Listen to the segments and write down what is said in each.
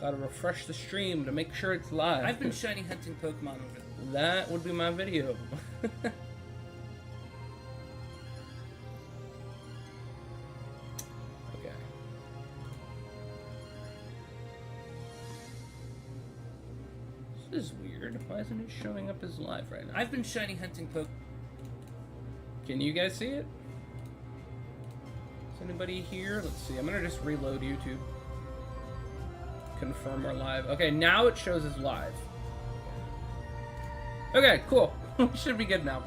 Gotta refresh the stream to make sure it's live. I've been shiny hunting Pokemon over there. That would be my video. Okay. This is weird. Why isn't it showing up as live right now? I've been shiny hunting Pokemon. Can you guys see it? Is anybody here? Let's see. I'm gonna just reload YouTube. Confirm we're live. Okay, now it shows as live. Okay, cool. We should be good now.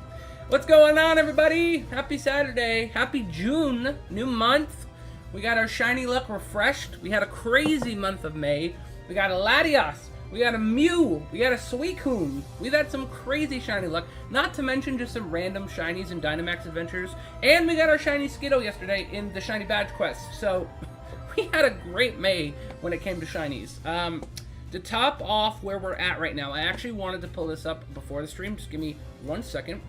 What's going on, everybody? Happy Saturday. Happy June. New month. We got our shiny luck refreshed. We had a crazy month of May. We got a Latios. We got a Mew. We got a Suicune. We've had some crazy shiny luck. Not to mention just some random shinies and Dynamax adventures. And we got our shiny Skittle yesterday in the shiny badge quest. So we had a great May when it came to shinies. To top off where we're at right now, I actually wanted to pull this up before the stream. Just give me 1 second.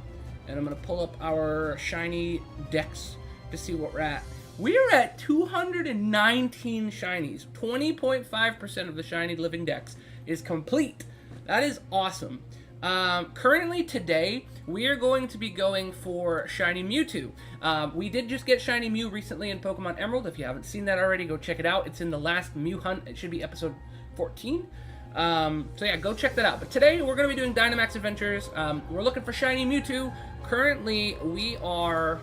And I'm going to pull up our shiny decks to see what we're at. We're at 219 shinies. 20.5% of the shiny living decks is complete. That is awesome. Currently today, we are going to be going for shiny Mewtwo. We did just get shiny Mew recently in Pokemon Emerald. If you haven't seen that already, go check it out. It's in the last Mew hunt. It should be episode 14. So yeah, go check that out. But today, we're going to be doing Dynamax adventures. We're looking for shiny Mewtwo. Currently, we are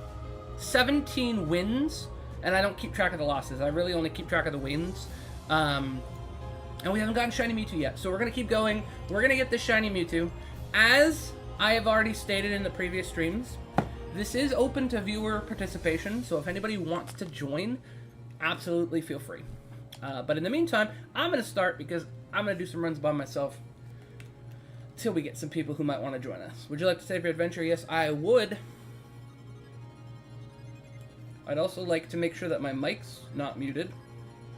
17 wins, and I don't keep track of the losses. I really only keep track of the wins. And we haven't gotten shiny Mewtwo yet, so we're going to keep going. We're going to get this shiny Mewtwo. As I have already stated in the previous streams, this is open to viewer participation, so if anybody wants to join, absolutely feel free. But in the meantime, I'm going to start because I'm going to do some runs by myself till we get some people who might want to join us. Would you like to save your adventure? Yes, I would. I'd also like to make sure that my mic's not muted.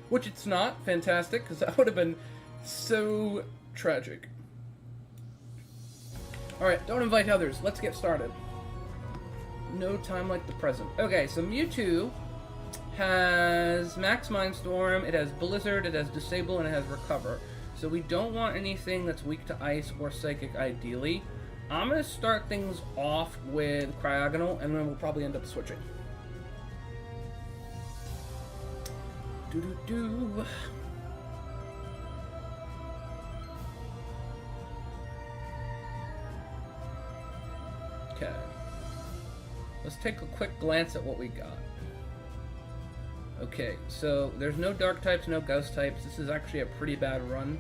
Which it's not. Fantastic, because that would have been so tragic. Alright, don't invite others. Let's get started. No time like the present. Okay, so Mewtwo has Max Mindstorm, it has Blizzard, it has Disable, and it has Recover. So we don't want anything that's weak to Ice or Psychic, ideally. I'm going to start things off with Cryogonal, and then we'll probably end up switching. Do-do-do. Okay. Let's take a quick glance at what we got. Okay, so there's no dark types, no ghost types. This is actually a pretty bad run.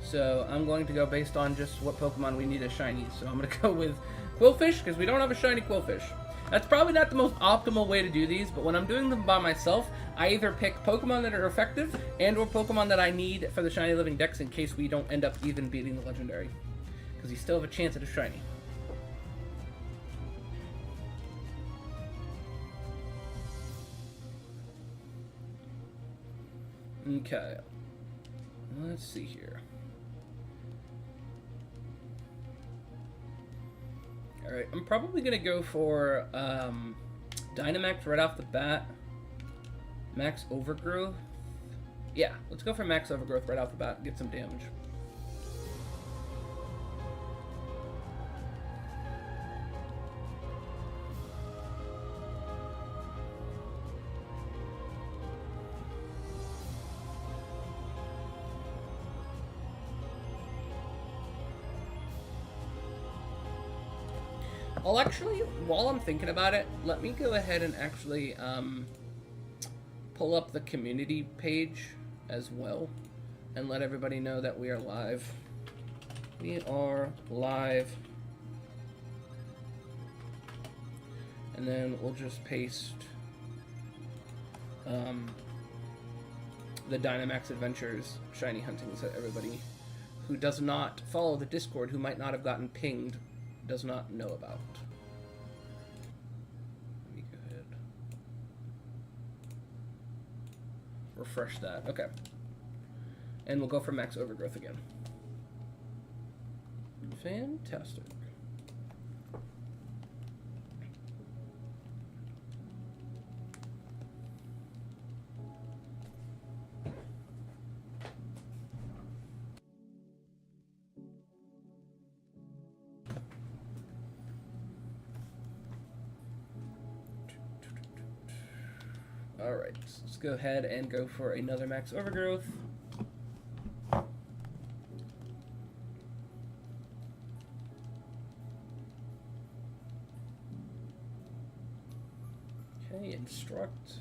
So I'm going to go based on just what Pokemon we need as shinies. So I'm going to go with Quillfish, because we don't have a shiny Quillfish. That's probably not the most optimal way to do these, but when I'm doing them by myself, I either pick Pokemon that are effective and or Pokemon that I need for the shiny living decks in case we don't end up even beating the legendary. Because you still have a chance at a shiny. Okay. Let's see here. Alright, I'm probably going to go for Dynamax right off the bat. Max Overgrowth. Yeah, let's go for Max Overgrowth right off the bat and get some damage. I'll actually, while I'm thinking about it, let me go ahead and actually pull up the community page as well and let everybody know that we are live. We are live. And then we'll just paste the Dynamax Adventures shiny hunting so everybody who does not follow the Discord, who might not have gotten pinged, does not know about. Let me go ahead. Refresh that. Okay. And we'll go for Max Overgrowth again. Fantastic. Alright, let's go ahead and go for another max overgrowth. Okay, instruct.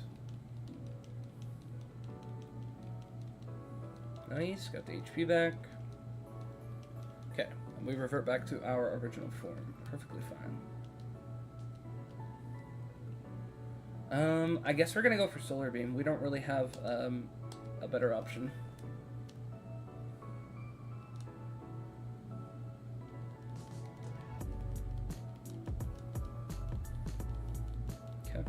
Nice, got the HP back. Okay, and we revert back to our original form. Perfectly fine. I guess we're gonna go for Solar Beam. We don't really have a better option. Okay.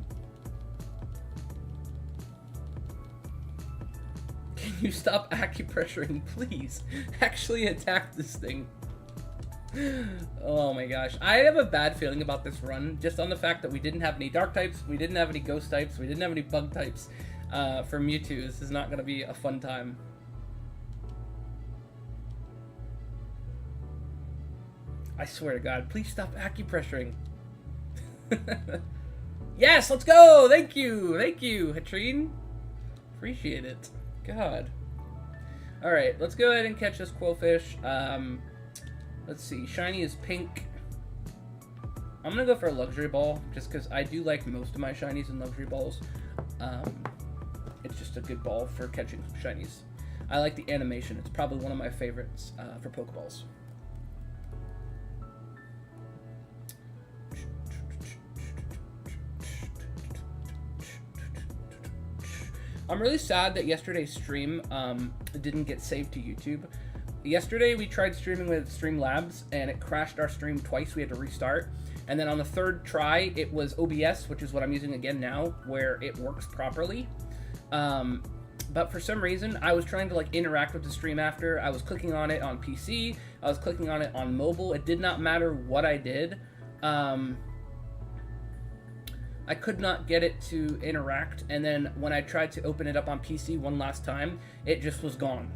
Can you stop acupressuring, please? Actually attack this thing. Oh my gosh. I have a bad feeling about this run, just on the fact that we didn't have any dark types, we didn't have any ghost types, we didn't have any bug types for Mewtwo. This is not going to be a fun time. I swear to God, please stop acupressuring. Yes, let's go! Thank you! Thank you, Hatrine. Appreciate it. God. Alright, let's go ahead and catch this Quillfish. Let's see, shiny is pink. I'm gonna go for a luxury ball, just because I do like most of my shinies and luxury balls. It's just a good ball for catching shinies. I like the animation. It's probably one of my favorites for Pokeballs. I'm really sad that yesterday's stream didn't get saved to YouTube. Yesterday we tried streaming with Streamlabs and it crashed our stream twice. We had to restart. And then on the third try, it was OBS, which is what I'm using again now, where it works properly. But for some reason, I was trying to like interact with the stream after. I was clicking on it on PC. I was clicking on it on mobile. It did not matter what I did. I could not get it to interact. And then when I tried to open it up on PC one last time, it just was gone.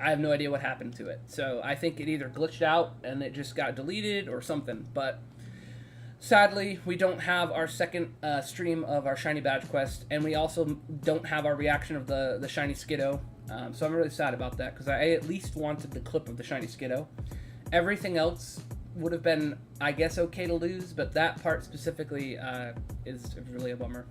I have no idea what happened to it. So I think it either glitched out and it just got deleted or something. But sadly, we don't have our second stream of our Shiny Badge Quest. And we also don't have our reaction of the Shiny Skiddo. So I'm really sad about that because I at least wanted the clip of the Shiny Skiddo. Everything else would have been, I guess, okay to lose. But that part specifically is really a bummer.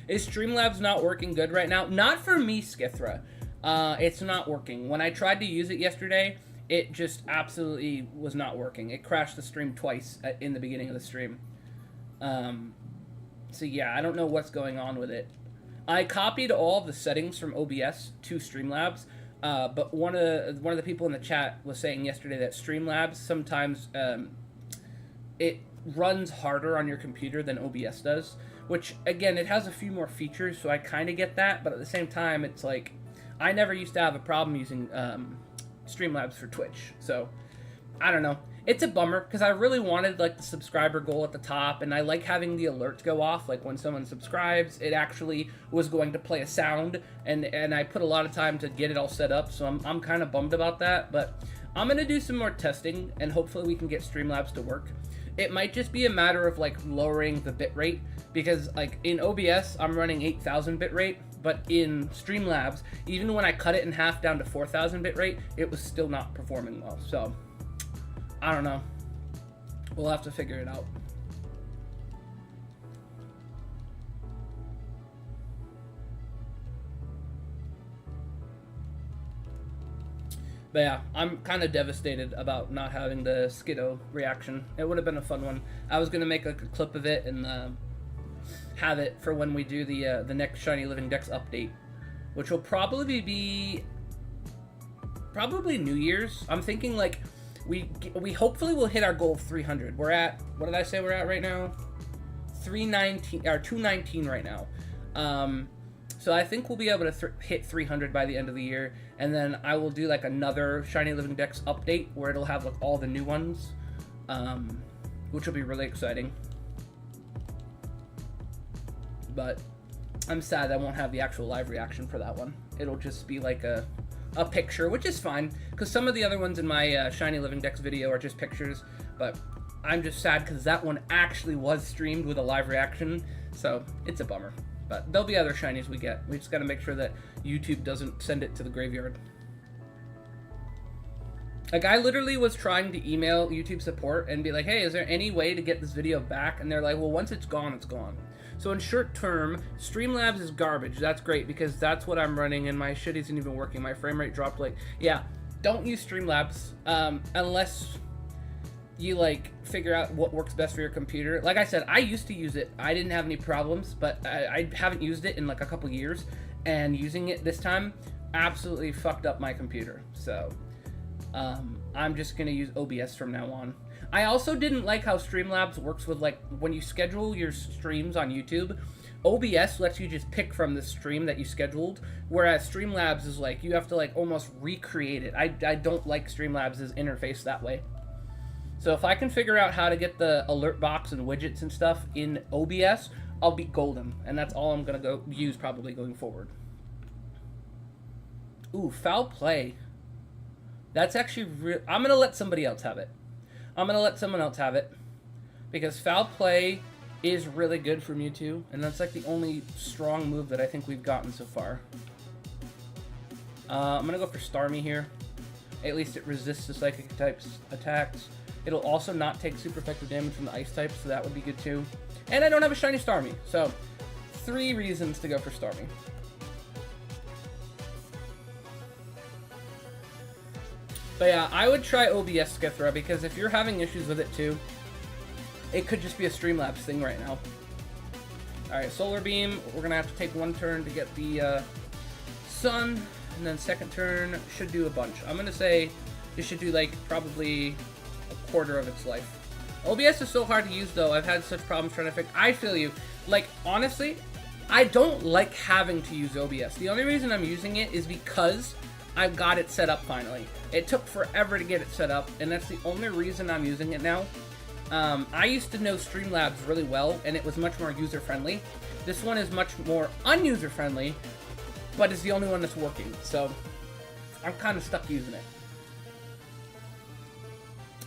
Is Streamlabs not working good right now? Not for me, Skithra. It's not working. When I tried to use it yesterday, it just absolutely was not working. It crashed the stream twice in the beginning of the stream. So yeah, I don't know what's going on with it. I copied all of the settings from OBS to Streamlabs, but one of the people in the chat was saying yesterday that Streamlabs sometimes it runs harder on your computer than OBS does. Which, again, it has a few more features, so I kind of get that. But at the same time, it's like, I never used to have a problem using Streamlabs for Twitch. So, I don't know. It's a bummer, because I really wanted, like, the subscriber goal at the top. And I like having the alerts go off. Like, when someone subscribes, it actually was going to play a sound. And I put a lot of time to get it all set up. So, I'm kind of bummed about that. But I'm going to do some more testing, and hopefully we can get Streamlabs to work. It might just be a matter of, like, lowering the bitrate. Because, like, in OBS, I'm running 8,000 bitrate, but in Streamlabs, even when I cut it in half down to 4,000 bitrate, it was still not performing well. So, I don't know. We'll have to figure it out. But yeah, I'm kind of devastated about not having the Skiddo reaction. It would have been a fun one. I was going to make a clip of it and have it for when we do the next Shiny Living Dex update, which will probably be New Year's. I'm thinking like we hopefully will hit our goal of 300. We're at, what did I say we're at right now? 319 or 219 right now. So I think we'll be able to hit 300 by the end of the year, and then I will do like another Shiny Living Dex update where it'll have like all the new ones, which will be really exciting. But I'm sad I won't have the actual live reaction for that one. It'll just be like a picture, which is fine, because some of the other ones in my Shiny Living Dex video are just pictures, but I'm just sad because that one actually was streamed with a live reaction, so it's a bummer. But there'll be other shinies we get. We just got to make sure that YouTube doesn't send it to the graveyard. Like, I literally was trying to email YouTube support and be like, hey, is there any way to get this video back? And they're like, well, once it's gone, it's gone. So in short term, Streamlabs is garbage. That's great because that's what I'm running and my shit isn't even working. My frame rate dropped like, yeah, don't use Streamlabs unless you like figure out what works best for your computer. Like I said, I used to use it. I didn't have any problems, but I haven't used it in like a couple years, and using it this time absolutely fucked up my computer. So I'm just gonna use OBS from now on. I also didn't like how Streamlabs works with, like, when you schedule your streams on YouTube, OBS lets you just pick from the stream that you scheduled, whereas Streamlabs is like, you have to like almost recreate it. I don't like Streamlabs' interface that way. So if I can figure out how to get the alert box and widgets and stuff in OBS, I'll be golden, and that's all I'm gonna go use probably going forward. Ooh, foul play. That's actually I'm gonna let somebody else have it. I'm gonna let someone else have it because foul play is really good for Mewtwo, and that's like the only strong move that I think we've gotten so far. I'm gonna go for Starmie here. At least it resists the psychic type's attacks. It'll also not take super effective damage from the ice type, so that would be good too. And I don't have a shiny Starmie, so 3 reasons to go for Starmie. But yeah, I would try OBS Skithra because if you're having issues with it too, it could just be a Streamlabs thing right now. Alright, Solar Beam. We're going to have to take 1 turn to get the Sun, and then second turn should do a bunch. I'm going to say it should do like probably a quarter of its life. OBS is so hard to use though. I've had such problems trying to fix. I feel you. Like, honestly, I don't like having to use OBS. The only reason I'm using it is because I've got it set up finally. It took forever to get it set up, and that's the only reason I'm using it now. I used to know Streamlabs really well, and it was much more user-friendly. This one is much more un-user-friendly, but it's the only one that's working, so I'm kind of stuck using it.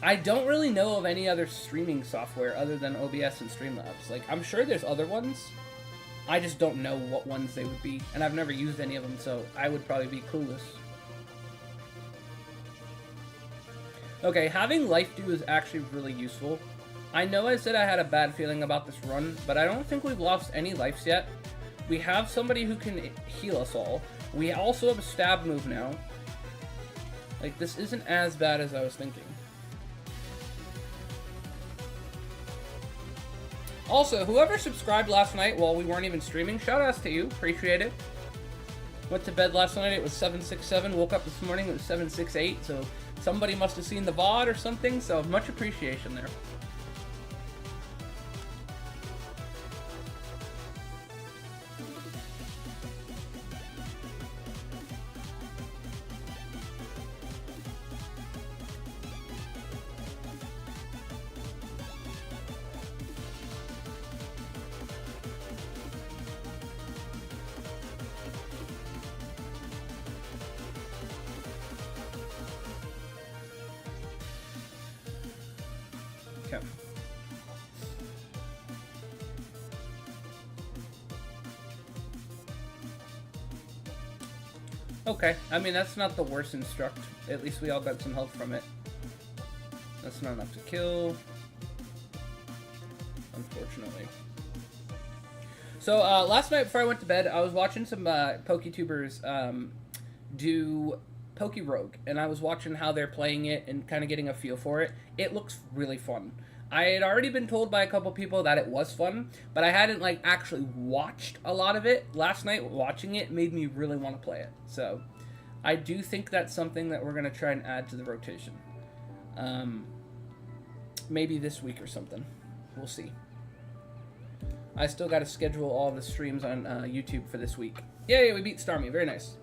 I don't really know of any other streaming software other than OBS and Streamlabs. Like, I'm sure there's other ones. I just don't know what ones they would be, and I've never used any of them, so I would probably be clueless. Okay, having Life Dew is actually really useful. I know I said I had a bad feeling about this run, but I don't think we've lost any lives yet. We have somebody who can heal us all. We also have a stab move now. Like, this isn't as bad as I was thinking. Also, whoever subscribed last night while we weren't even streaming, shout outs to you. Appreciate it. Went to bed last night, it was 7:67. Woke up this morning, it was 7:68. So somebody must have seen the VOD or something, so much appreciation there. Okay. Okay, I mean, that's not the worst instruct. At least we all got some health from it. That's not enough to kill, unfortunately. So, last night before I went to bed, I was watching some PokeTubers do Poke Rogue, and I was watching how they're playing it and kind of getting a feel for it. It looks really fun. I had already been told by a couple people that it was fun, but I hadn't like actually watched a lot of it. Last night watching it made me really want to play it. So I do think that's something that we're going to try and add to the rotation. Maybe this week or something. We'll see. I still got to schedule all the streams on YouTube for this week. Yay, we beat Starmie. Very nice.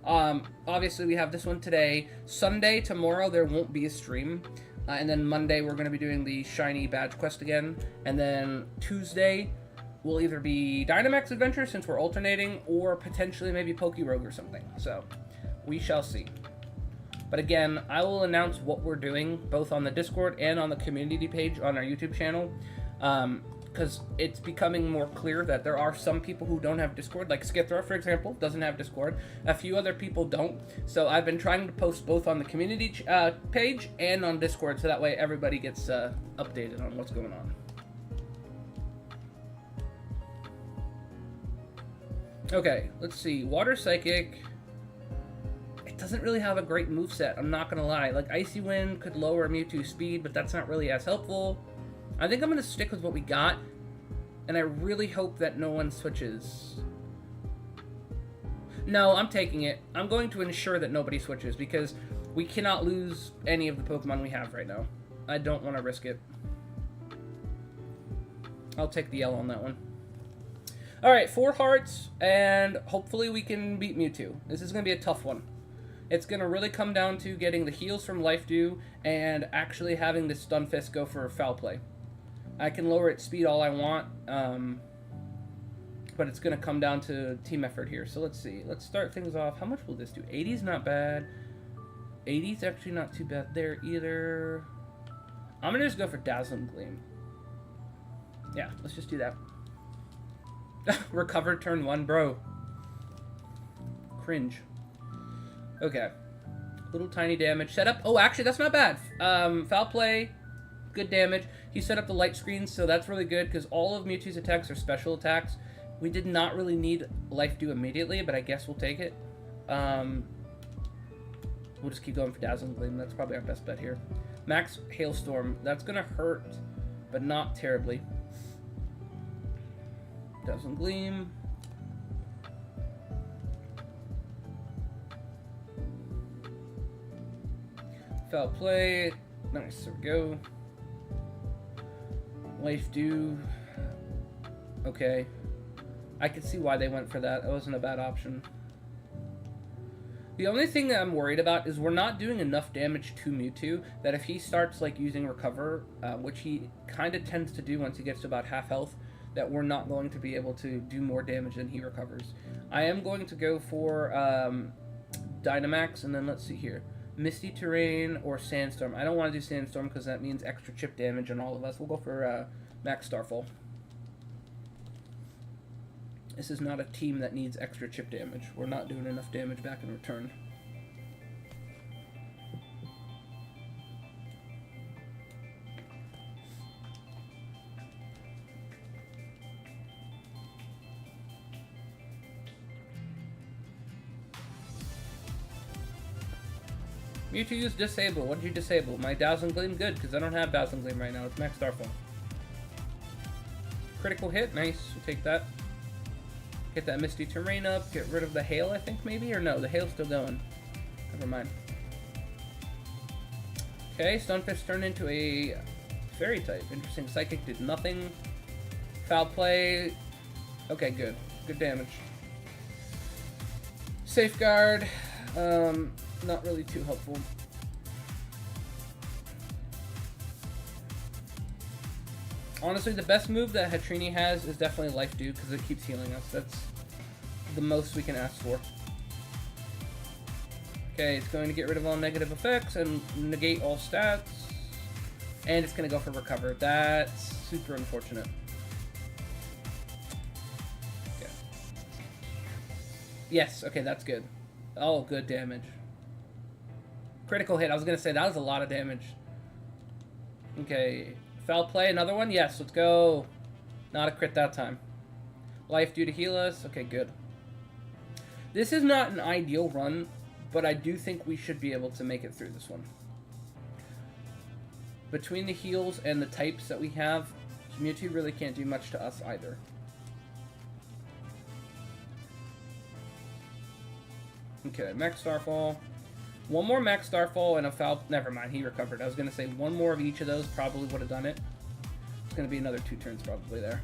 Obviously, we have this one today. Sunday, tomorrow, there won't be a stream. And then Monday, we're going to be doing the Shiny Badge Quest again. And then Tuesday will either be Dynamax Adventure, since we're alternating, or potentially maybe Poke Rogue or something. So, we shall see. But again, I will announce what we're doing both on the Discord and on the community page on our YouTube channel. Because it's becoming more clear that there are some people who don't have Discord, like Skithra, for example, doesn't have Discord. A few other people don't. So I've been trying to post both on the community page and on Discord, so that way everybody gets updated on what's going on. Okay, let's see. Water Psychic. It doesn't really have a great moveset, I'm not going to lie. Like, Icy Wind could lower Mewtwo's speed, but that's not really as helpful. I think I'm going to stick with what we got, and I really hope that no one switches. No, I'm taking it. I'm going to ensure that nobody switches, because we cannot lose any of the Pokemon we have right now. I don't want to risk it. I'll take the L on that one. Alright, 4 hearts, and hopefully we can beat Mewtwo. This is going to be a tough one. It's going to really come down to getting the heals from Life Dew and actually having this Stunfisk go for Foul Play. I can lower its speed all I want, but it's going to come down to team effort here. So let's see. Let's start things off. How much will this do? 80's not bad. 80's actually not too bad there either. I'm going to just go for Dazzling Gleam. Yeah, let's just do that. Recover turn 1, bro. Cringe. Okay. Little tiny damage. Setup. Oh, actually, that's not bad. Foul Play. Good damage. He set up the light screens, so that's really good because all of Mewtwo's attacks are special attacks. We did not really need Life Dew immediately, but I guess we'll take it. We'll just keep going for Dazzling Gleam. That's probably our best bet here. Max Hailstorm. That's going to hurt, but not terribly. Dazzling Gleam. Foul Play. Nice, there we go. Life Dew. Okay. I could see why they went for that. That wasn't a bad option. The only thing that I'm worried about is we're not doing enough damage to Mewtwo that if he starts like using Recover, which he kind of tends to do once he gets to about half health, that we're not going to be able to do more damage than he recovers. I am going to go for Dynamax, and then let's see here. Misty Terrain or Sandstorm. I don't want to do Sandstorm because that means extra chip damage on all of us. We'll go for Max Starfall. This is not a team that needs extra chip damage. We're not doing enough damage back in return. Mewtwo used Disable. What did you disable? My Dazzling Gleam? Good, because I don't have Dazzling Gleam right now. It's Max Starfall. Critical hit. Nice. We'll take that. Get that Misty Terrain up. Get rid of the Hail, I think, maybe? Or no, the Hail's still going. Never mind. Okay, Stunfisk turned into a Fairy type. Interesting. Psychic did nothing. Foul Play. Okay, good. Good damage. Safeguard. Not really too helpful. Honestly, the best move that Hatrini has is definitely Life Dew because it keeps healing us. That's the most we can ask for. Okay, it's going to get rid of all negative effects and negate all stats. And it's going to go for Recover. That's super unfortunate. Okay. Yes, okay, that's good. Oh, good damage. Critical hit. I was going to say, that was a lot of damage. Okay. Foul Play, another one? Yes, let's go. Not a crit that time. Life Dew to heal us. Okay, good. This is not an ideal run, but I do think we should be able to make it through this one. Between the heals and the types that we have, Mewtwo really can't do much to us either. Okay, Max Starfall. One more Max Starfall and a Foul... Never mind, he recovered. I was going to say one more of each of those probably would have done it. It's going to be another 2 turns probably there.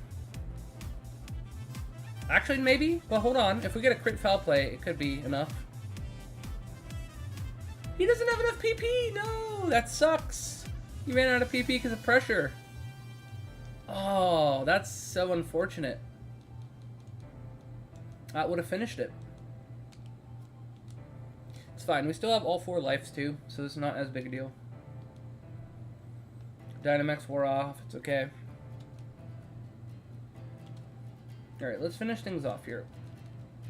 Actually, maybe. But hold on. If we get a crit Foul Play, it could be enough. He doesn't have enough PP! No! That sucks! He ran out of PP because of pressure. Oh, that's so unfortunate. That would have finished it. It's fine. We still have all 4 lives too, so it's not as big a deal. Dynamax wore off. It's okay. Alright, let's finish things off here.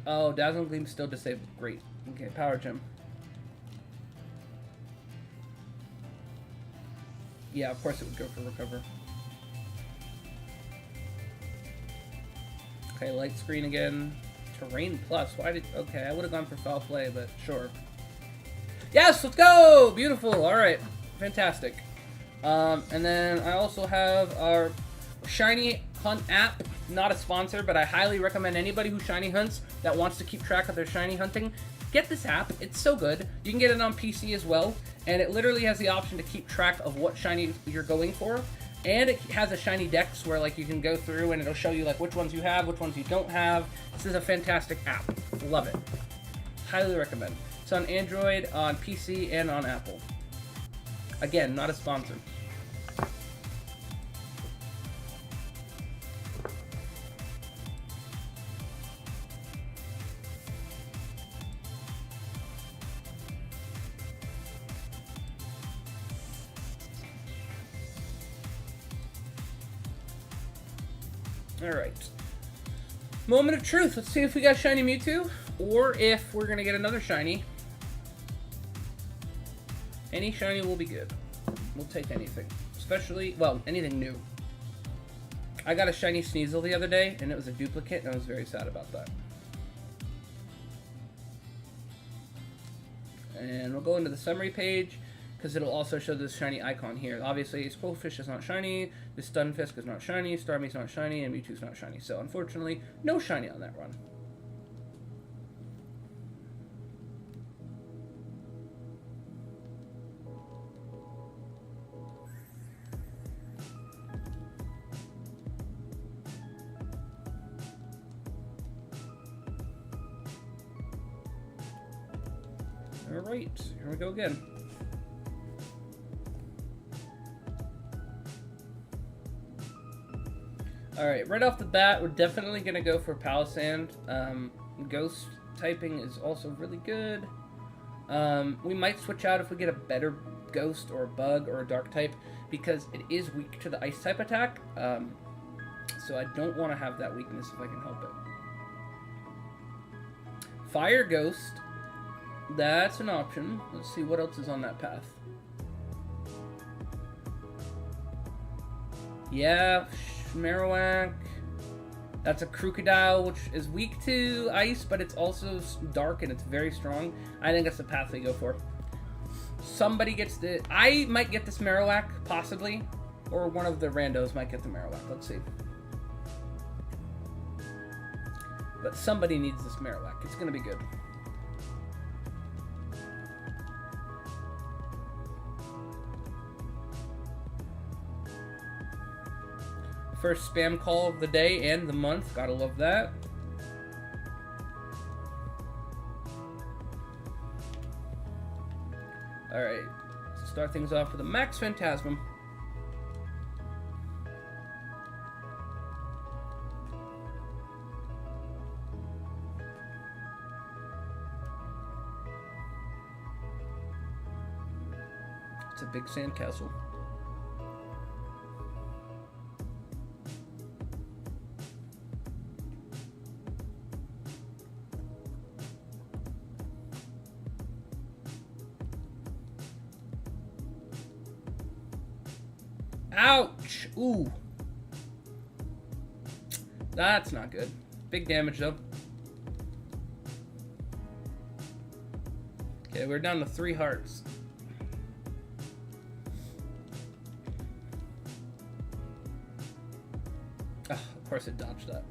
Oh, Dazzling Gleam's still disabled. Great. Okay, Power Gem. Yeah, of course it would go for Recover. Okay, Light Screen again. Terrain Plus. Why did... Okay, I would have gone for Foul Play, but sure. Yes, let's go! Beautiful. Alright. Fantastic. And then I also have our Shiny Hunt app. Not a sponsor, but I highly recommend anybody who shiny hunts that wants to keep track of their shiny hunting, get this app. It's so good. You can get it on PC as well, and it literally has the option to keep track of what shiny you're going for. And it has a shiny dex where like you can go through and it'll show you like which ones you have, which ones you don't have. This is a fantastic app. Love it. Highly recommend. It's on Android, on PC, and on Apple. Again, not a sponsor. Alright. Moment of truth. Let's see if we got shiny Mewtwo, or if we're going to get another shiny. Any shiny will be good. We'll take anything. Especially, well, anything new. I got a shiny Sneasel the other day, and it was a duplicate, and I was very sad about that. And we'll go into the summary page, because it'll also show this shiny icon here. Obviously, Skullfish is not shiny, the Stunfisk is not shiny, Starmie's not shiny, and Mewtwo's not shiny. So, unfortunately, no shiny on that run. Alright, here we go again. Alright, right off the bat, we're definitely going to go for Palisand. Ghost typing is also really good. We might switch out if we get a better Ghost or a Bug or a Dark type, because it is weak to the Ice type attack. So I don't want to have that weakness if I can help it. Fire Ghost, that's an option. Let's see what else is on that path. Yeah, Marowak. That's a Crocodile, which is weak to ice, but it's also dark and it's very strong. I think that's the path we go for. Somebody gets the... I might get this Marowak, possibly. Or one of the randos might get the Marowak. Let's see. But somebody needs this Marowak. It's going to be good. First spam call of the day and the month. Gotta love that. Alright. Let's start things off with a Max Phantasm. It's a big sandcastle. Ouch! Ooh. That's not good. Big damage, though. Okay, we're down to 3 hearts. Oh, of course it dodged that.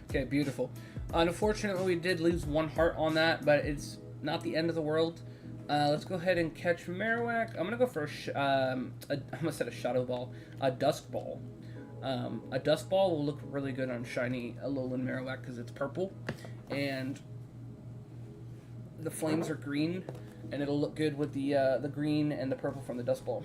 Okay, beautiful. Unfortunately, we did lose 1 heart on that, but it's not the end of the world. Let's go ahead and catch Marowak. I'm gonna go for I almost said a Shadow Ball, a Dusk Ball. A Dusk Ball will look really good on shiny Alolan Marowak because it's purple, and the flames are green, and it'll look good with the green and the purple from the Dusk Ball.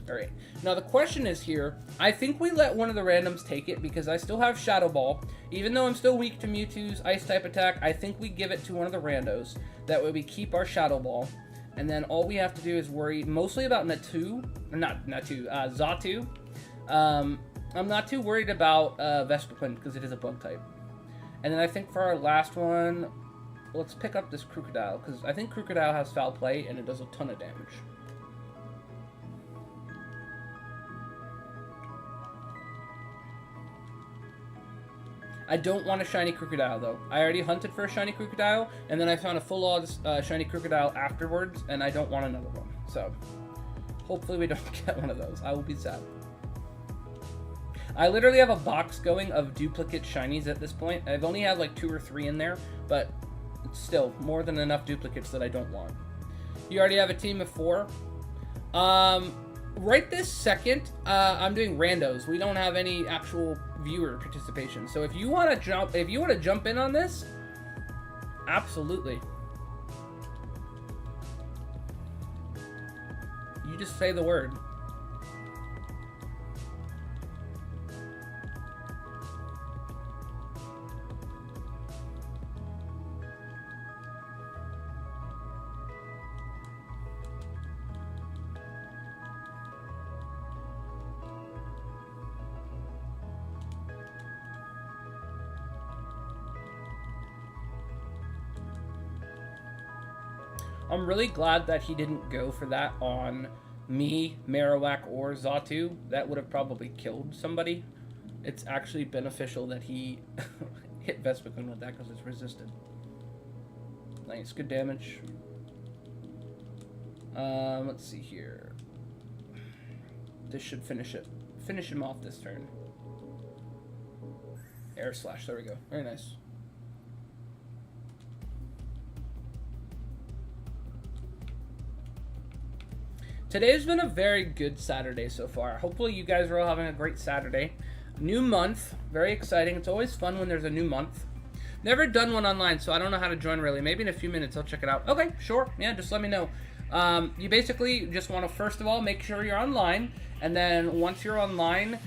Alright, now the question is here, I think we let one of the randoms take it because I still have Shadow Ball. Even though I'm still weak to Mewtwo's Ice-type attack, I think we give it to one of the randos. That way we keep our Shadow Ball. And then all we have to do is worry mostly about Xatu. I'm not too worried about Vespiquen because it is a bug type. And then I think for our last one, let's pick up this Crocodile because I think Crocodile has Foul Play and it does a ton of damage. I don't want a shiny Crocodile, though. I already hunted for a shiny Crocodile, and then I found a full-odds shiny Crocodile afterwards, and I don't want another one. So, hopefully we don't get one of those. I will be sad. I literally have a box going of duplicate shinies at this point. I've only had like 2 or 3 in there, but it's still more than enough duplicates that I don't want. You already have a team of 4. Right this second, I'm doing randos. We don't have any actual viewer participation. So if you want to jump in on this, absolutely. You just say the word. I'm really glad that he didn't go for that on me, Marowak, or Xatu. That would have probably killed somebody. It's actually beneficial that he hit Vespiquen with that because it's resisted. Nice, good damage. Let's see here. This should finish it. Finish him off this turn. Air Slash, there we go. Very nice. Today's been a very good Saturday so far. Hopefully you guys are all having a great Saturday. New month, very exciting. It's always fun when there's a new month. Never done one online, so I don't know how to join really. Maybe in a few minutes I'll check it out. Okay, sure. Yeah, just let me know. You basically just want to, first of all, make sure you're online. And then once you're online,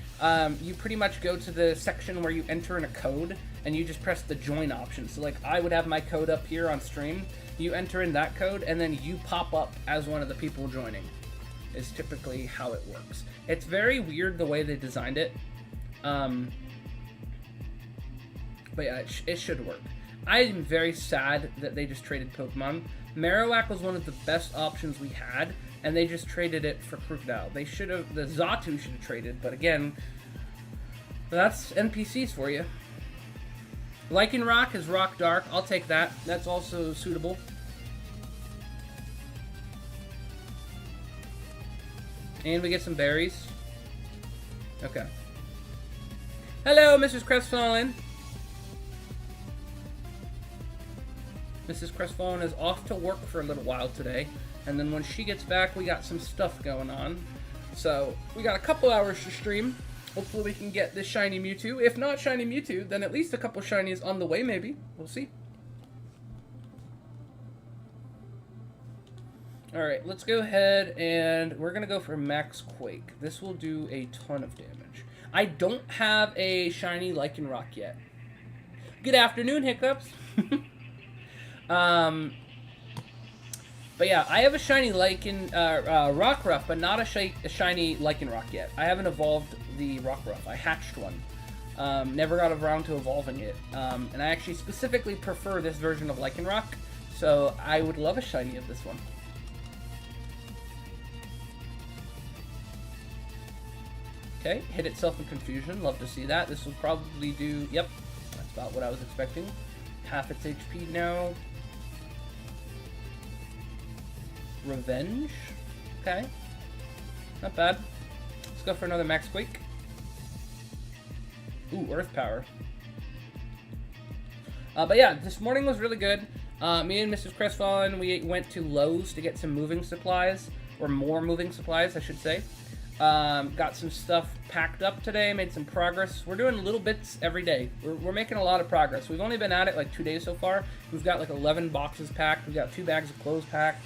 you pretty much go to the section where you enter in a code. And you just press the join option. So like I would have my code up here on stream. You enter in that code, and then you pop up as one of the people joining. Is typically how it works. It's very weird the way they designed it. But yeah, it should work. I'm very sad that they just traded Pokemon. Marowak was one of the best options we had, and they just traded it for Crocodile. They should have, the Xatu should have traded, but again, that's NPCs for you. Lycanroc is Rock Dark. I'll take that. That's also suitable. And we get some berries. Okay. Hello, Mrs. Crestfallen. Mrs. Crestfallen is off to work for a little while today. And then when she gets back, we got some stuff going on. So, we got a couple hours to stream. Hopefully we can get this shiny Mewtwo. If not shiny Mewtwo, then at least a couple shinies on the way, maybe. We'll see. Alright, let's go ahead and we're going to go for Max Quake. This will do a ton of damage. I don't have a shiny Lycanroc yet. Good afternoon, Hiccups. But yeah, I have a shiny Rockruff, but not a shiny Lycanroc yet. I haven't evolved the Rockruff. I hatched one. Never got around to evolving it. And I actually specifically prefer this version of Lycanroc, so I would love a shiny of this one. Okay, hit itself in confusion. Love to see that. This will probably do... Yep, that's about what I was expecting. Half its HP now. Revenge. Okay. Not bad. Let's go for another Max Quake. Ooh, Earth Power. But yeah, this morning was really good. Me and Mrs. Crestfallen, we went to Lowe's to get some moving supplies. Or more moving supplies, I should say. Got some stuff packed up today, made some progress. We're doing little bits every day. We're making a lot of progress. We've only been at it like 2 days so far. We've got like 11 boxes packed. We've got 2 bags of clothes packed.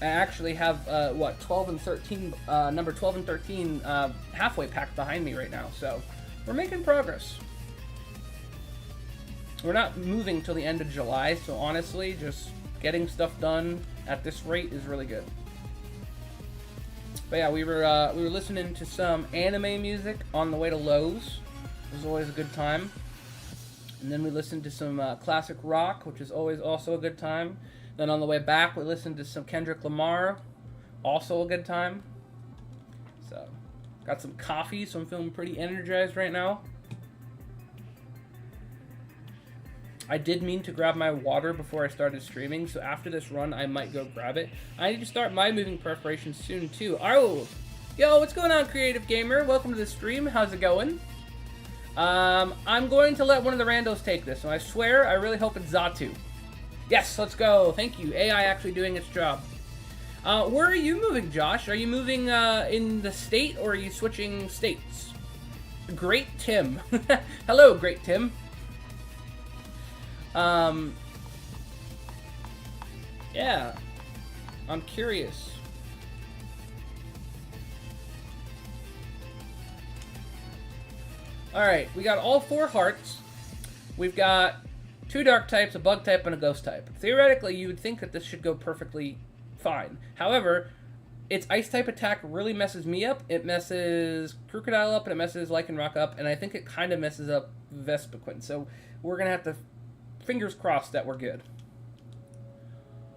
I actually have, what, 12 and 13, number 12 and 13 halfway packed behind me right now, so we're making progress. We're not moving till the end of July, so honestly, just getting stuff done at this rate is really good. But yeah, we were listening to some anime music on the way to Lowe's. It was always a good time. And then we listened to some classic rock, which is always also a good time. Then on the way back, we listened to some Kendrick Lamar, also a good time. So, got some coffee, so I'm feeling pretty energized right now. I did mean to grab my water before I started streaming, so after this run, I might go grab it. I need to start my moving preparations soon, too. Oh, yo, what's going on, Creative Gamer? Welcome to the stream. How's it going? I'm going to let one of the randos take this, and I swear, I really hope it's Zatu. Yes, let's go. Thank you. AI actually doing its job. Where are you moving, Josh? Are you moving in the state, or are you switching states? Great Tim. Hello, Great Tim. Yeah. I'm curious. Alright, we got all 4 hearts. We've got 2 dark types, a bug type, and a ghost type. Theoretically, you would think that this should go perfectly fine. However, its ice type attack really messes me up. It messes Crocodile up, and it messes Lycanroc up, and I think it kind of messes up Vespiquen. So we're going to have to, fingers crossed, that we're good.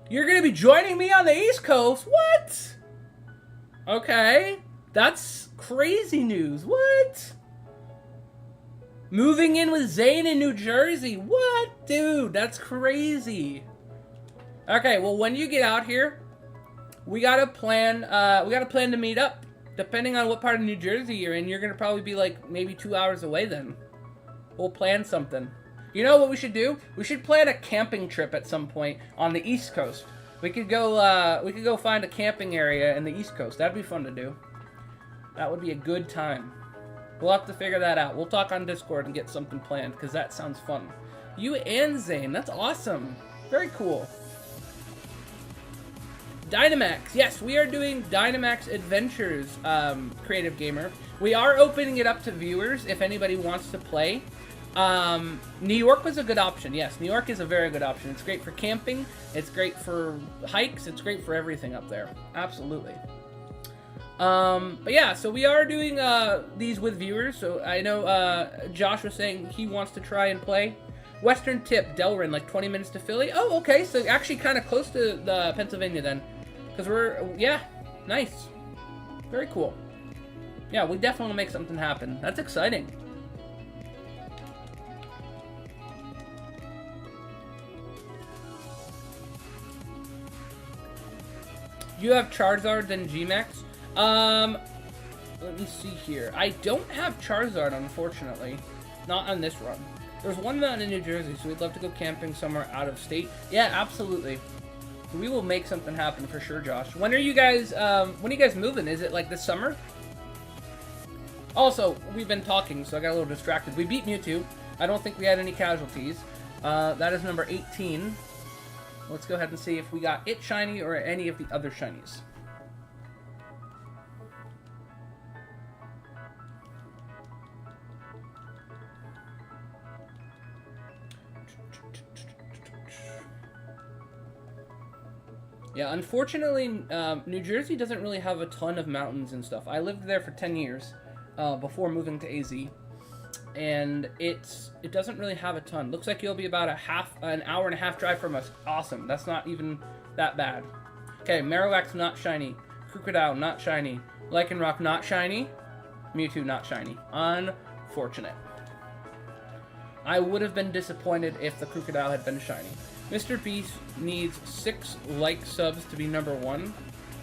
You're going to be joining me on the East Coast? What? Okay. That's crazy news. What? Moving in with Zane in New Jersey. What? Dude, that's crazy. Okay, well, when you get out here, we gotta plan to meet up. Depending on what part of New Jersey you're in, you're gonna probably be like maybe 2 hours away then. We'll plan something. You know what we should do? We should plan a camping trip at some point on the East Coast. We could go find a camping area in the East Coast. That'd be fun to do. That would be a good time. We'll have to figure that out. We'll talk on Discord and get something planned, because that sounds fun. You and Zane, that's awesome. Very cool. Dynamax. Yes, we are doing Dynamax Adventures, Creative Gamer. We are opening it up to viewers if anybody wants to play. New York was a good option. Yes, New York is a very good option. It's great for camping. It's great for hikes. It's great for everything up there. Absolutely. But yeah, so we are doing these with viewers. So I know Josh was saying he wants to try and play. Western Tip, Delrin, like 20 minutes to Philly. Oh, okay, so actually kind of close to the Pennsylvania then. Because yeah, nice. Very cool. Yeah, we definitely want to make something happen. That's exciting. You have Charizard and G-Max? Let me see here. I don't have Charizard, unfortunately. Not on this run. There's one mountain in New Jersey, so we'd love to go camping somewhere out of state. Yeah, absolutely. We will make something happen for sure, Josh. When are you guys moving? Is it like this summer? Also, we've been talking, so I got a little distracted. We beat Mewtwo. I don't think we had any casualties. That is number 18. Let's go ahead and see if we got it shiny or any of the other shinies. Yeah, unfortunately, New Jersey doesn't really have a ton of mountains and stuff. I lived there for 10 years before moving to AZ, and it doesn't really have a ton. Looks like you'll be about an hour and a half drive from us. Awesome. That's not even that bad. Okay, Marowak's not shiny. Crocodile not shiny. Lycanroc not shiny. Mewtwo not shiny. Unfortunate. I would have been disappointed if the Crocodile had been shiny. Mr. Beast needs 6 like subs to be number 1.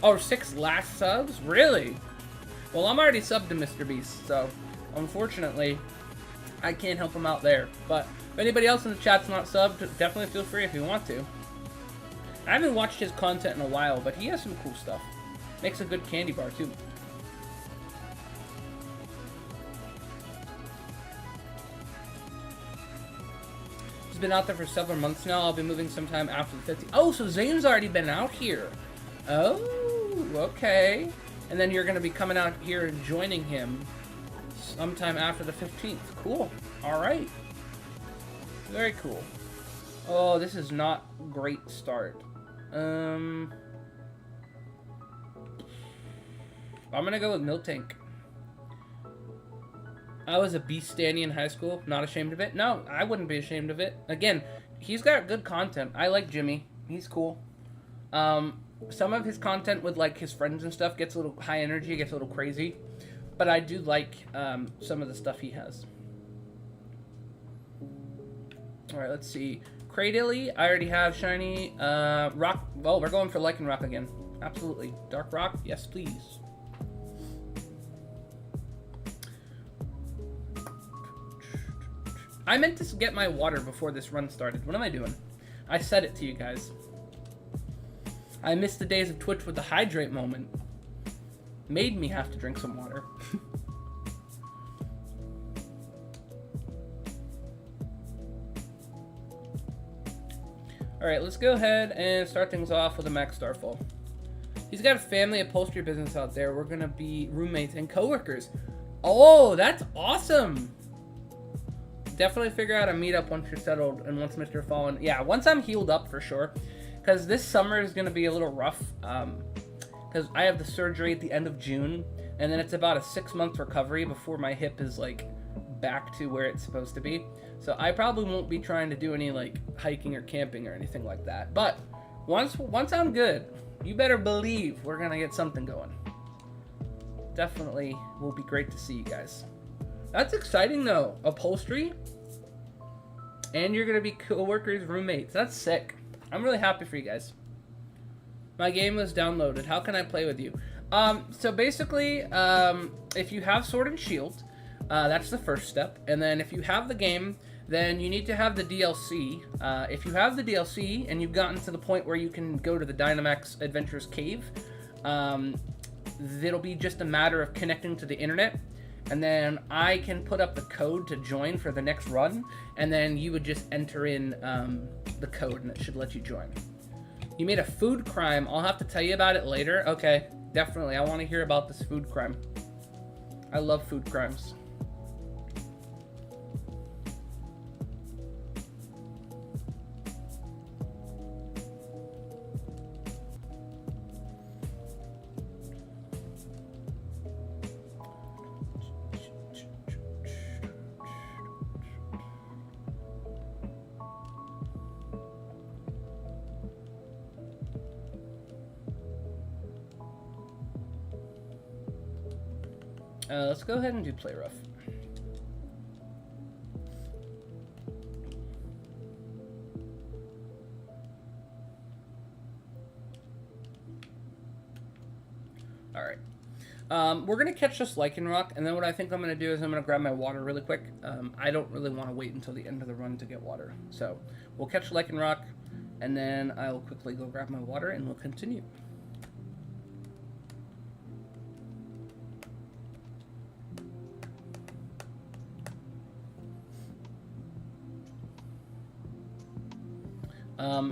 Oh, 6 last subs? Really? Well, I'm already subbed to Mr. Beast, so unfortunately, I can't help him out there. But if anybody else in the chat's not subbed, definitely feel free if you want to. I haven't watched his content in a while, but he has some cool stuff. Makes a good candy bar, too. Been out there for several months now. I'll be moving sometime after the 15th. Oh, so Zane's already been out here. Oh, okay. And then you're going to be coming out here and joining him sometime after the 15th. Cool. All right. Very cool. Oh, this is not a great start. I'm going to go with Milk Tank. I was a beast standee in high school. Not ashamed of it. No, I wouldn't be ashamed of it. Again, he's got good content. I like Jimmy. He's cool. Some of his content with like his friends and stuff gets a little high energy, gets a little crazy. But I do like some of the stuff he has. Alright, let's see. Cradily, I already have shiny. Rock. Well, we're going for Lichen Rock again. Absolutely. Dark Rock? Yes, please. I meant to get my water before this run started. What am I doing? I said it to you guys. I missed the days of Twitch with the hydrate moment. Made me have to drink some water. Alright, let's go ahead and start things off with a Max Starfall. He's got a family upholstery business out there. We're going to be roommates and coworkers. Oh, that's awesome. Definitely figure out a meetup once you're settled and once Mr. Fallen. Yeah, once I'm healed up for sure. Because this summer is going to be a little rough. Because I have the surgery at the end of June. And then it's about a 6-month recovery before my hip is like back to where it's supposed to be. So I probably won't be trying to do any like hiking or camping or anything like that. But once I'm good, you better believe we're going to get something going. Definitely will be great to see you guys. That's exciting though. Upholstery. And you're going to be co-workers, roommates. That's sick. I'm really happy for you guys. My game was downloaded. How can I play with you? So basically, if you have Sword and Shield, that's the first step. And then if you have the game, then you need to have the DLC. If you have the DLC and you've gotten to the point where you can go to the Dynamax Adventures Cave, it'll be just a matter of connecting to the internet. And then I can put up the code to join for the next run. And then you would just enter in the code and it should let you join. You made a food crime. I'll have to tell you about it later. Okay, definitely. I want to hear about this food crime. I love food crimes. Let's go ahead and do play rough. Alright. We're going to catch this Lichen Rock, and then what I think I'm going to do is I'm going to grab my water really quick. I don't really want to wait until the end of the run to get water. So, we'll catch Lichen Rock, and then I'll quickly go grab my water, and we'll continue.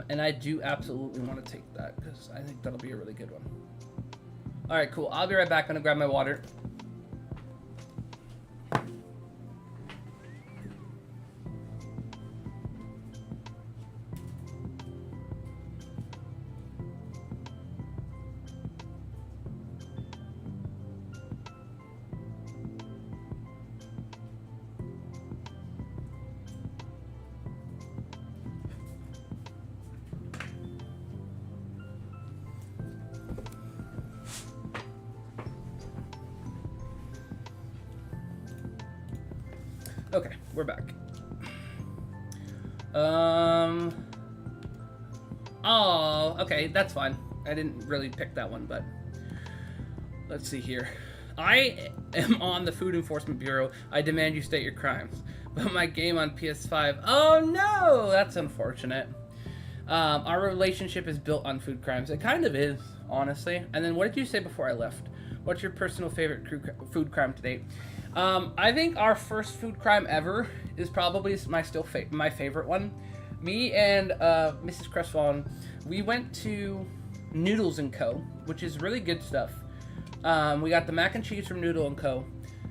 And I do absolutely want to take that, because I think that'll be a really good one. Alright, cool. I'll be right back. I'm going to grab my water. Okay, we're back. Oh, okay, that's fine. I didn't really pick that one, but let's see here. I am on the Food Enforcement Bureau. I demand you state your crimes. But my game on PS5. Oh no, that's unfortunate. Our relationship is built on food crimes. It kind of is, honestly. And then what did you say before I left? What's your personal favorite food crime to date? I think our first food crime ever is probably my favorite one. Me and Mrs. Crestfallen, we went to Noodles & Co., which is really good stuff. We got the mac and cheese from Noodle & Co.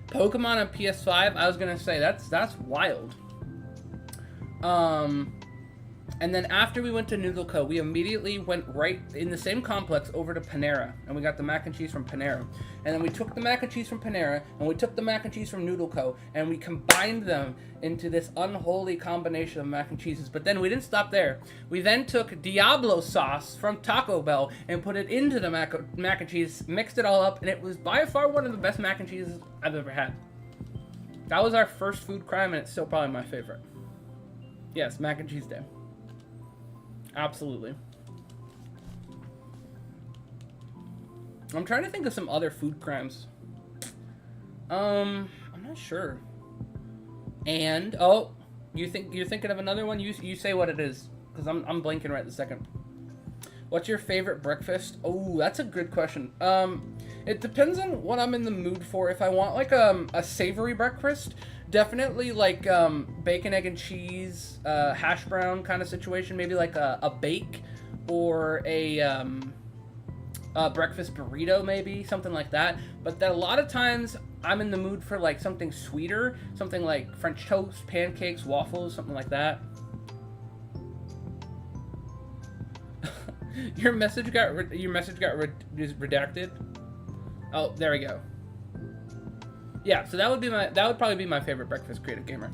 Pokemon on PS5, I was going to say, that's wild. And then after we went to Noodle Co., we immediately went right in the same complex over to Panera, and we got the mac and cheese from Panera. And then we took the mac and cheese from Panera, and we took the mac and cheese from Noodle Co., and we combined them into this unholy combination of mac and cheeses. But then we didn't stop there. We then took Diablo sauce from Taco Bell and put it into the mac and cheese, mixed it all up, and it was by far one of the best mac and cheeses I've ever had. That was our first food crime, and it's still probably my favorite. Yes, mac and cheese day. Absolutely. I'm trying to think of some other food crimes. I'm not sure. And you're thinking of another one? You say what it is, because I'm blanking right this second. What's your favorite breakfast? Oh, that's a good question. It depends on what I'm in the mood for. If I want like a savory breakfast, definitely like bacon, egg, and cheese, hash brown kind of situation. Maybe like a bake or a breakfast burrito, maybe something like that. But then a lot of times I'm in the mood for like something sweeter, something like French toast, pancakes, waffles, something like that. Your message got redacted. Oh, there we go. Yeah, so that would probably be my favorite breakfast, Creative Gamer.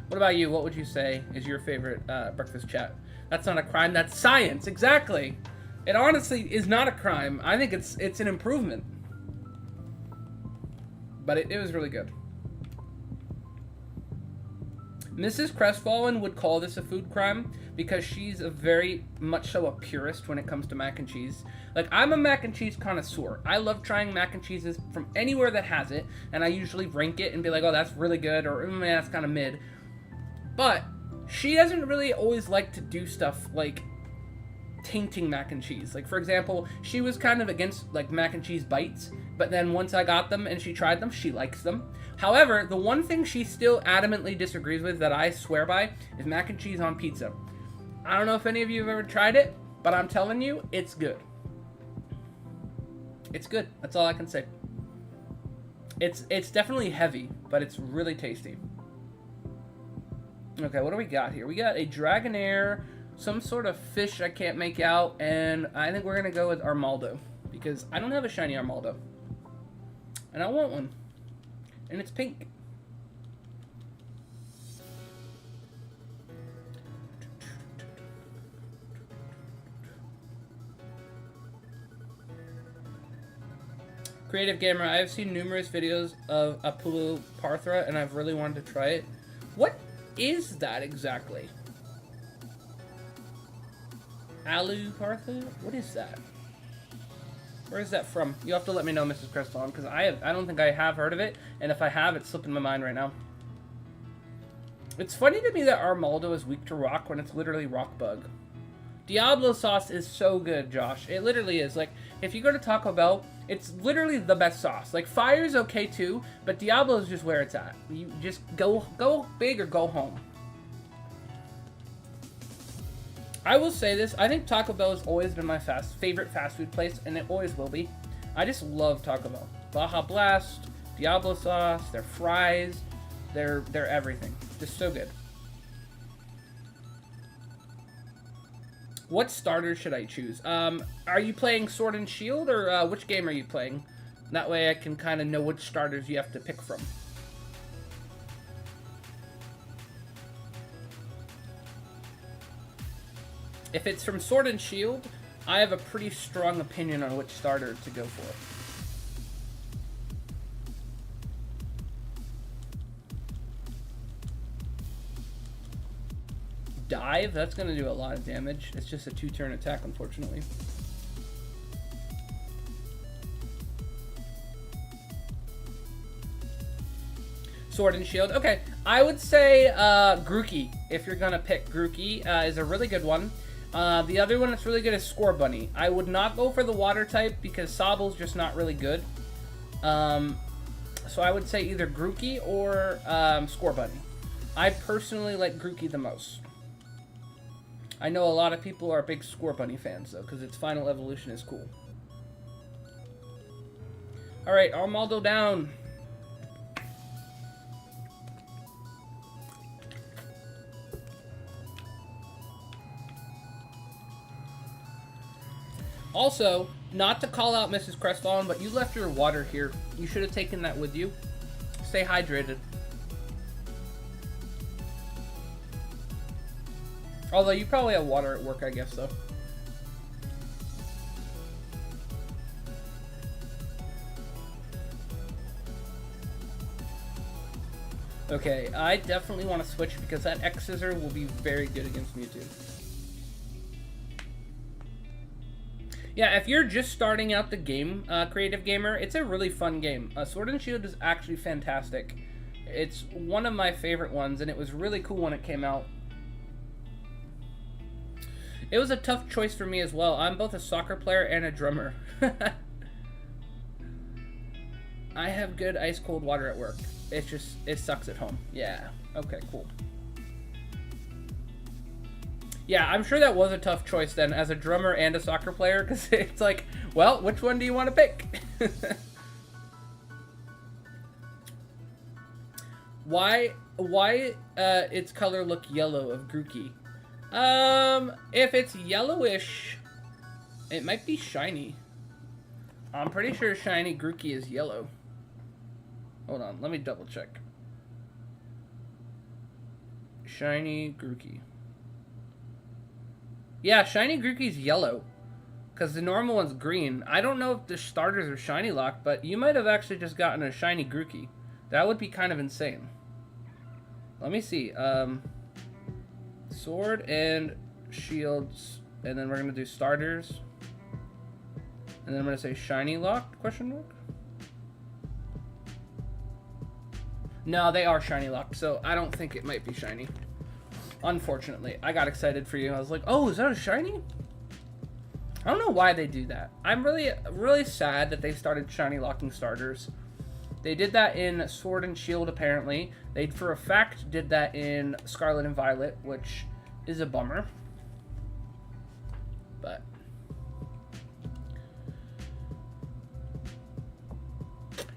What about you? What would you say is your favorite breakfast chat? That's not a crime. That's science. Exactly. It honestly is not a crime. I think it's an improvement. But it was really good. Mrs. Crestfallen would call this a food crime because she's a very much so a purist when it comes to mac and cheese. Like, I'm a mac and cheese connoisseur. I love trying mac and cheeses from anywhere that has it, and I usually rank it and be like, oh, that's really good, or that's kind of mid. But she doesn't really always like to do stuff like tainting mac and cheese. Like, for example, she was kind of against like mac and cheese bites, but then once I got them and she tried them, she likes them. However, the one thing she still adamantly disagrees with that I swear by is mac and cheese on pizza. I don't know if any of you have ever tried it, but I'm telling you, it's good. It's good. That's all I can say. It's definitely heavy, but it's really tasty. Okay, what do we got here? We got a Dragonair, some sort of fish I can't make out, and I think we're going to go with Armaldo, because I don't have a shiny Armaldo. And I want one. And it's pink. Creative Gamer, I have seen numerous videos of Apulu Parthra, and I've really wanted to try it. What is that exactly? Alu Partha? What is that? Where is that from? You have to let me know, Mrs. Creston, because I don't think I have heard of it, and if I have, it's slipping my mind right now. It's funny to me that Armaldo is weak to rock when it's literally rock bug. Diablo sauce is so good, Josh. It literally is. Like, if you go to Taco Bell, it's literally the best sauce. Like, Fire's okay too, but Diablo is just where it's at. You just go big or go home. I will say this, I think Taco Bell has always been my favorite fast food place, and it always will be. I just love Taco Bell. Baja Blast, Diablo sauce, their fries, they're everything. Just so good. What starter should I choose? Are you playing Sword and Shield, or which game are you playing? That way I can kind of know which starters you have to pick from. If it's from Sword and Shield, I have a pretty strong opinion on which starter to go for. Dive? That's going to do a lot of damage. It's just a 2-turn attack, unfortunately. Sword and Shield. Okay, I would say Grookey. If you're going to pick Grookey, is a really good one. The other one that's really good is Score Bunny. I would not go for the water type because Sobble's just not really good. So I would say either Grookey or Score Bunny. I personally like Grookey the most. I know a lot of people are big Score Bunny fans, though, because its final evolution is cool. Alright, Armaldo down. Also, not to call out Mrs. Crestfallen, but you left your water here. You should have taken that with you. Stay hydrated. Although you probably have water at work, I guess, though. Okay, I definitely want to switch because that X-Scissor will be very good against Mewtwo. Yeah, if you're just starting out the game, Creative Gamer, it's a really fun game. Sword and Shield is actually fantastic. It's one of my favorite ones, and it was really cool when it came out. It was a tough choice for me as well. I'm both a soccer player and a drummer. I have good ice-cold water at work. It's just, it sucks at home. Yeah, okay, cool. Yeah, I'm sure that was a tough choice then as a drummer and a soccer player, because it's like, well, which one do you want to pick? Why its color look yellow of Grookey? If it's yellowish, it might be shiny. I'm pretty sure shiny Grookey is yellow. Hold on, let me double check. Shiny Grookey. Yeah, shiny Grookey's yellow. Because the normal one's green. I don't know if the starters are shiny locked, but you might have actually just gotten a shiny Grookey. That would be kind of insane. Let me see. Sword and Shields. And then we're going to do starters. And then I'm going to say shiny locked, question mark? No, they are shiny locked, so I don't think it might be shiny. Unfortunately. I got excited for you. I was like, oh, is that a shiny? I don't know why they do that. I'm really sad that they started shiny locking starters. They did that in Sword and Shield, apparently. They, for a fact, did that in Scarlet and Violet, which is a bummer. But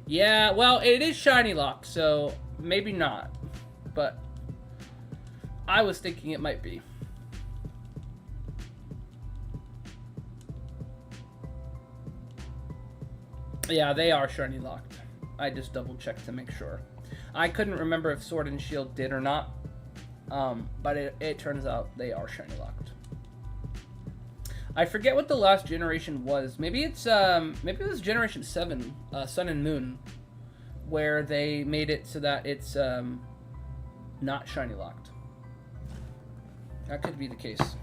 yeah, well, it is shiny locked, so maybe not. But I was thinking it might be. Yeah, they are shiny locked. I just double checked to make sure. I couldn't remember if Sword and Shield did or not, but it turns out they are shiny locked. I forget what the last generation was. Maybe it's maybe it was Generation 7, Sun and Moon, where they made it so that it's not shiny locked. That could be the case.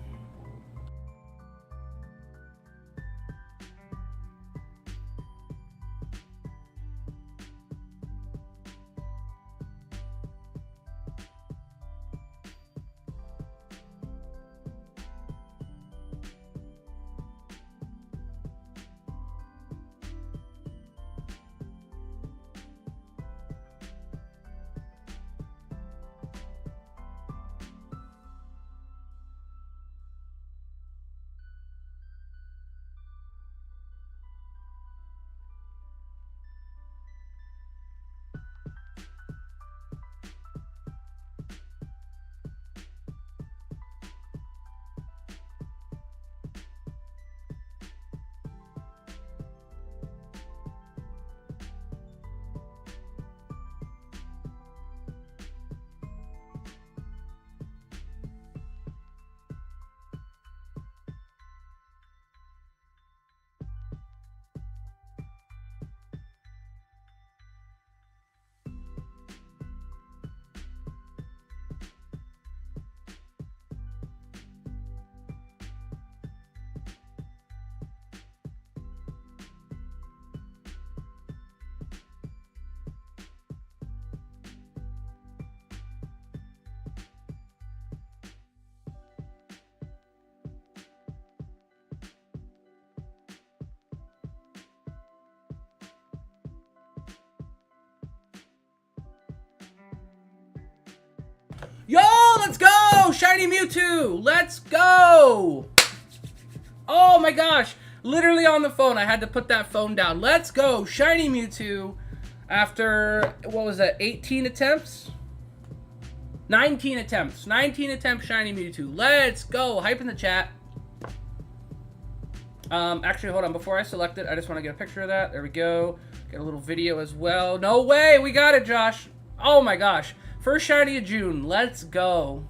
Shiny Mewtwo! Let's go! Oh my gosh! Literally on the phone. I had to put that phone down. Let's go! Shiny Mewtwo after, what was that, 18 attempts? 19 attempts. 19 attempts Shiny Mewtwo. Let's go! Hype in the chat. Actually, hold on. Before I select it, I just want to get a picture of that. There we go. Get a little video as well. No way! We got it, Josh! Oh my gosh. First shiny of June. Let's go.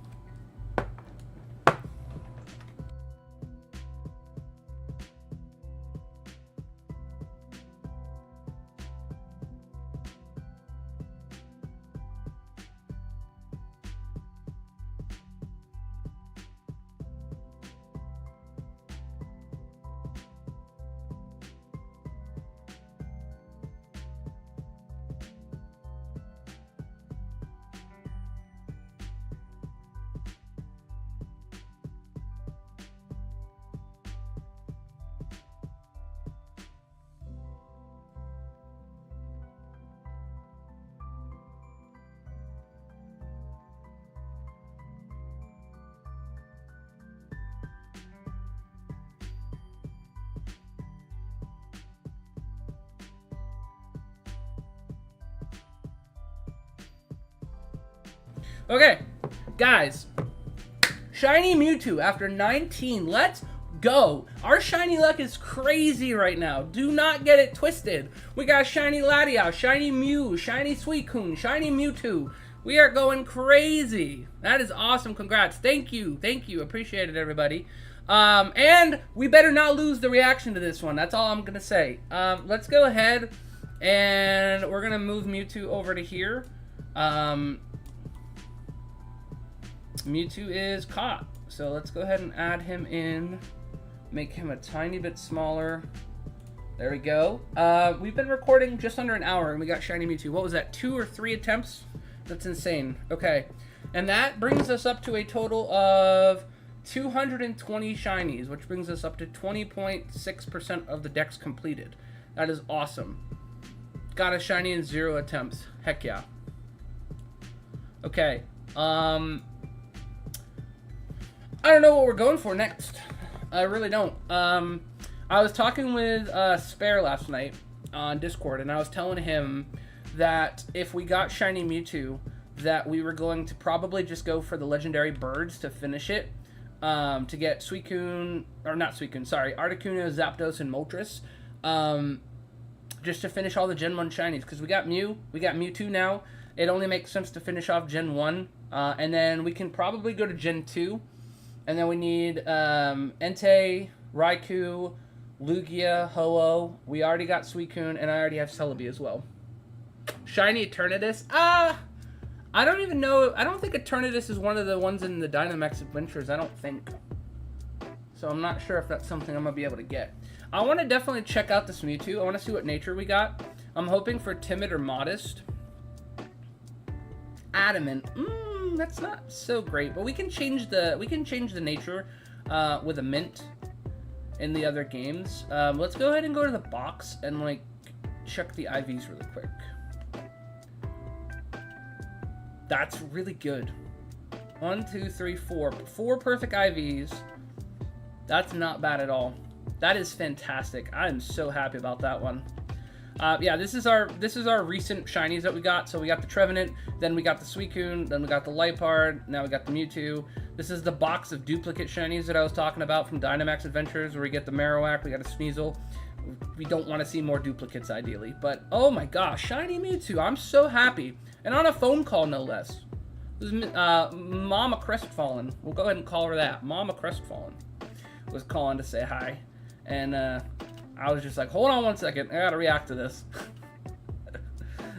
Okay, guys, Shiny Mewtwo after 19. Let's go. Our shiny luck is crazy right now. Do not get it twisted. We got Shiny Latias, Shiny Mew, Shiny Suicune, Shiny Mewtwo. We are going crazy. That is awesome. Congrats. Thank you. Thank you. Appreciate it, everybody. And we better not lose the reaction to this one. That's all I'm going to say. Let's go ahead and we're going to move Mewtwo over to here. Mewtwo is caught. So let's go ahead and add him in. Make him a tiny bit smaller. There we go. We've been recording just under an hour and we got Shiny Mewtwo. What was that, 2 or 3 attempts? That's insane. Okay. And that brings us up to a total of 220 shinies, which brings us up to 20.6% of the decks completed. That is awesome. Got a shiny in 0 attempts. Heck yeah. Okay. I don't know what we're going for next. I really don't. I was talking with Spare last night on Discord, and I was telling him that if we got Shiny Mewtwo, that we were going to probably just go for the legendary birds to finish it, to get Suicune, or not Suicune, sorry, Articuno, Zapdos, and Moltres, just to finish all the Gen 1 shinies, because we got Mew, we got Mewtwo now. It only makes sense to finish off Gen 1, and then we can probably go to Gen 2, and then we need Entei, Raikou, Lugia, Ho-Oh. We already got Suicune, and I already have Celebi as well. Shiny Eternatus? I don't even know. I don't think Eternatus is one of the ones in the Dynamax Adventures. I don't think. So I'm not sure if that's something I'm going to be able to get. I want to definitely check out this Mewtwo. I want to see what nature we got. I'm hoping for Timid or Modest. Adamant. That's not so great, but we can change the nature with a mint in the other games. Let's go ahead and go to the box and like check the IVs really quick. That's really good. 1, 2, 3, 4. 4 perfect IVs. That's not bad at all. That is fantastic. I am so happy about that one. Yeah, this is our recent shinies that we got. So we got the Trevenant, then we got the Suicune, then we got the Liepard, now we got the Mewtwo. This is the box of duplicate shinies that I was talking about from Dynamax Adventures, where we get the Marowak, we got a Sneasel. We don't want to see more duplicates, ideally. But, oh my gosh, Shiny Mewtwo. I'm so happy. And on a phone call, no less. This is Mama Crestfallen. We'll go ahead and call her that. Mama Crestfallen was calling to say hi. And I was just like, hold on one second. I gotta react to this.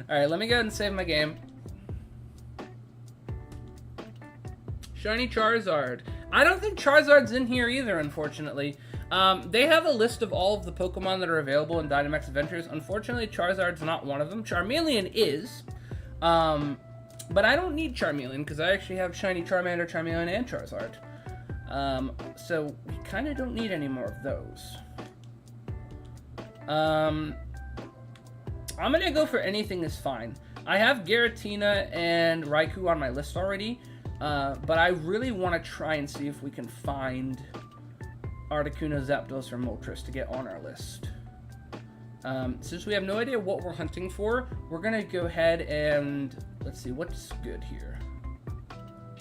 Alright, let me go ahead and save my game. Shiny Charizard. I don't think Charizard's in here either, unfortunately. They have a list of all of the Pokemon that are available in Dynamax Adventures. Unfortunately, Charizard's not one of them. Charmeleon is. But I don't need Charmeleon, because I actually have Shiny Charmander, Charmeleon, and Charizard. So we kind of don't need any more of those. I'm gonna go for anything is fine. I have Giratina and Raikou on my list already, But I really want to try and see if we can find Articuno, Zapdos, or Moltres to get on our list. Since we have no idea what we're hunting for, we're going to go ahead and... Let's see, what's good here?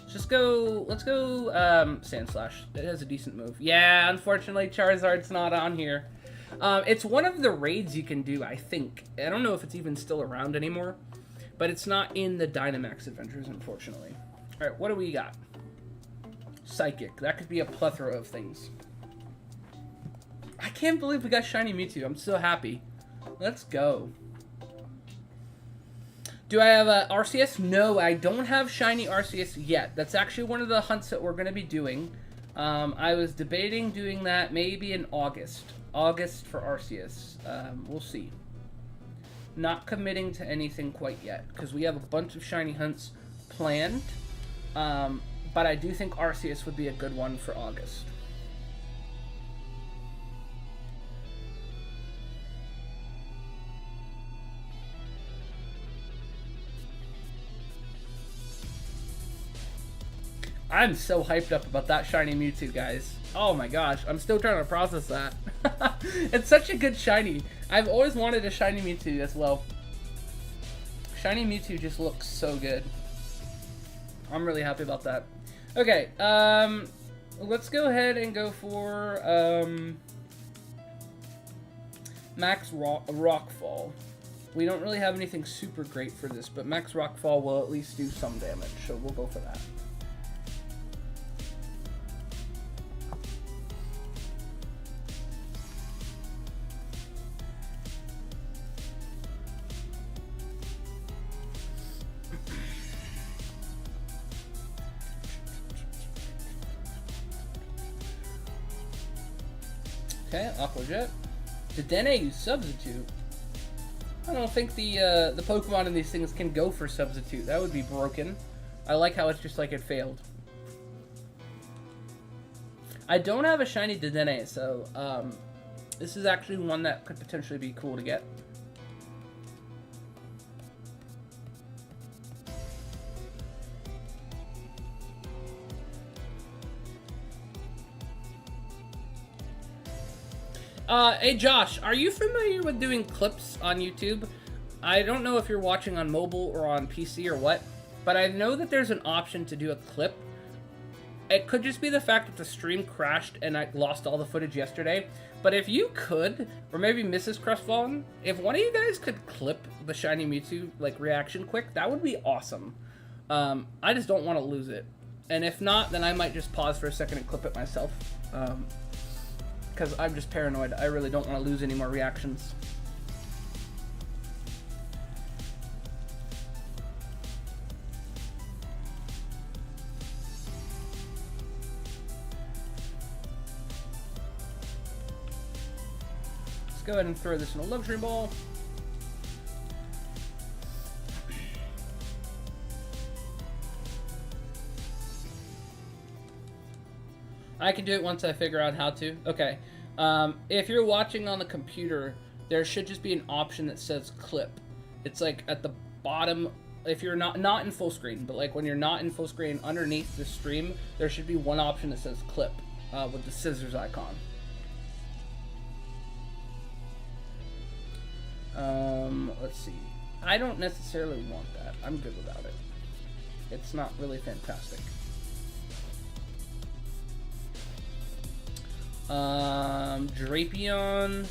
Let's go Sandslash. It has a decent move. Yeah, unfortunately, Charizard's not on here. It's one of the raids you can do, I think. I don't know if it's even still around anymore, but it's not in the Dynamax adventures, unfortunately. All right, what do we got? Psychic. That could be a plethora of things. I can't believe we got Shiny Mewtwo. I'm so happy. Let's go. Do I have a RCS? No, I don't have Shiny RCS yet. That's actually one of the hunts that we're going to be doing. I was debating doing that maybe in August. August for Arceus. We'll see. Not committing to anything quite yet, because we have a bunch of shiny hunts planned. But I do think Arceus would be a good one for August. I'm so hyped up about that shiny Mewtwo, guys. Oh my gosh, I'm still trying to process that. It's such a good shiny. I've always wanted a shiny Mewtwo as well. Shiny Mewtwo just looks so good. I'm really happy about that. Okay, let's go ahead and go for Max Rockfall. We don't really have anything super great for this, but Max Rockfall will at least do some damage, so we'll go for that. Okay, Aqua Jet. Dedenne Substitute. I don't think the Pokemon in these things can go for Substitute. That would be broken. I like how it's just like it failed. I don't have a shiny Dedenne, so this is actually one that could potentially be cool to get. Hey Josh, are you familiar with doing clips on YouTube? I don't know if you're watching on mobile or on PC or what, but I know that there's an option to do a clip. It could just be the fact that the stream crashed and I lost all the footage yesterday, but if you could, or maybe Mrs. Crestfallen, if one of you guys could clip the shiny Mewtwo, like, reaction quick, that would be awesome. I just don't want to lose it. And if not, then I might just pause for a second and clip it myself. Because I'm just paranoid. I really don't want to lose any more reactions. Let's go ahead and throw this in a luxury ball. I can do it once I figure out how to. Okay. If you're watching on the computer, there should just be an option that says clip. It's like at the bottom, if you're not in full screen, but like when you're not in full screen, underneath the stream, there should be one option that says clip with the scissors icon. Let's see. I don't necessarily want that. I'm good without it. It's not really fantastic. Drapion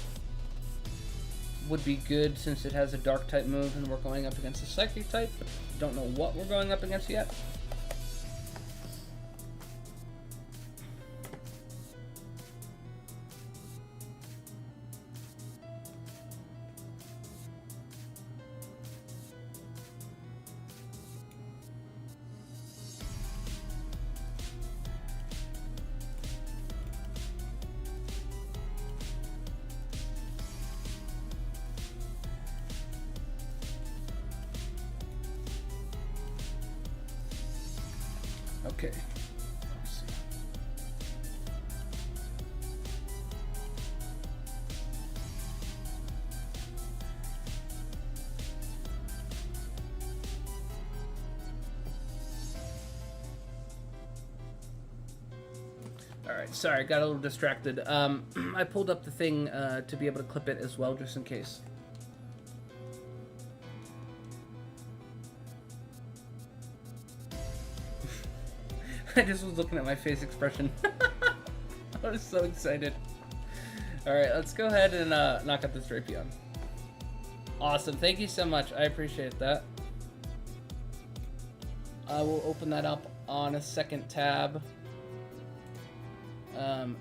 would be good since it has a dark type move and we're going up against a psychic type. Don't know what we're going up against yet. Okay. Let's see. Alright, sorry, I got a little distracted. I pulled up the thing to be able to clip it as well, just in case. I just was looking at my face expression. I was so excited. Alright, let's go ahead and knock out this Drapion. Awesome, thank you so much. I appreciate that. I will open that up on a second tab.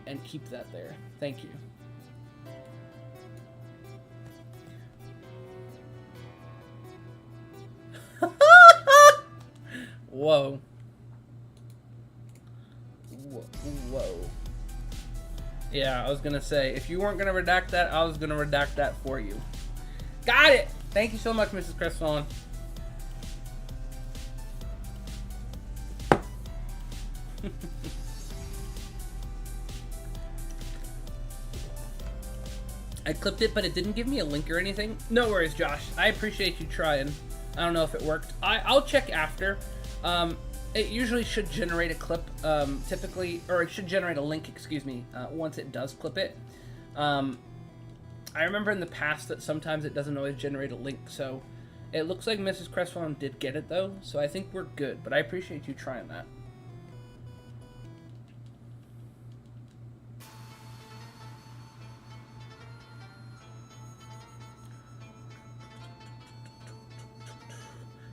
And keep that there. Thank you. Whoa. Whoa. Yeah, I was gonna say, if you weren't gonna redact that, I was gonna redact that for you. Got it! Thank you so much, Mrs. Crestfallen. I clipped it, but it didn't give me a link or anything. No worries, Josh. I appreciate you trying. I don't know if it worked. I'll check after. It usually should generate a clip, typically, or it should generate a link, excuse me, once it does clip it. I remember in the past that sometimes it doesn't always generate a link, so it looks like Mrs. Crestfallen did get it, though, so I think we're good, but I appreciate you trying that.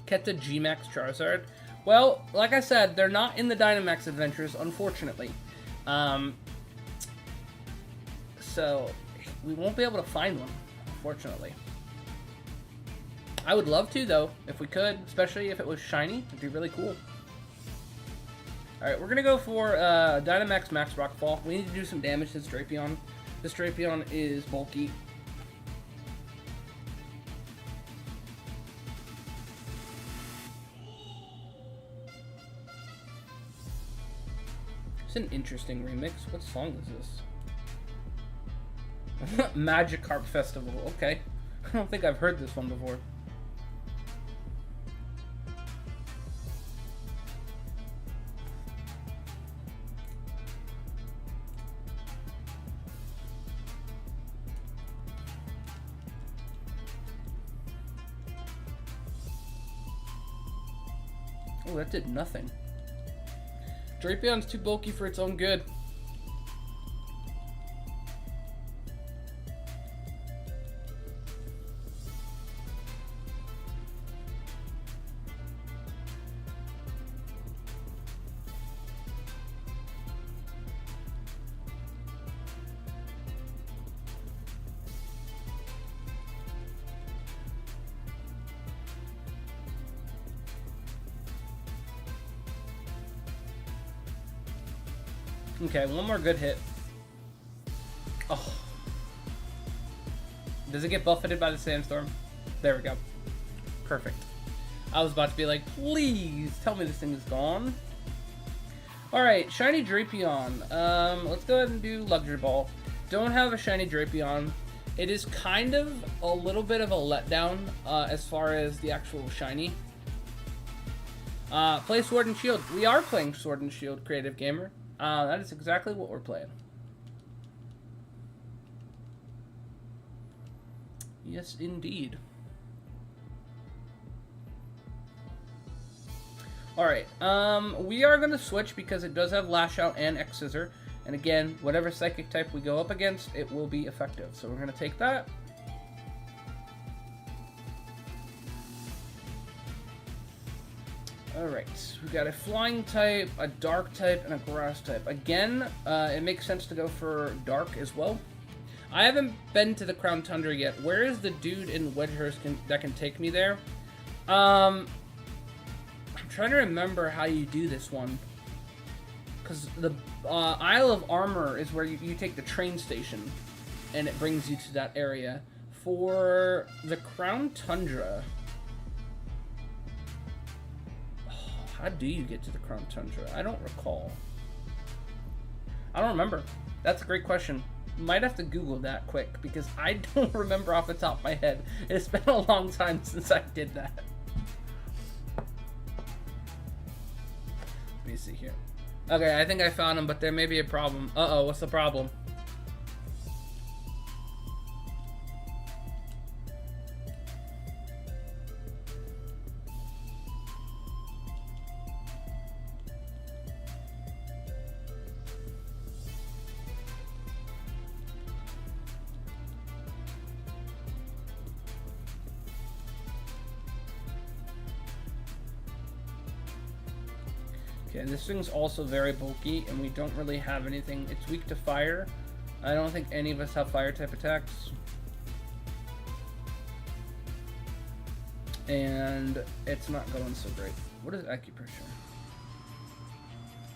Keta G-Max Charizard. Well, like I said, they're not in the Dynamax adventures, unfortunately. So, we won't be able to find one, unfortunately. I would love to, though, if we could, especially if it was shiny. It'd be really cool. Alright, we're going to go for Dynamax Max Rockfall. We need to do some damage to this Drapion. This Drapion is bulky. It's an interesting remix. What song is this? Magikarp Festival. Okay. I don't think I've heard this one before. Oh, that did nothing. Drapion's too bulky for its own good. Okay, one more good hit. Oh. Does it get buffeted by the sandstorm? There we go. Perfect. I was about to be like, please tell me this thing is gone. Alright, shiny Drapion. Let's go ahead and do Luxury Ball. Don't have a shiny Drapion. It is kind of a little bit of a letdown as far as the actual shiny. Play Sword and Shield. We are playing Sword and Shield, Creative Gamer. That is exactly what we're playing. Yes, indeed. Alright, we are going to switch because it does have Lash Out and X-Scissor. And again, whatever Psychic type we go up against, it will be effective. So we're going to take that. Alright, we got a Flying type, a Dark type, and a Grass type. Again, it makes sense to go for Dark as well. I haven't been to the Crown Tundra yet. Where is the dude in Wedgehurst that can take me there? I'm trying to remember how you do this one. Because the Isle of Armor is where you take the train station, and it brings you to that area. For the Crown Tundra... How do you get to the Crown Tundra? I don't recall. I don't remember. That's a great question. Might have to Google that quick because I don't remember off the top of my head. It's been a long time since I did that. Let me see here. Okay, I think I found him, but there may be a problem. Uh-oh, what's the problem? Okay, this thing's also very bulky, and we don't really have anything. It's weak to fire. I don't think any of us have fire type attacks. And it's not going so great. What is acupressure?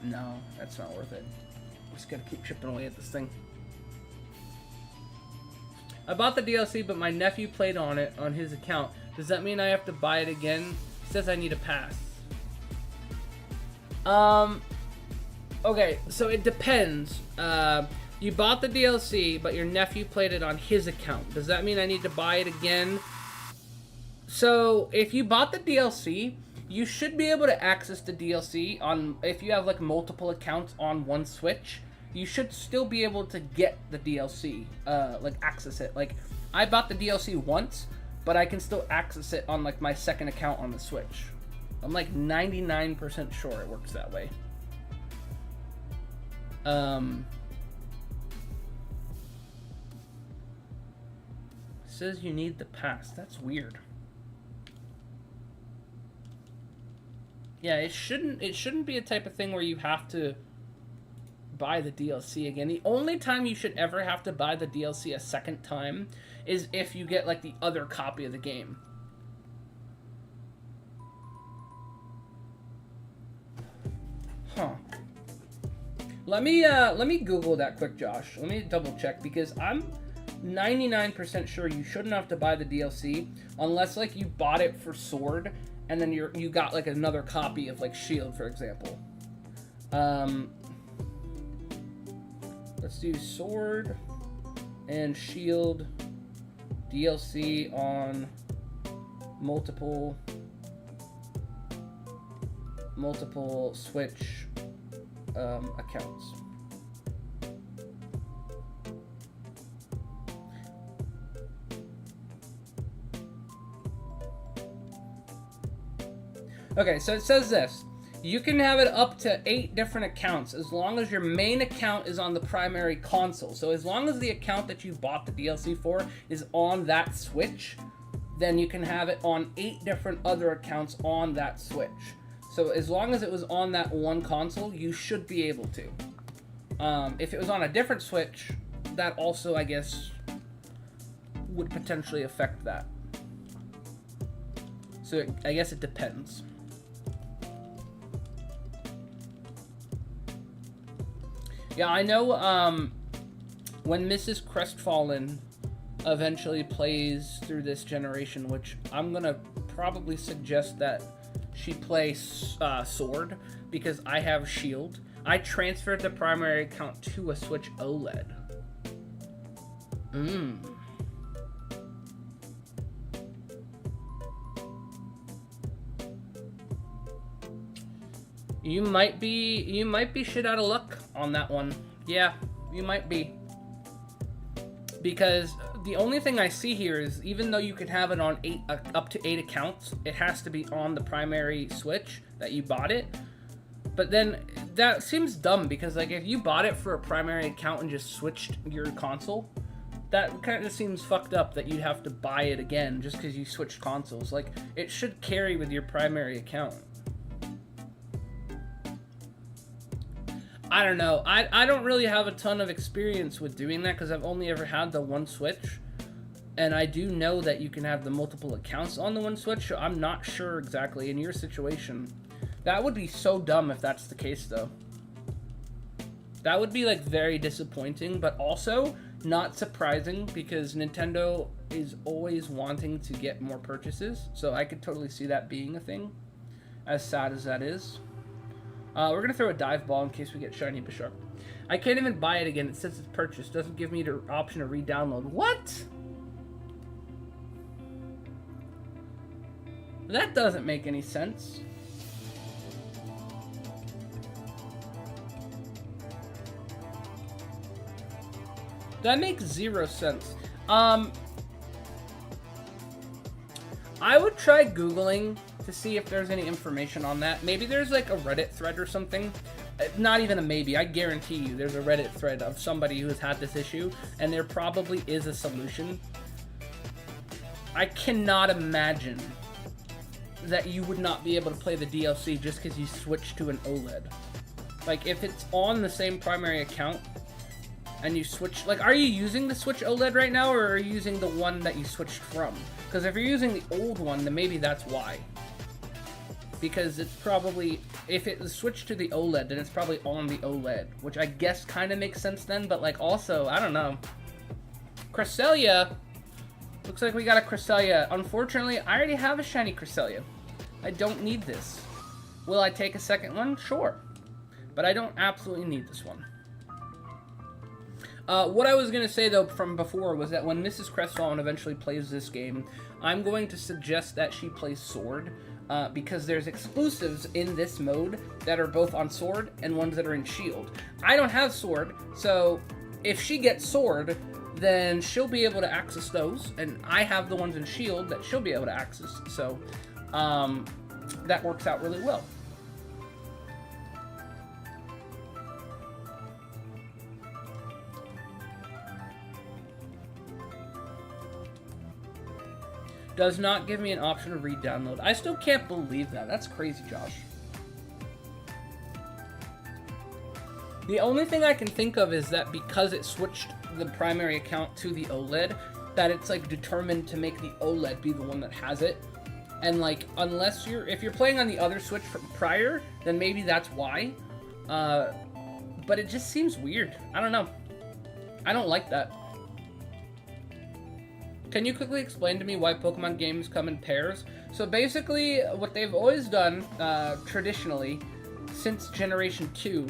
No, that's not worth it. Just gotta keep chipping away at this thing. I bought the DLC, but my nephew played on it on his account. Does that mean I have to buy it again? He says I need a pass. Okay, so it depends. You bought the DLC, but your nephew played it on his account. Does that mean I need to buy it again? So, if you bought the DLC, you should be able to access the DLC on, if you have like multiple accounts on one Switch, you should still be able to get the DLC, like access it. Like, I bought the DLC once, but I can still access it on like my second account on the Switch. I'm like 99% sure it works that way. Says you need the pass. That's weird. Yeah, it shouldn't be a type of thing where you have to buy the DLC again. The only time you should ever have to buy the DLC a second time is if you get like the other copy of the game. Huh. Let me Google that quick, Josh. Let me double check, because I'm 99% sure you shouldn't have to buy the DLC unless like you bought it for Sword and then you got like another copy of like Shield, for example. Let's do Sword and Shield DLC on multiple Switch accounts. Okay, so it says this. You can have it up to 8 different accounts as long as your main account is on the primary console. So as long as the account that you bought the DLC for is on that Switch, then you can have it on 8 different other accounts on that Switch. So as long as it was on that one console, you should be able to. If it was on a different Switch, that also, I guess, would potentially affect that. So I guess it depends. Yeah, I know when Mrs. Crestfallen eventually plays through this generation, which I'm going to probably suggest that she play Sword, because I have Shield. I transferred the primary account to a Switch OLED. You might be shit out of luck on that one. Yeah, you might be. Because the only thing I see here is, even though you can have it on up to 8 accounts, it has to be on the primary Switch that you bought it. But then that seems dumb, because like if you bought it for a primary account and just switched your console, that kind of seems fucked up that you'd have to buy it again just because you switched consoles. Like, it should carry with your primary account. I don't know. I don't really have a ton of experience with doing that because I've only ever had the one Switch. And I do know that you can have the multiple accounts on the one Switch, so I'm not sure exactly in your situation. That would be so dumb if that's the case, though. That would be, like, very disappointing, but also not surprising because Nintendo is always wanting to get more purchases. So I could totally see that being a thing, as sad as that is. We're going to throw a dive ball in case we get Shiny Bisharp. I can't even buy it again. It says it's purchased. Doesn't give me the option to re-download. What? That doesn't make any sense. That makes 0 sense. I would try Googling to see if there's any information on that. Maybe there's like a Reddit thread or something. Not even a maybe. I guarantee you there's a Reddit thread of somebody who has had this issue, and there probably is a solution. I cannot imagine that you would not be able to play the DLC just because you switch to an OLED. Like, if it's on the same primary account, and you switch... Like, are you using the Switch OLED right now, or are you using the one that you switched from? Because if you're using the old one, then maybe that's why. Because it's probably... If it was switched to the OLED, then it's probably on the OLED. Which I guess kind of makes sense then, but, like, also, I don't know. Cresselia... Looks like we got a Cresselia. Unfortunately, I already have a shiny Cresselia. I don't need this. Will I take a second one? Sure. But I don't absolutely need this one. What I was going to say, though, from before was that when Mrs. Crestfallen eventually plays this game, I'm going to suggest that she plays Sword, because there's exclusives in this mode that are both on Sword and ones that are in Shield. I don't have Sword, so if she gets Sword, then she'll be able to access those, and I have the ones in Shield that she'll be able to access, so that works out really well. Does not give me an option to re-download. I still can't believe that. That's crazy, Josh. The only thing I can think of is that because it switched the primary account to the OLED, that it's like determined to make the OLED be the one that has it. And like, unless if you're playing on the other Switch from prior, then maybe that's why. But it just seems weird. I don't know. I don't like that. Can you quickly explain to me why Pokemon games come in pairs? So basically, what they've always done, traditionally, since Generation 2,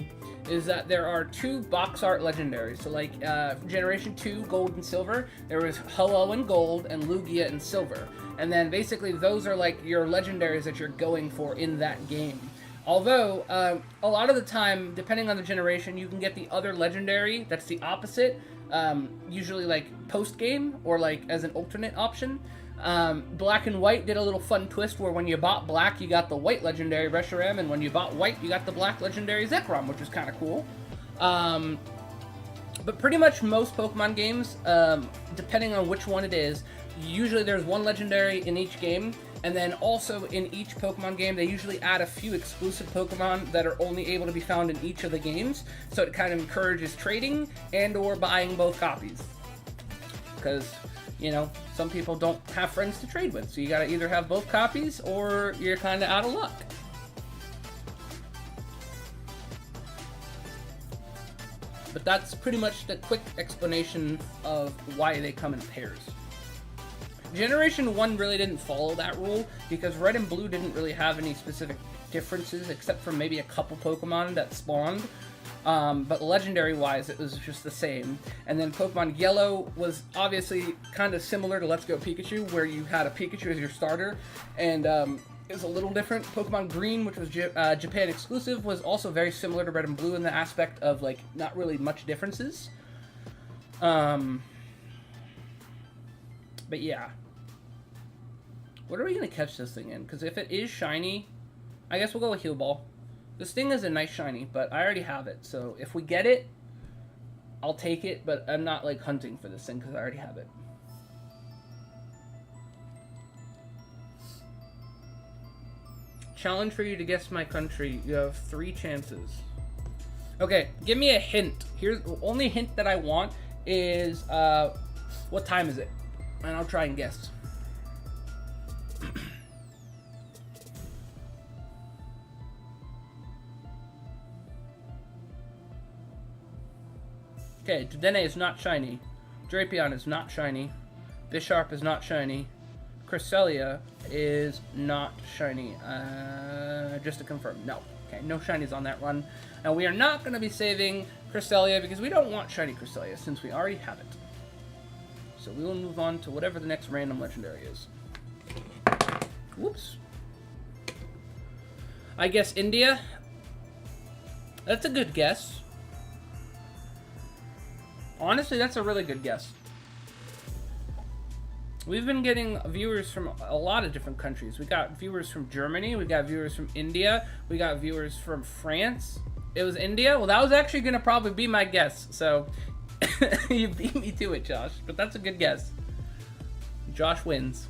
is that there are 2 box art legendaries. So like, Generation 2, Gold and Silver, there was Ho-Oh in Gold and Lugia in Silver. And then basically those are like your legendaries that you're going for in that game. Although, a lot of the time, depending on the generation, you can get the other legendary that's the opposite, usually like post-game or like as an alternate option. Black and White did a little fun twist where when you bought Black, you got the White legendary Reshiram, and when you bought White, you got the Black legendary Zekrom, which was kind of cool. But pretty much most Pokemon games, depending on which one it is, usually there's one legendary in each game, and then also in each Pokemon game, they usually add a few exclusive Pokemon that are only able to be found in each of the games, so it kind of encourages trading and or buying both copies. Because, you know, some people don't have friends to trade with, so you gotta either have both copies or you're kind of out of luck. But that's pretty much the quick explanation of why they come in pairs. Generation 1 really didn't follow that rule, because Red and Blue didn't really have any specific differences, except for maybe a couple Pokemon that spawned. But legendary-wise, it was just the same. And then Pokemon Yellow was obviously kind of similar to Let's Go Pikachu, where you had a Pikachu as your starter, and it was a little different. Pokemon Green, which was Japan exclusive, was also very similar to Red and Blue in the aspect of, like, not really much differences. But yeah. What are we going to catch this thing in? Because if it is shiny, I guess we'll go with Heal Ball. This thing is a nice shiny, but I already have it. So if we get it, I'll take it, but I'm not like hunting for this thing because I already have it. Challenge for you to guess my country. You have 3 chances. Okay, give me a hint. Here's the only hint that I want is what time is it? And I'll try and guess. Okay, Dedenne is not shiny. Drapion is not shiny. Bisharp is not shiny. Cresselia is not shiny. Just to confirm, no. Okay, no shinies on that run. Now we are not going to be saving Cresselia because we don't want shiny Cresselia since we already have it. So we will move on to whatever the next random legendary is. Whoops. I guess India. That's a good guess. Honestly, that's a really good guess. We've been getting viewers from a lot of different countries. We got viewers from Germany. We got viewers from India. We got viewers from France. It was India? Well, that was actually going to probably be my guess. So, you beat me to it, Josh. But that's a good guess. Josh wins.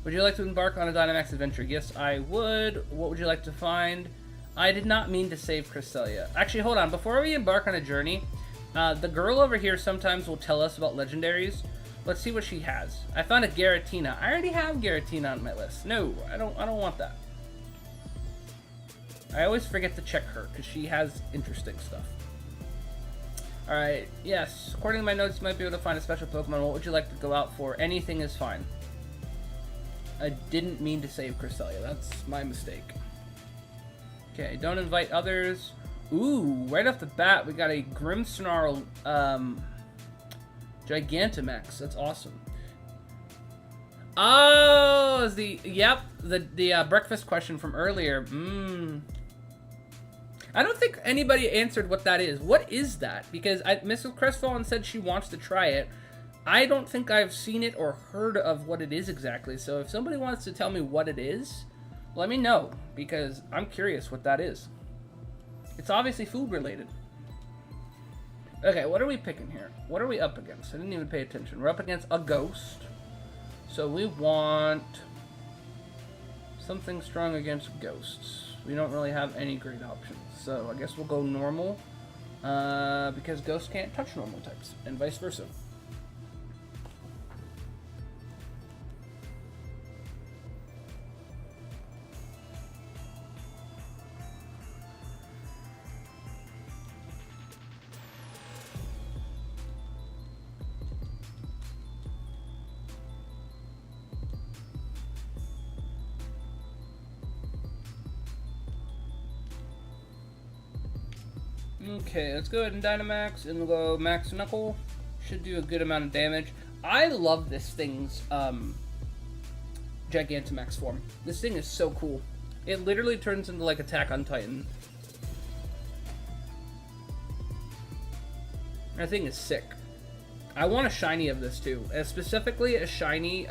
Would you like to embark on a Dynamax adventure? Yes, I would. What would you like to find? I did not mean to save Cresselia. Actually, hold on. Before we embark on a journey... the girl over here sometimes will tell us about legendaries. Let's see what she has. I found a Giratina. I already have Giratina on my list. No, I don't want that. I always forget to check her because she has interesting stuff. Alright, yes. According to my notes, you might be able to find a special Pokemon. What would you like to go out for? Anything is fine. I didn't mean to save Cresselia. That's my mistake. Okay, don't invite others. Ooh, right off the bat, we got a Grimmsnarl Gigantamax. That's awesome. Oh, is the breakfast question from earlier. I don't think anybody answered what that is. What is that? Because Mrs. Crestfallen said she wants to try it. I don't think I've seen it or heard of what it is exactly. So if somebody wants to tell me what it is, let me know, because I'm curious what that is. It's obviously food related. Okay, what are we picking here? What are we up against? I didn't even pay attention. We're up against a ghost. So we want something strong against ghosts. We don't really have any great options. So I guess we'll go normal. Because ghosts can't touch normal types, and vice versa. Okay, let's go ahead and Dynamax, and we'll go Max Knuckle. Should do a good amount of damage. I love this thing's Gigantamax form. This thing is so cool. It literally turns into like Attack on Titan. That thing is sick. I want a shiny of this too. Specifically, a shiny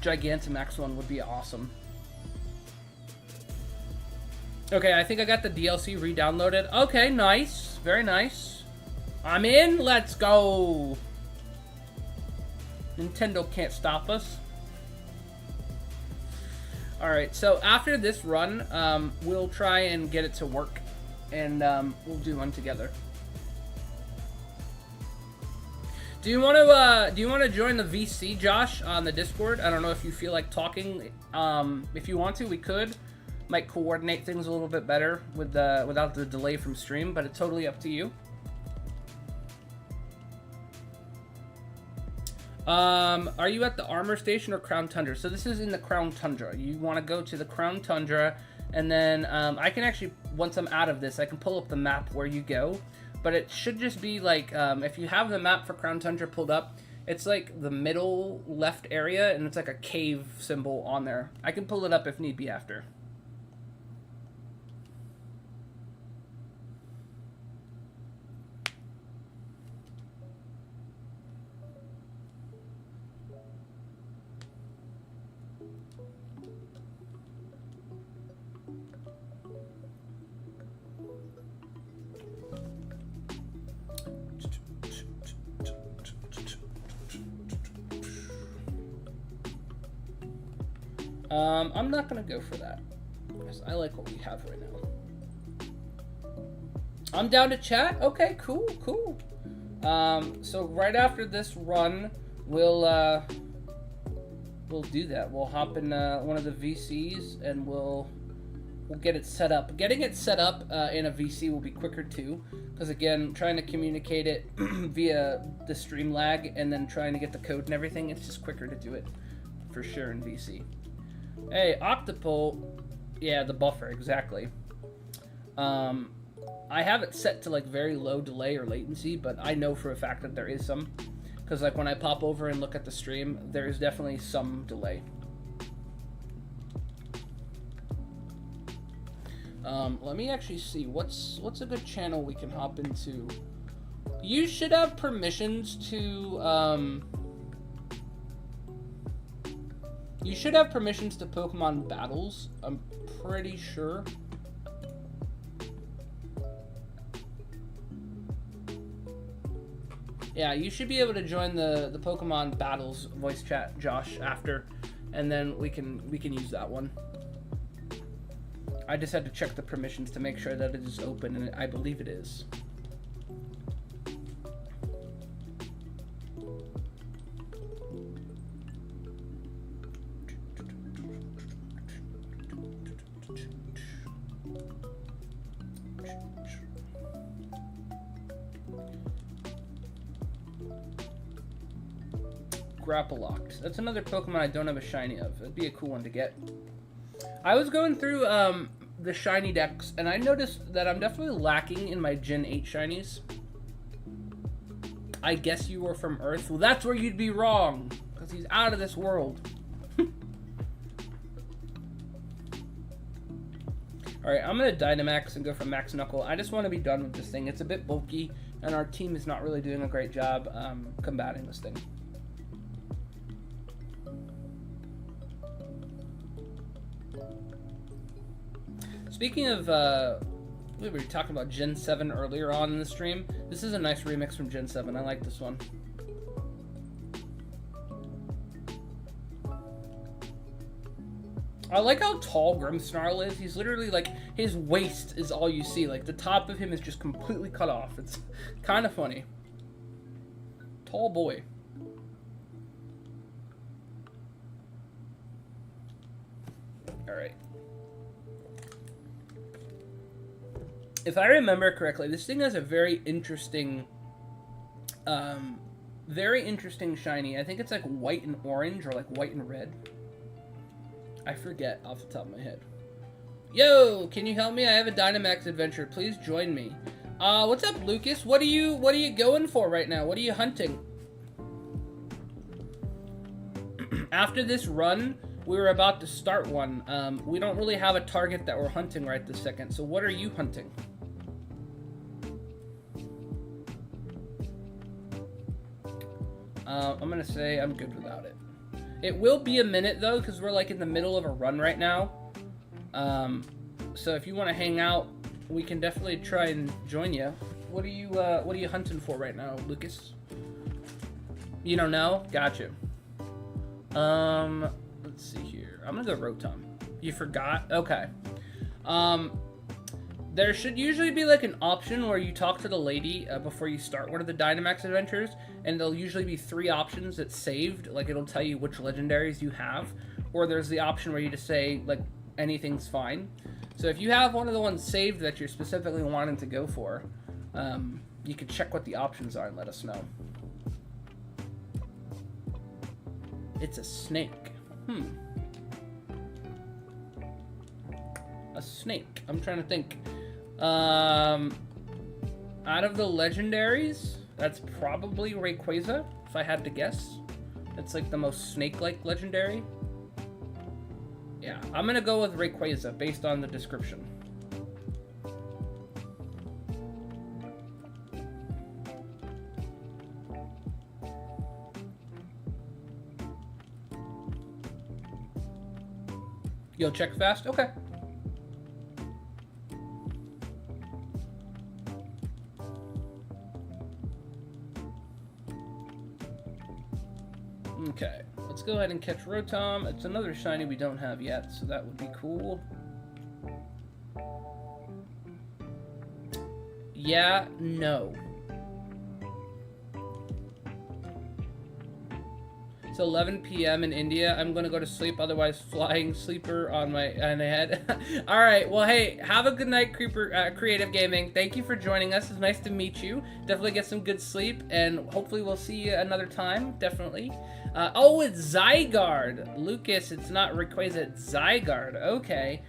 Gigantamax one would be awesome. Okay, I think I got the DLC re-downloaded. Okay, nice. Very nice. I'm in. Let's go. Nintendo can't stop us. Alright, so after this run, we'll try and get it to work. And we'll do one together. Do you want to join the VC, Josh, on the Discord? I don't know if you feel like talking. If you want to, we could. Might coordinate things a little bit better with without the delay from stream, but it's totally up to you. Are you at the armor station or Crown Tundra? So this is in the Crown Tundra. You want to go to the Crown Tundra, and then I can actually, once I'm out of this, I can pull up the map where you go. But it should just be like, if you have the map for Crown Tundra pulled up, it's like the middle left area, and it's like a cave symbol on there. I can pull it up if need be after. I'm not gonna go for that. I like what we have right now. I'm down to chat. Okay, cool. So right after this run, we'll do that. We'll hop in one of the VCs and we'll get it set up. Getting it set up in a VC will be quicker too, because again, trying to communicate it via the stream lag and then trying to get the code and everything, it's just quicker to do it for sure in VC. Hey, Octopole. Yeah, the buffer, exactly. I have it set to like very low delay or latency, but I know for a fact that there is some. Because like when I pop over and look at the stream, there is definitely some delay. Let me actually see what's a good channel we can hop into. You should have permissions to you should have permissions to Pokemon battles. I'm pretty sure. Yeah, you should be able to join the Pokemon battles voice chat, Josh, after, and then we can use that one. I just had to check the permissions to make sure that it is open, and I believe it is. Grapploct. That's another Pokemon I don't have a shiny of. It'd be a cool one to get. I was going through the shiny decks, and I noticed that I'm definitely lacking in my Gen 8 shinies. I guess you were from Earth. Well, that's where you'd be wrong, because he's out of this world. Alright, I'm going to Dynamax and go for Max Knuckle. I just want to be done with this thing. It's a bit bulky, and our team is not really doing a great job combating this thing. Speaking of, we were talking about Gen 7 earlier on in the stream. This is a nice remix from Gen 7. I like this one. I like how tall Grimmsnarl is. He's literally like, his waist is all you see. Like, the top of him is just completely cut off. It's kind of funny. Tall boy. Alright. If I remember correctly, this thing has a very interesting shiny. I think it's like white and orange, or like white and red. I forget off the top of my head. Yo, can you help me? I have a Dynamax adventure. Please join me. What's up, Lucas? What are you going for right now? What are you hunting? After this run, we were about to start one. We don't really have a target that we're hunting right this second. So what are you hunting? I'm gonna say I'm good without it. It will be a minute though, because we're like in the middle of a run right now. So if you want to hang out, we can definitely try and join you. What are you hunting for right now, Lucas? You don't know? Gotcha. Let's see here. I'm gonna go Rotom. You forgot? Okay. There should usually be like an option where you talk to the lady before you start one of the Dynamax adventures, and there'll usually be 3 options that's saved. Like, it'll tell you which legendaries you have, or there's the option where you just say like anything's fine. So if you have one of the ones saved that you're specifically wanting to go for, you can check what the options are and let us know. It's a snake. A snake. I'm trying to think. Out of the legendaries, that's probably Rayquaza, if I had to guess. It's like the most snake-like legendary. Yeah, I'm gonna go with Rayquaza based on the description. You'll check fast? Okay. Okay, let's go ahead and catch Rotom. It's another shiny we don't have yet, so that would be cool. Yeah, no. It's 11 p.m. in India. I'm gonna go to sleep, otherwise flying sleeper on my head. All right, well, hey, have a good night, Creative Gaming. Thank you for joining us. It's nice to meet you. Definitely get some good sleep, and hopefully we'll see you another time, definitely. Oh, it's Zygarde. Lucas, it's not Rayquaza, it's Zygarde. Okay.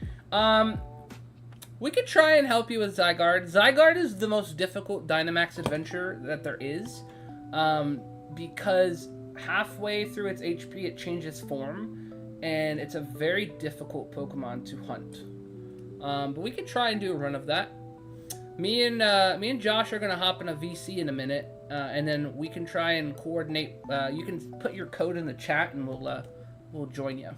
We could try and help you with Zygarde. Zygarde is the most difficult Dynamax adventure that there is, because halfway through its HP, it changes form, and it's a very difficult Pokemon to hunt. But we could try and do a run of that. Me and Josh are gonna hop in a VC in a minute, and then we can try and coordinate. You can put your code in the chat, and we'll join you.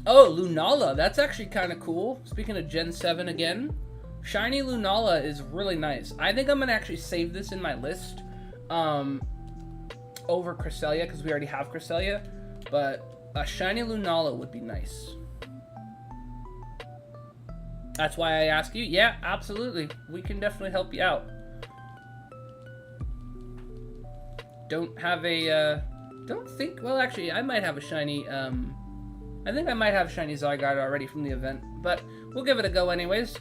Oh, Lunala, that's actually kind of cool. Speaking of Gen 7 again, Shiny Lunala is really nice. I think I'm gonna actually save this in my list over Cresselia, because we already have Cresselia, but a Shiny Lunala would be nice. That's why I ask you. Yeah, absolutely. We can definitely help you out. Don't have a, don't think, well, actually, I might have a shiny, I think I might have shiny Zygarde already from the event, but we'll give it a go anyways.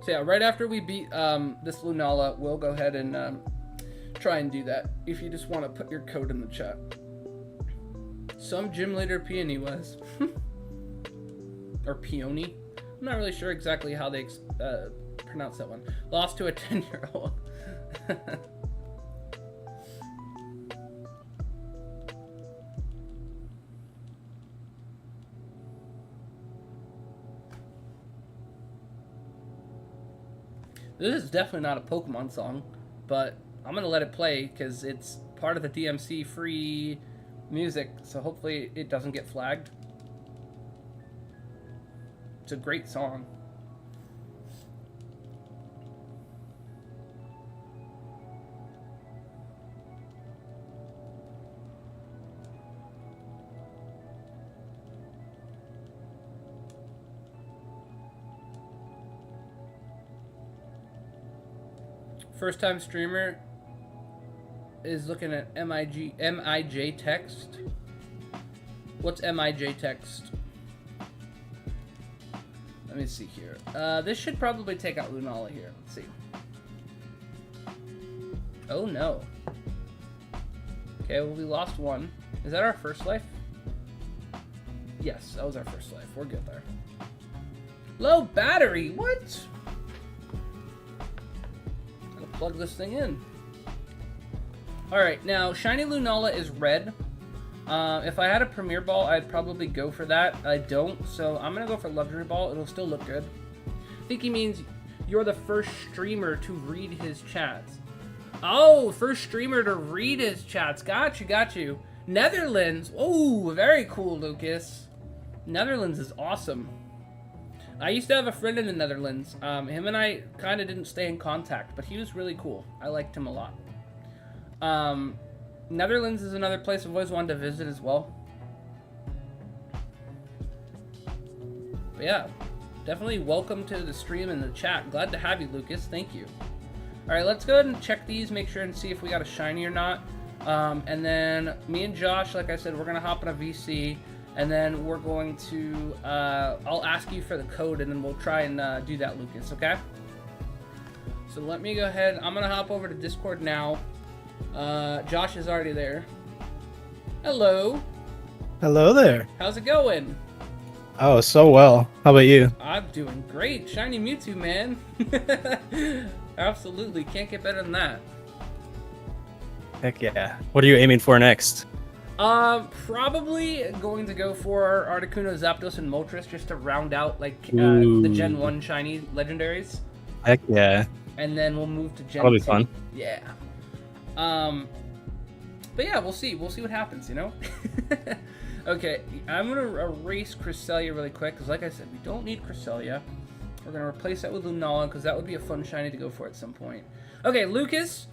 So yeah, right after we beat this Lunala, we'll go ahead and try and do that, if you just want to put your code in the chat. Some gym leader Peony was. Or Peony. I'm not really sure exactly how they pronounce that one. Lost to a 10-year-old. This is definitely not a Pokemon song, but I'm going to let it play because it's part of the DMC free music, so hopefully it doesn't get flagged. It's a great song. First time streamer is looking at MIJ text. What's MIJ text? Let me see here. This should probably take out Lunala here. Let's see. Oh no. Okay, well we lost one. Is that our first life? Yes, that was our first life. We're good there. Low battery? What? Gotta plug this thing in. Alright, now Shiny Lunala is red. If I had a Premier Ball, I'd probably go for that. I don't, so I'm gonna go for Luxury Ball. It'll still look good. I think he means you're the first streamer to read his chats. Oh, first streamer to read his chats. Got you, got you. Netherlands. Oh, very cool, Lucas. Netherlands is awesome. I used to have a friend in the Netherlands. Him and I kind of didn't stay in contact, but he was really cool. I liked him a lot. Netherlands is another place I've always wanted to visit as well. But yeah, definitely welcome to the stream and the chat. Glad to have you, Lucas. Thank you. Alright, let's go ahead and check these, make sure and see if we got a shiny or not. And then me and Josh, like I said, we're going to hop in a VC. And then we're going to, I'll ask you for the code and then we'll try and do that, Lucas, okay? So let me go ahead. I'm going to hop over to Discord now. Josh is already there. Hello. Hello there. How's it going? Oh, so well. How about you? I'm doing great. Shiny Mewtwo, man. Absolutely. Can't get better than that. Heck yeah. What are you aiming for next? Probably going to go for Articuno, Zapdos, and Moltres just to round out, like, the Gen 1 shiny legendaries. Heck yeah. And then we'll move to Gen 2. That'll be fun. Yeah. But yeah, we'll see. We'll see what happens, you know? Okay, I'm going to erase Cresselia really quick, because like I said, we don't need Cresselia. We're going to replace that with Lunala, because that would be a fun shiny to go for at some point. Okay, Lucas,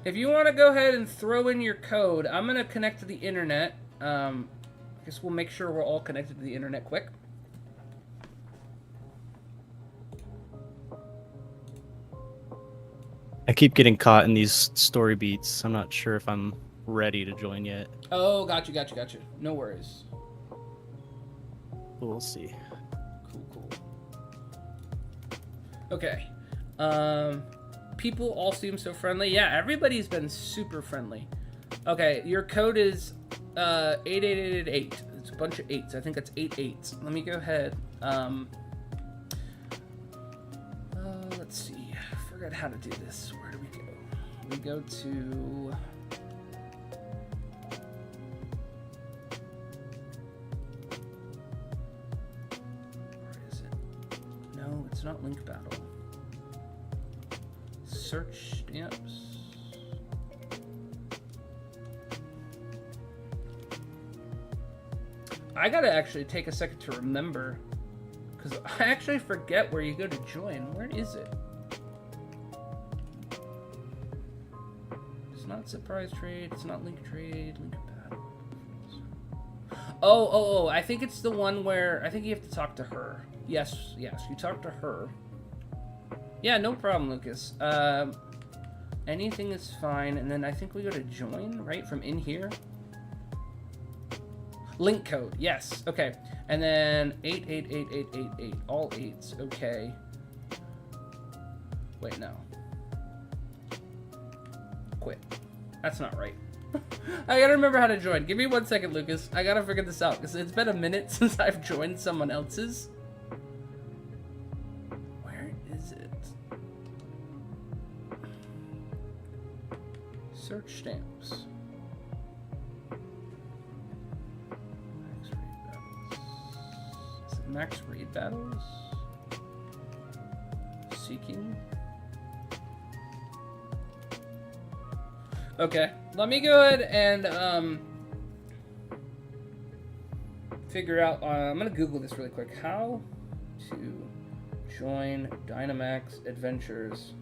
if you want to go ahead and throw in your code, I'm going to connect to the internet. I guess we'll make sure we're all connected to the internet quick. I keep getting caught in these story beats. I'm not sure if I'm ready to join yet. Oh, got you. No worries. We'll see. Cool. Okay. People all seem so friendly. Yeah, everybody's been super friendly. Okay, your code is 8888. It's a bunch of 8s. I think that's 8 8s. Let me go ahead. Let's see. I figure out how to do this. Where do we go? We go to... Where is it? No, it's not link battle. Search stamps. I gotta actually take a second to remember, because I actually forget where you go to join. Where is it? It's not surprise trade. It's not link trade. Link battle. Oh, I think it's the one where I think you have to talk to her. Yes, you talk to her. Yeah, no problem, Lucas. Anything is fine, and then I think we go to join, right, from in here. Link code, yes, okay. And then 888888, all 8s, okay. Wait, no. Quit. That's not right. I gotta remember how to join. Give me 1 second, Lucas. I gotta figure this out, because it's been a minute since I've joined someone else's. Where is it? Search stamps. Max raid battles. Seeking. Okay, let me go ahead and figure out. I'm gonna Google this really quick. How to join Dynamax Adventures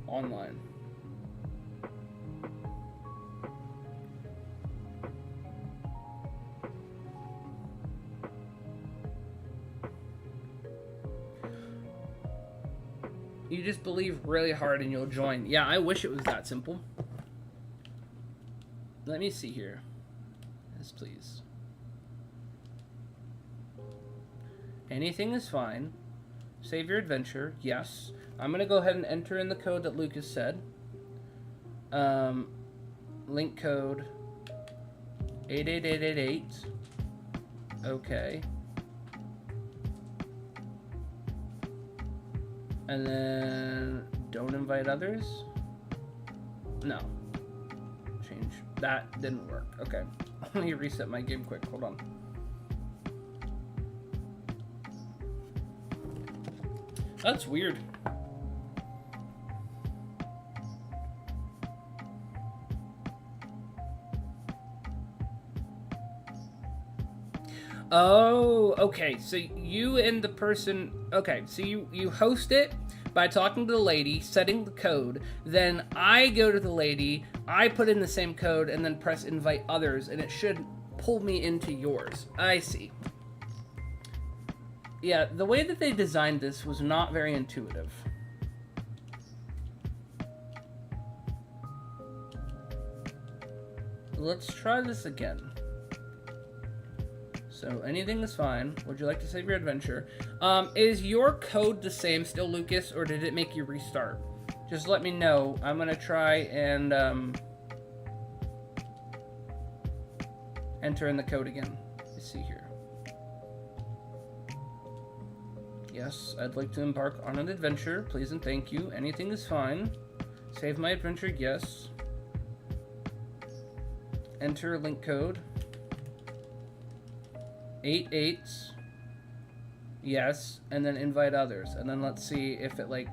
online. You just believe really hard and you'll join. Yeah, I wish it was that simple. Let me see here. Yes, please. Anything is fine. Save your adventure. Yes. I'm going to go ahead and enter in the code that Lucas said. Link code 88888. Okay. And then don't invite others. No. Change. That didn't work. Okay. Let me reset my game quick. Hold on. That's weird. Oh, okay. So you and the person... Okay, so you host it by talking to the lady, setting the code. Then I go to the lady, I put in the same code, and then press invite others, and it should pull me into yours. I see. Yeah, the way that they designed this was not very intuitive. Let's try this again. So anything is fine. Would you like to save your adventure? Is your code the same still, Lucas, or did it make you restart? Just let me know. I'm gonna try and enter in the code again. Let's see here. Yes, I'd like to embark on an adventure. Please and thank you. Anything is fine. Save my adventure. Yes. Enter link code. 8 8s. Yes, and then invite others. And then let's see if it like...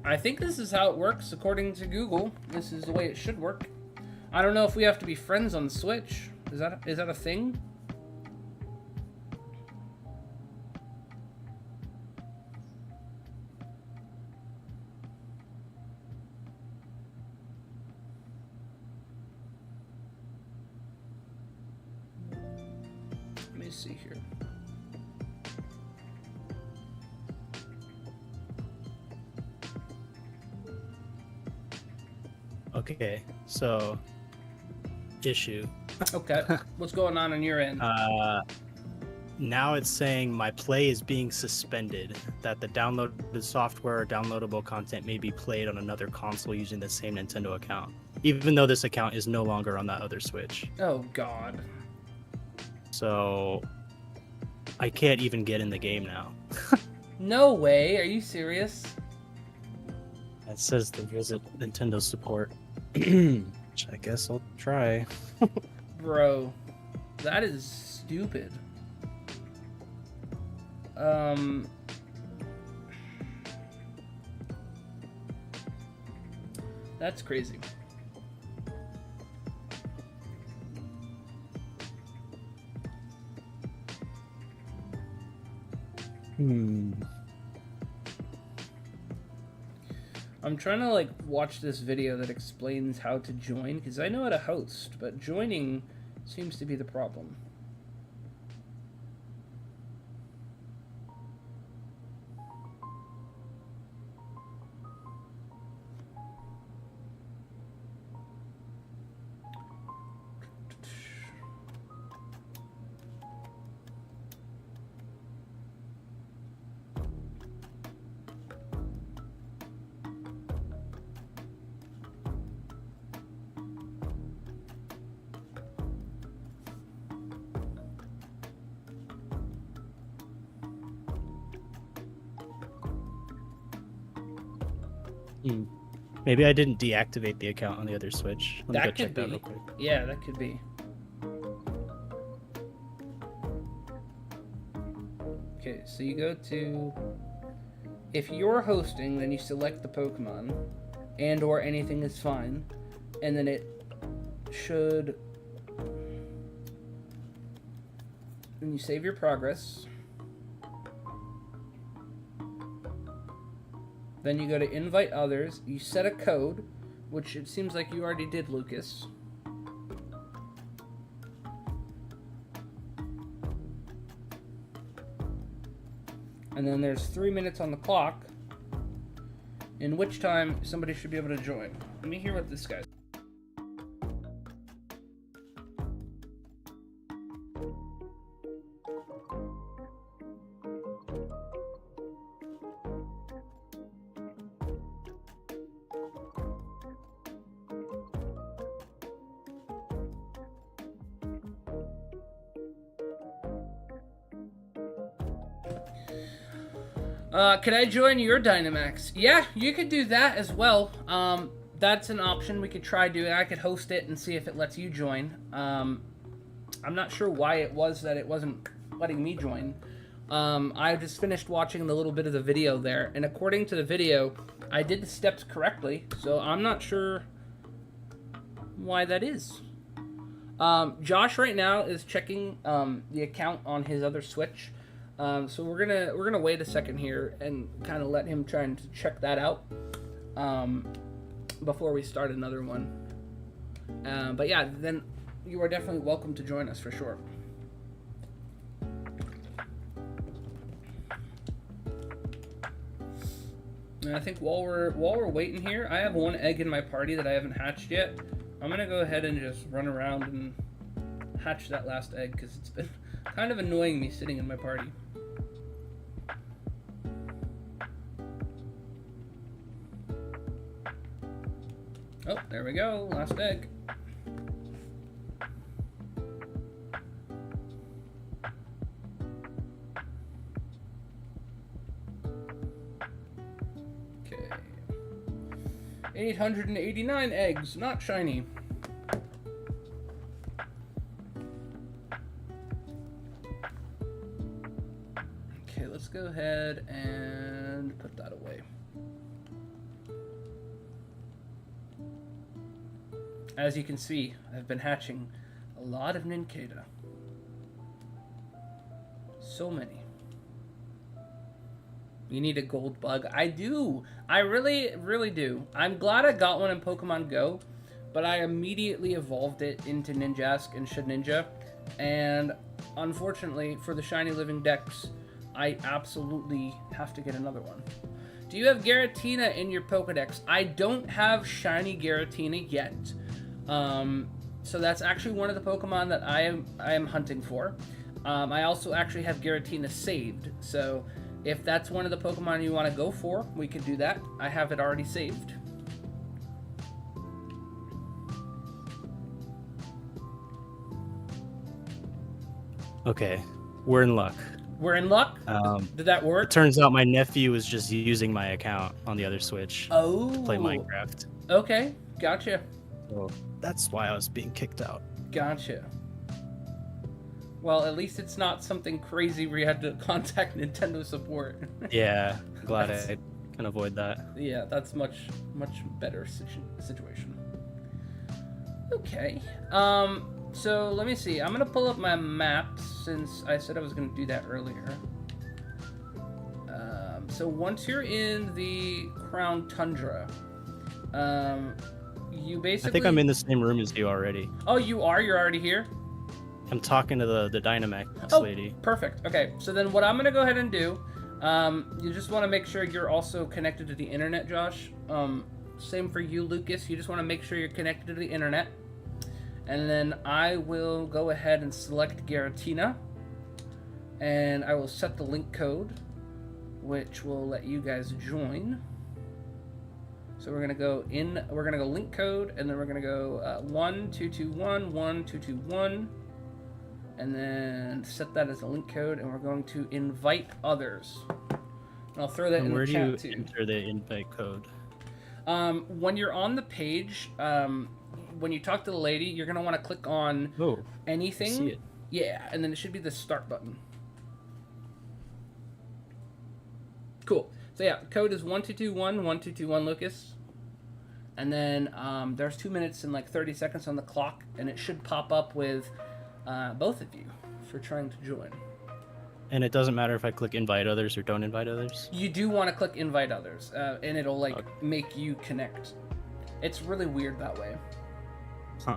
I think this is how it works according to Google. This is the way it should work. I don't know if we have to be friends on Switch. Is that a thing? Let me see here. Okay, so issue. Okay, what's going on your end? Now it's saying my play is being suspended, that the downloaded software or downloadable content may be played on another console using the same Nintendo account. even though this account is no longer on that other Switch. Oh God. So I can't even get in the game now. No way. Are you serious? It says to visit Nintendo support. Which I guess I'll try. Bro, that is stupid. That's crazy. I'm trying to like watch this video that explains how to join because I know how to host, but joining seems to be the problem. Maybe I didn't deactivate the account on the other Switch. Let me That go check could that be. real quick. Yeah, that could be. Okay, so you go to... If you're hosting, then you select the Pokemon, and or anything is fine, and then it should... Then you save your progress. Then you go to invite others. You set a code, which it seems like you already did, Lucas. And then there's 3 minutes on the clock, in which time somebody should be able to join. Let me hear what this guy's. Could I join your Dynamax? Yeah, you could do that as well. That's an option we could try doing. I could host it and see if it lets you join. I'm not sure why it was that it wasn't letting me join. I just finished watching the little bit of the video there, and according to the video, I did the steps correctly, so I'm not sure why that is. Josh right now is checking the account on his other Switch. So we're gonna wait a second here and kind of let him try and check that out before we start another one. But yeah, then you are definitely welcome to join us for sure. And I think while we're waiting here, I have one egg in my party that I haven't hatched yet. I'm gonna go ahead and just run around and hatch that last egg because it's been kind of annoying me sitting in my party. Oh, there we go. Last egg. Okay. 889 eggs, not shiny. Okay, let's go ahead and put that away. As you can see, I've been hatching a lot of Nincada. So many. You need a gold bug. I do. I really, really do. I'm glad I got one in Pokemon Go, but I immediately evolved it into Ninjask and Shedinja. And unfortunately, for the Shiny Living Dex, I absolutely have to get another one. Do you have Giratina in your Pokedex? I don't have Shiny Giratina yet. So that's actually one of the Pokemon that I am hunting for. I also actually have Giratina saved, so if that's one of the Pokemon you want to go for, we could do that. I have it already saved. Okay, we're in luck. We're in luck. Did that It work? turns out my nephew was just using my account on the other Switch Oh. to play Minecraft. Okay, gotcha. So that's why I was being kicked out. Gotcha. Well, at least it's not something crazy where you had to contact Nintendo support. Yeah, glad That's- I can avoid that. Yeah, that's much better situation. Okay. So let me see. I'm gonna pull up my maps since I said I was gonna do that earlier. So once you're in the Crown Tundra, you basically. I think I'm in the same room as you already. Oh, you are. You're already here. I'm talking to the Dynamax lady. Perfect. Okay, so then what I'm gonna go ahead and do, you just want to make sure you're also connected to the internet, Josh. Same for you, Lucas. You just want to make sure you're connected to the internet. And then I will go ahead and select Garatina. And I will set the link code, which will let you guys join. So we're gonna go link code, and then we're gonna go 1221 and then set that as a link code, and we're going to invite others. And I'll throw that in the chat Where do too. you enter the invite code? When you're on the page, when you talk to the lady, you're gonna want to click on anything. I see it. Yeah, and then it should be the start button. Cool. So yeah, code is 1221 Lucas. And then there's 2 minutes and like 30 seconds on the clock, and it should pop up with both of you for trying to join. And it doesn't matter if I click invite others or don't invite others? You do want to click invite others, and it'll like make you connect. It's really weird that way. Huh.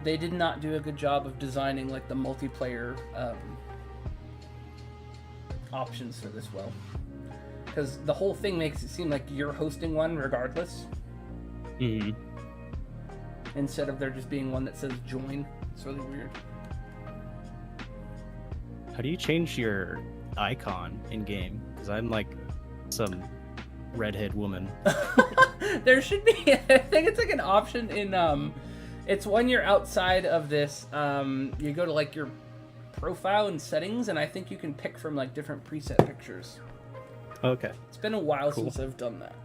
They did not do a good job of designing like the multiplayer options for this well. Because the whole thing makes it seem like you're hosting one regardless. Mm-hmm. Instead of there just being one that says join. It's really weird. How do you change your icon in game? Because I'm like some redhead woman. There should be, I think it's like an option in, it's when you're outside of this, you go to like your profile and settings, and I think you can pick from like different preset pictures. Okay. It's been a while Cool. since I've done that.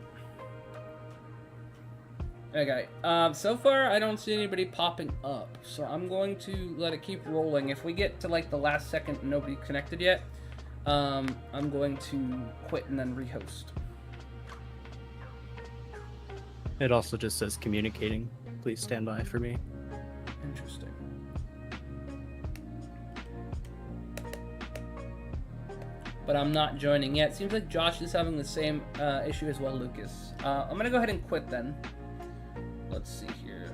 Okay, so far I don't see anybody popping up, so I'm going to let it keep rolling. If we get to like the last second and nobody connected yet, I'm going to quit and then rehost. It also just says communicating. Please stand by for me. Interesting. But I'm not joining yet. Seems like Josh is having the same issue as well, Lucas. I'm gonna go ahead and quit then. Let's see here.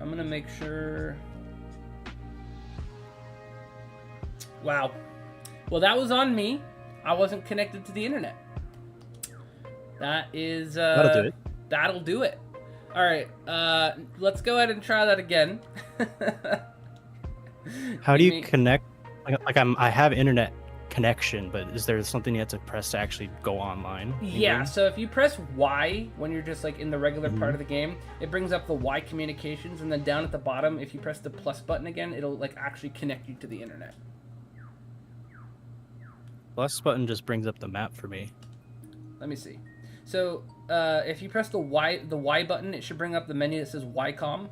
I'm gonna make sure. Wow. Well, that was on me. I wasn't connected to the internet. That is. That'll do it. That'll do it. All right. Let's go ahead and try that again. How do you connect? I have internet connection, but is there something you have to press to actually go online? Yeah, so if you press Y when you're just like in the regular part of the game, it brings up the Y communications, and then down at the bottom, if you press the plus button again, it'll like actually connect you to the internet. Plus button just brings up the map for me. Let me see. So if you press the Y button, it should bring up the menu that says YCOM,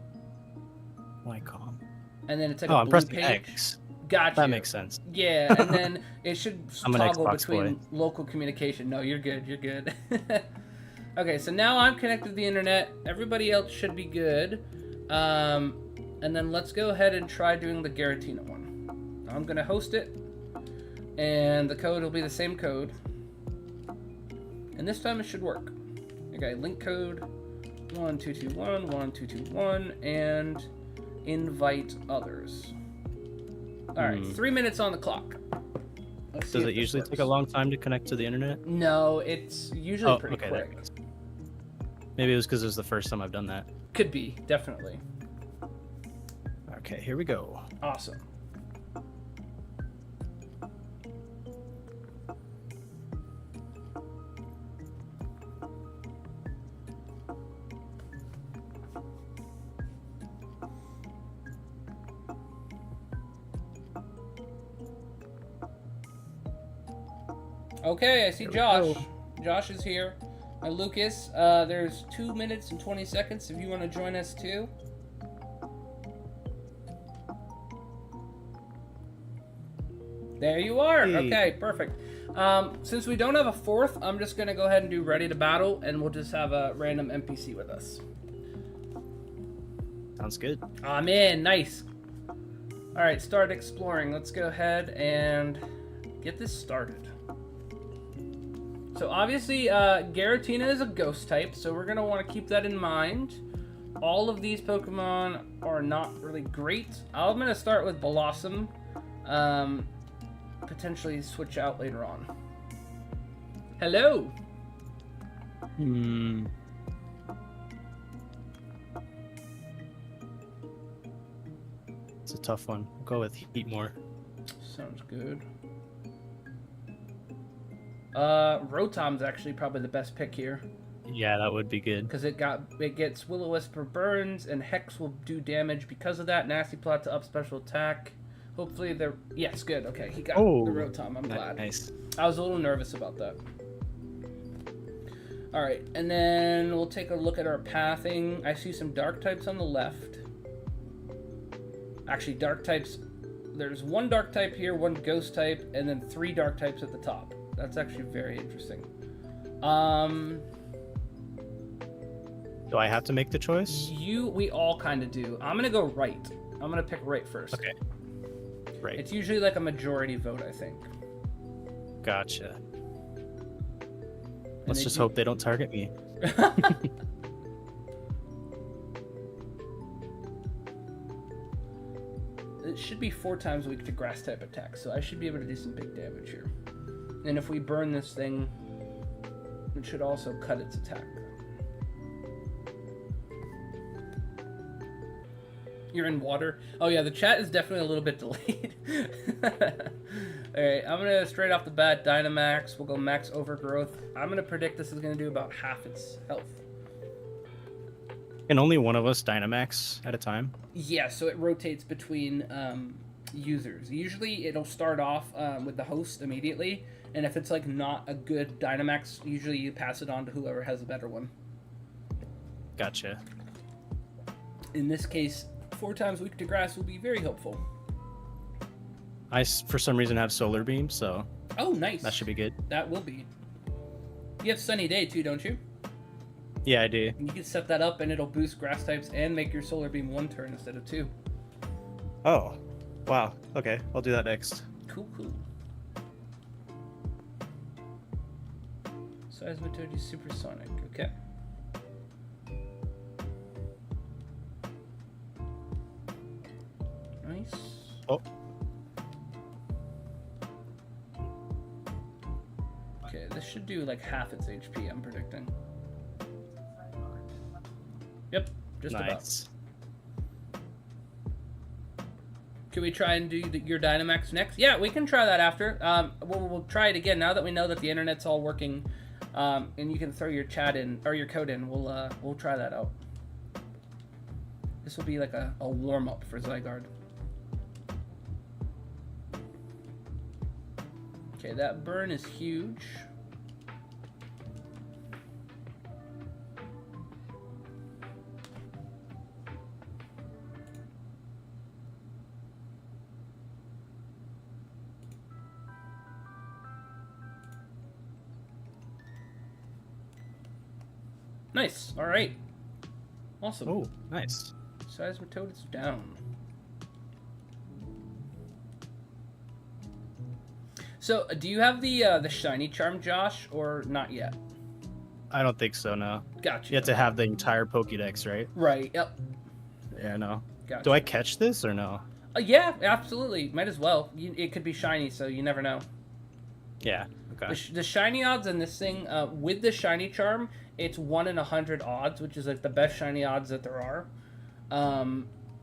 Wycom. and then it's like Oh, a I'm blue pressing page. X. Gotcha. That makes sense. Yeah, and then it should I'm an toggle Xbox between boy. local communication. No, you're good. You're good. Okay, so now I'm connected to the internet. Everybody else should be good. And then let's go ahead and try doing the Garatina one. I'm going to host it, and the code will be the same code. And this time it should work. Okay, link code 1221, and invite others. Alright, 3 minutes on the clock. Let's see Does if it this usually works. take a long time to connect to the internet? No, it's usually pretty there quick. it is. Maybe it was because it was the first time I've done that. Could be, definitely. Okay, here we go. Awesome. Okay, I see Here we Josh. go. Josh is here. Lucas, there's 2 minutes and 20 seconds if you want to join us too. There you are. Hey. Okay, perfect. Since we don't have a fourth, I'm just going to go ahead and do ready to battle, and we'll just have a random NPC with us. Sounds good. I'm in. Nice. All right, start exploring. Let's go ahead and get this started. So obviously, Garatina is a ghost type, so we're going to want to keep that in mind. All of these Pokemon are not really great. I'm going to start with Blossom. Potentially switch out later on. Hello. It's a tough one. I'll go with Heatmore. Sounds good. Rotom's actually probably the best pick here Yeah, that would be good. because it gets Will-O-Wisp burns and Hex will do damage because of that. Nasty Plot to up special attack. Hopefully they're yes, good. Okay, he got the Rotom. I'm glad. Nice. I was a little nervous about that. All right, and then we'll take a look at our pathing. I see some dark types on the left. Actually, dark types. There's one dark type here, one ghost type, and then 3 dark types at the top. That's actually very interesting. Do I have to make the choice? We all kind of do. I'm gonna go right. I'm gonna pick right first. Okay. Right. It's usually like a majority vote, I think. Gotcha. And Let's they just do- hope they don't target me. It should be 4 times weak to grass type attacks, so I should be able to do some big damage here. And if we burn this thing, it should also cut its attack. You're in water. Oh yeah, the chat is definitely a little bit delayed. Alright, I'm gonna straight off the bat Dynamax. We'll go max overgrowth. I'm gonna predict this is gonna do about half its health. And only one of us Dynamax at a time? Yeah, so it rotates between users. Usually it'll start off with the host immediately, and if it's like not a good Dynamax, usually you pass it on to whoever has a better one. Gotcha. In this case, 4 times weak to grass will be very helpful. For some reason, have Solar Beam, so Oh, nice. that should be good. That will be. You have Sunny Day too, don't you? Yeah, I do. And you can set that up and it'll boost grass types and make your Solar Beam 1 turn instead of 2. Oh, wow. Okay, I'll do that next. Cool, cool. Seismitoad is supersonic, okay. Nice. Oh. Okay, this should do like half its HP, I'm predicting. Yep, just about. Nice. Can we try and do your Dynamax next? Yeah, we can try that after. We'll try it again now that we know that the internet's all working, and you can throw your chat in or your code in. We'll try that out. This will be like a warm up for Zygarde. Okay, that burn is huge. Nice. All right. Awesome. Oh, nice. Seismitoad is down. So, do you have the shiny charm, Josh, or not yet? I don't think so, no. Gotcha. You have to have the entire Pokédex, right? Right. Yep. Yeah, no. Gotcha. Do I catch this or no? Yeah, absolutely. Might as well. It could be shiny, so you never know. Yeah, okay. The shiny odds in this thing, with the shiny charm, it's 1 in 100 odds, which is like the best shiny odds that there are.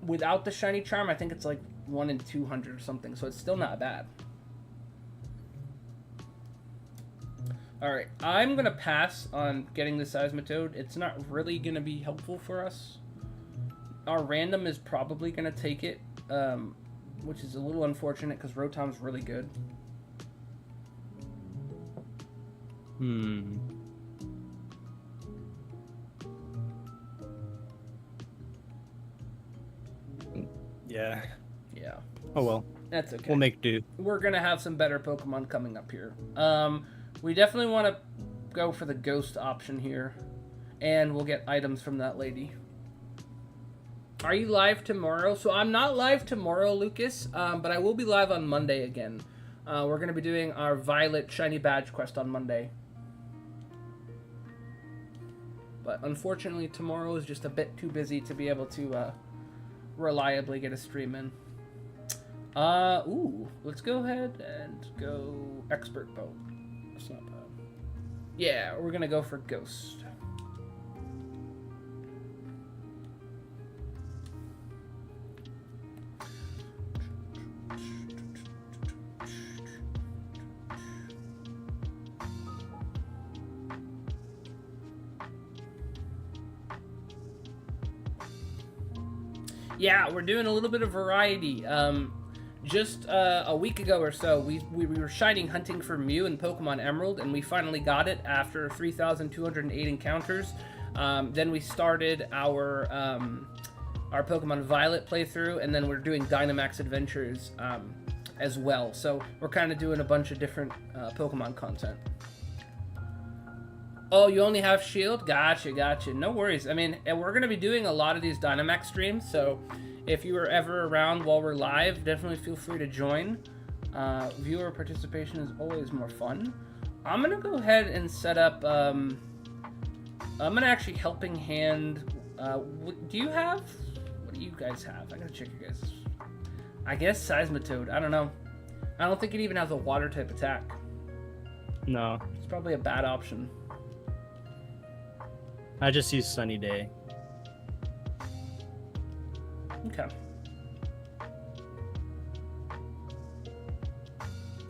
Without the shiny charm, I think it's like 1 in 200 or something, so it's still not bad. Alright, I'm going to pass on getting the Seismitoad. It's not really going to be helpful for us. Our random is probably going to take it, which is a little unfortunate because Rotom's really good. Hmm. Yeah. Yeah, Oh well. that's okay. We'll make do. We're gonna have some better Pokemon coming up here. We definitely want to go for the ghost option here, and we'll get items from that lady. Are you live tomorrow? So I'm not live tomorrow, Lucas, but I will be live on Monday again. We're gonna be doing our Violet Shiny Badge quest on Monday. But unfortunately, tomorrow is just a bit too busy to be able to reliably get a stream in. Ooh, let's go ahead and go Expert Boat. That's not bad. Yeah, we're gonna go for Ghost. Yeah, we're doing a little bit of variety. Just a week ago or so, we were shining hunting for Mew in Pokemon Emerald, and we finally got it after 3,208 encounters. Then we started our Pokemon Violet playthrough, and then we're doing Dynamax Adventures as well. So we're kind of doing a bunch of different Pokemon content. Oh, you only have Shield? Gotcha. No worries. I mean, we're going to be doing a lot of these Dynamax streams, so if you are ever around while we're live, definitely feel free to join. Viewer participation is always more fun. I'm going to go ahead and set up... I'm going to actually helping hand... do you have... What do you guys have? I got to check you guys. I guess Seismitoad. I don't know. I don't think it even has a water-type attack. No. It's probably a bad option. I just use Sunny Day. Okay.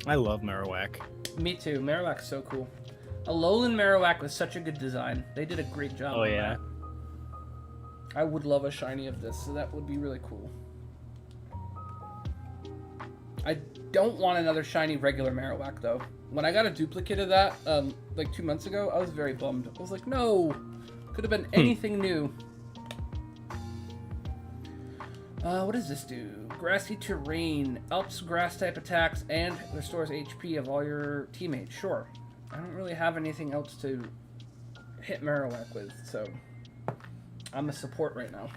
I love Marowak. Me too. Marowak's so cool. Alolan Marowak was such a good design. They did a great job. Oh, yeah. That. I would love a shiny of this, so that would be really cool. I don't want another shiny regular Marowak, though. When I got a duplicate of that, like 2 months ago, I was very bummed. I was like, no! Could have been anything new. What does this do? Grassy terrain, ups grass type attacks, and restores HP of all your teammates. Sure. I don't really have anything else to hit Marowak with, so I'm a support right now.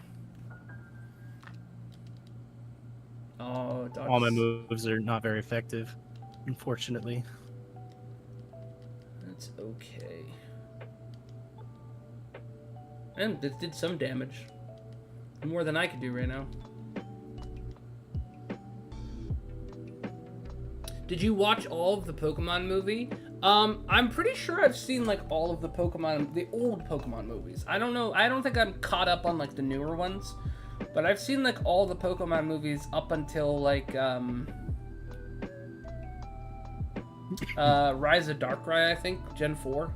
Oh, dodge. All my moves are not very effective, unfortunately. That's okay. And it did some damage. More than I could do right now. Did you watch all of the Pokemon movie? I'm pretty sure I've seen like all of the old Pokemon movies. I don't know. I don't think I'm caught up on like the newer ones, but I've seen like all the Pokemon movies up until like Rise of Darkrai, I think, Gen 4.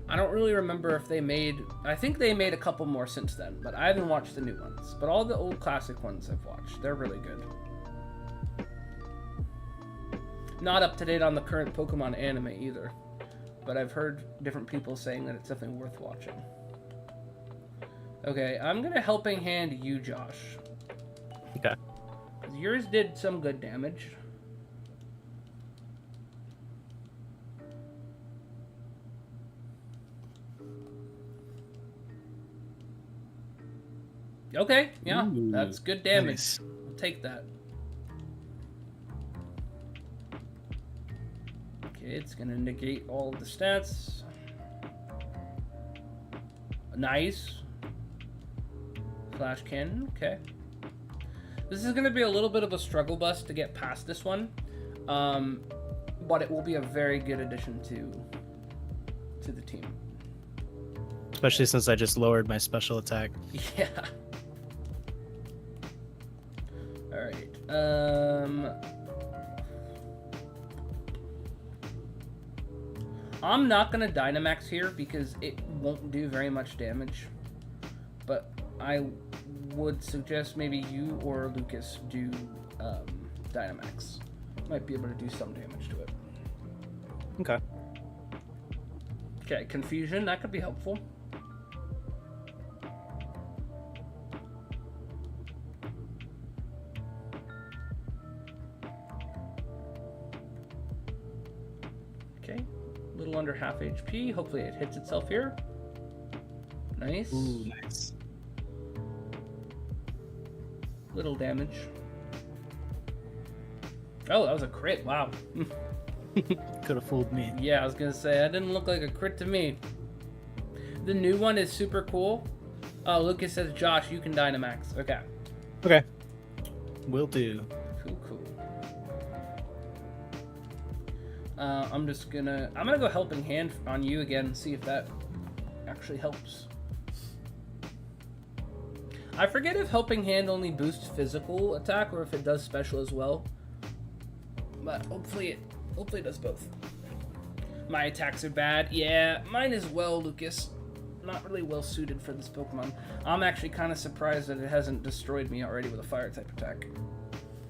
I don't really remember if they made... I think they made a couple more since then, but I haven't watched the new ones. But all the old classic ones I've watched. They're really good. Not up to date on the current Pokemon anime either, but I've heard different people saying that it's definitely worth watching. Okay, I'm going to helping hand you, Josh. Okay. Yours did some good damage. Okay, yeah, Ooh, that's good damage. Nice. I'll take that. Okay, it's gonna negate all of the stats. Nice. Flash cannon, okay. This is gonna be a little bit of a struggle bus to get past this one. But it will be a very good addition to the team. Especially since I just lowered my special attack. Yeah. Alright. I'm not gonna Dynamax here because it won't do very much damage. But I would suggest maybe you or Lucas do Dynamax. Might be able to do some damage to it. Okay. Okay, confusion, that could be helpful. Okay, a little under half HP. Hopefully it hits itself here. Nice. Ooh, nice. Little damage. Oh, that was a crit. Wow. Could have fooled me. Yeah, I was gonna say, that didn't look like a crit to me. The new one is super cool. Lucas says, Josh, you can Dynamax. Okay. Okay. Will do. Cool. I'm gonna go helping hand on you again and see if that actually helps. I forget if helping hand only boosts physical attack or if it does special as well. But hopefully it does both. My attacks are bad. Yeah, mine as well, Lucas. Not really well suited for this Pokemon. I'm actually kind of surprised that it hasn't destroyed me already with a fire type attack.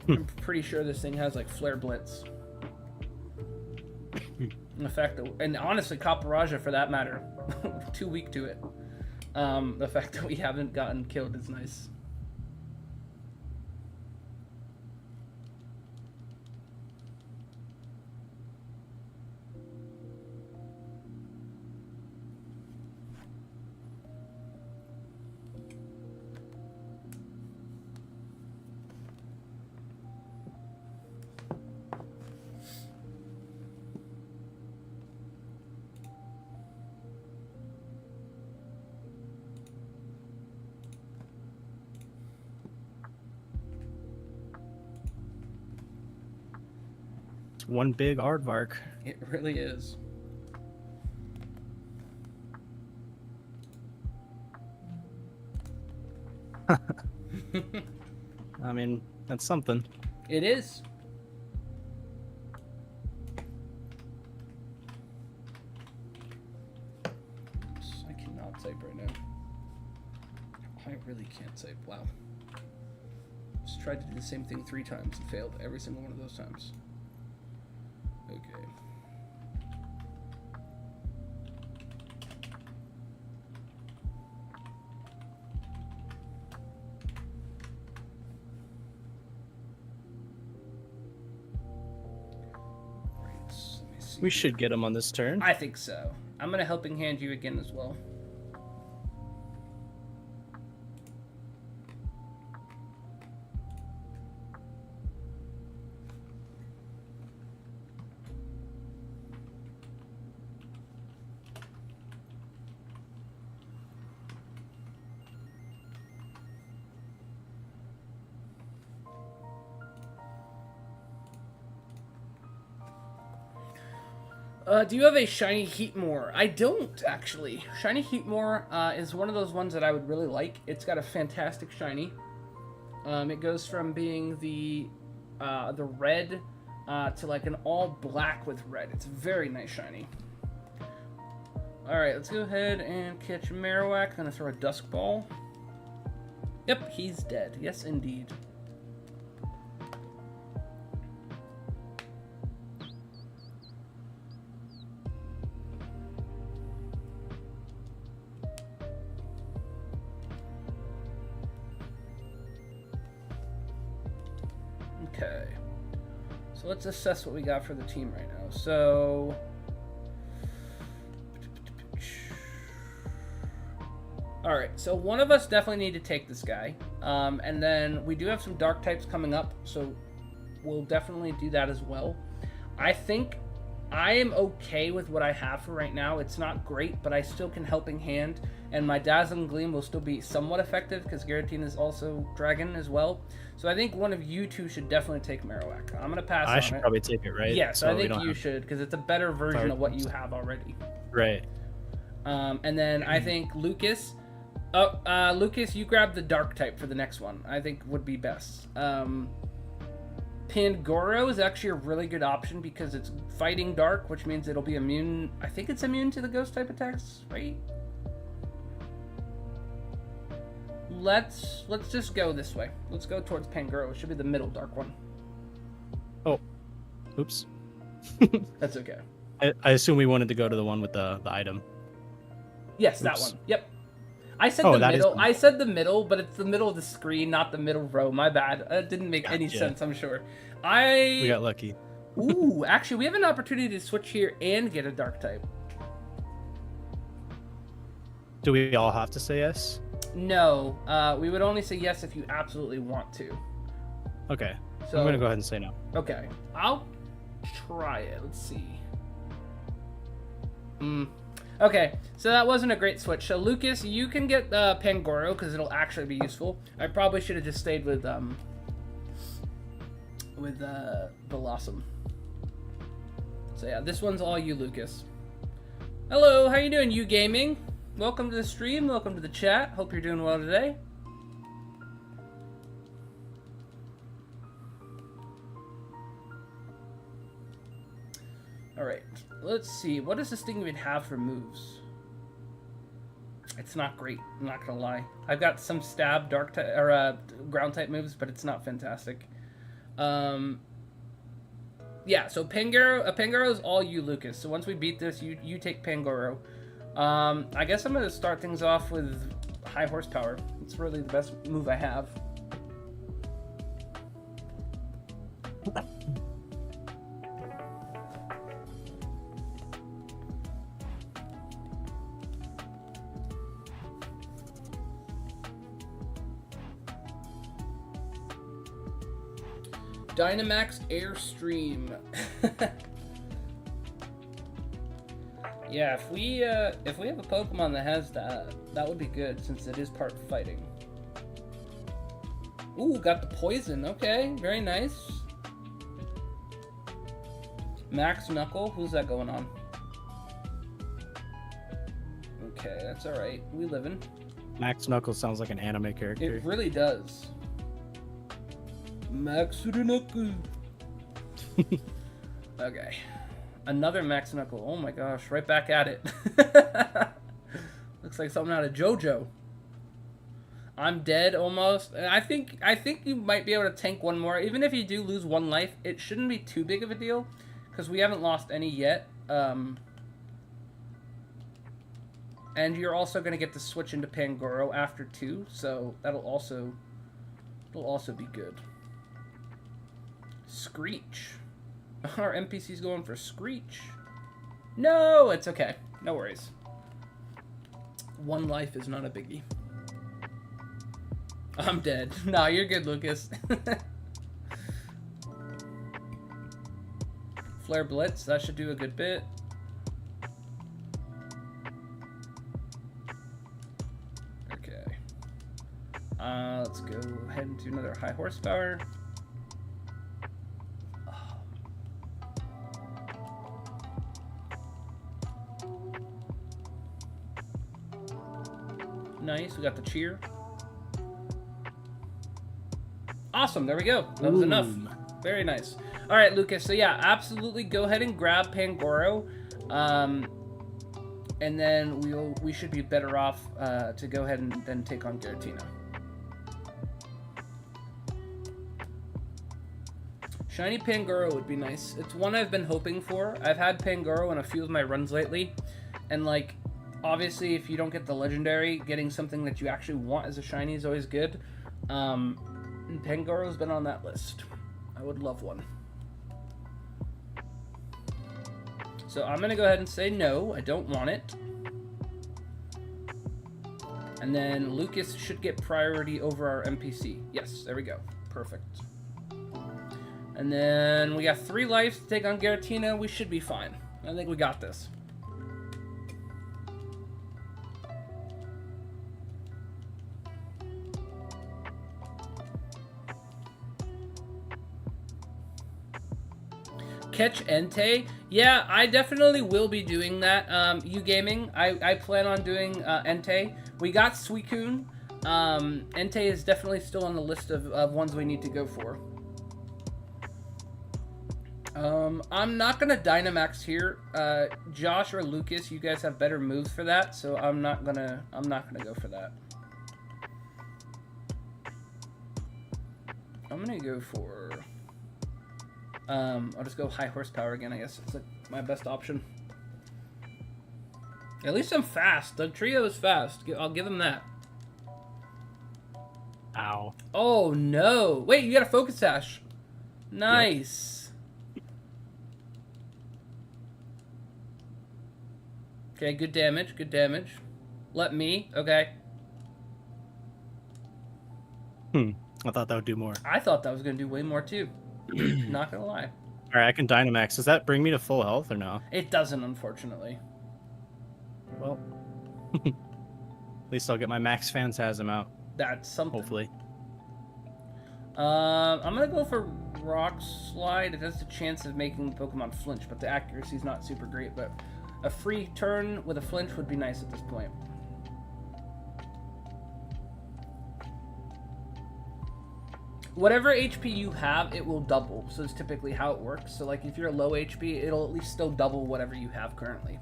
I'm pretty sure this thing has like Flare Blitz. The fact that, and honestly, Caparaja for that matter, too weak to it. The fact that we haven't gotten killed is nice. It's one big aardvark. It really is. I mean, that's something. It is. Oops, I cannot type right now. I really can't type. Wow. Just tried to do the same thing 3 times and failed every single one of those times. Okay. We should get him on this turn. I think so. I'm gonna helping hand you again as well. Do you have a Shiny Heatmore? I don't, actually. Shiny Heatmore is one of those ones that I would really like. It's got a fantastic shiny. It goes from being the red to like an all black with red. It's a very nice shiny. Alright, let's go ahead and catch Marowak. Gonna throw a Dusk Ball. Yep, he's dead. Yes, indeed. Okay, so let's assess what we got for the team right now. So, all right, so one of us definitely need to take this guy, and then we do have some dark types coming up, so we'll definitely do that as well. I think I am okay with what I have for right now. It's not great, but I still can helping hand, and my Dazzling Gleam will still be somewhat effective because Giratina is also Dragon as well. So I think one of you two should definitely take Marowak. I'm gonna pass on it. I should probably take it, right? Yes, I think you should because it's a better version of what you have already. Right. And then I think Lucas. Lucas, you grab the Dark type for the next one. I think would be best. Pangoro is actually a really good option because it's fighting dark, which means it'll be immune. I think it's immune to the ghost type attacks, right? Let's just go this way. Let's go towards Pangoro. It should be the middle dark one. Oh, oops. That's okay. I assume we wanted to go to the one with the item. Yes, that Oops. one. Yep. I said Oh, the that is middle. the- I said the middle, but it's the middle of the screen, not the middle row. My bad. That didn't make any Gotcha. sense, I'm sure. We got lucky. Ooh, actually, we have an opportunity to switch here and get a dark type. Do we all have to say yes? No, we would only say yes if you absolutely want to. Okay. So I'm gonna go ahead and say no. Okay, I'll try it. Let's see. Okay, so that wasn't a great switch. So Lucas, you can get Pangoro because it'll actually be useful. I probably should have just stayed with Blossom. So yeah, this one's all you, Lucas. Hello, how you doing, you gaming? Welcome to the stream. Welcome to the chat. Hope you're doing well today. All right, let's see. What does this thing even have for moves? It's not great. I'm not gonna lie. I've got some stab, dark type or ground type moves, but it's not fantastic. Yeah. So Pangoro is all you, Lucas. So once we beat this, you take Pangoro. I guess I'm gonna start things off with high horsepower. It's really the best move I have. Dynamax Airstream. Yeah, if we have a Pokemon that has that, that would be good since it is part fighting. Ooh, got the poison. Okay, very nice. Max Knuckle, who's that going on? Okay, that's all right. We living. Max Knuckles sounds like an anime character. It really does. Max Knuckle. Okay. Another Max Knuckle. Oh my gosh, right back at it. Looks like something out of JoJo. I'm dead almost. I think you might be able to tank one more. Even if you do lose one life, it shouldn't be too big of a deal because we haven't lost any yet. And you're also going to get to switch into Pangoro after 2, so that'll also be good. Screech. Our NPC's going for Screech. No, it's okay. No worries. One life is not a biggie. I'm dead. No, you're good, Lucas. Flare Blitz, that should do a good bit. Okay. Let's go ahead and do another high horsepower. Nice, we got the cheer. Awesome, there we go. That was enough. Very nice. All right, Lucas. So yeah, absolutely go ahead and grab Pangoro. And then we should be better off to go ahead and then take on Giratina. Shiny Pangoro would be nice. It's one I've been hoping for. I've had Pangoro in a few of my runs lately. And like, obviously, if you don't get the legendary, getting something that you actually want as a shiny is always good. And Pangoro's been on that list. I would love one. So I'm going to go ahead and say no, I don't want it. And then Lucas should get priority over our NPC. Yes, there we go. Perfect. And then we got 3 lives to take on Giratina. We should be fine. I think we got this. Catch Entei? Yeah, I definitely will be doing that. You gaming? I plan on doing Entei. We got Suicune. Entei is definitely still on the list of ones we need to go for. I'm not gonna Dynamax here. Josh or Lucas, you guys have better moves for that, so I'm not gonna go for that. I'm gonna go for I'll just go high horsepower again, I guess. It's like my best option. At least I'm fast. The trio is fast. I'll give him that. Ow. Oh, no. Wait, you got a focus sash. Nice. Yep. Okay, good damage. Good damage. Let me. Okay. I thought that would do more. I thought that was going to do way more, too. Not going to lie. All right, I can Dynamax. Does that bring me to full health or no? It doesn't, unfortunately. Well, at least I'll get my max Phantasm out. That's something. Hopefully. I'm going to go for Rock Slide. It has the chance of making the Pokemon flinch, but the accuracy is not super great. But a free turn with a flinch would be nice at this point. Whatever HP you have, it will double. So it's typically how it works. So like if you're low HP, it'll at least still double whatever you have currently.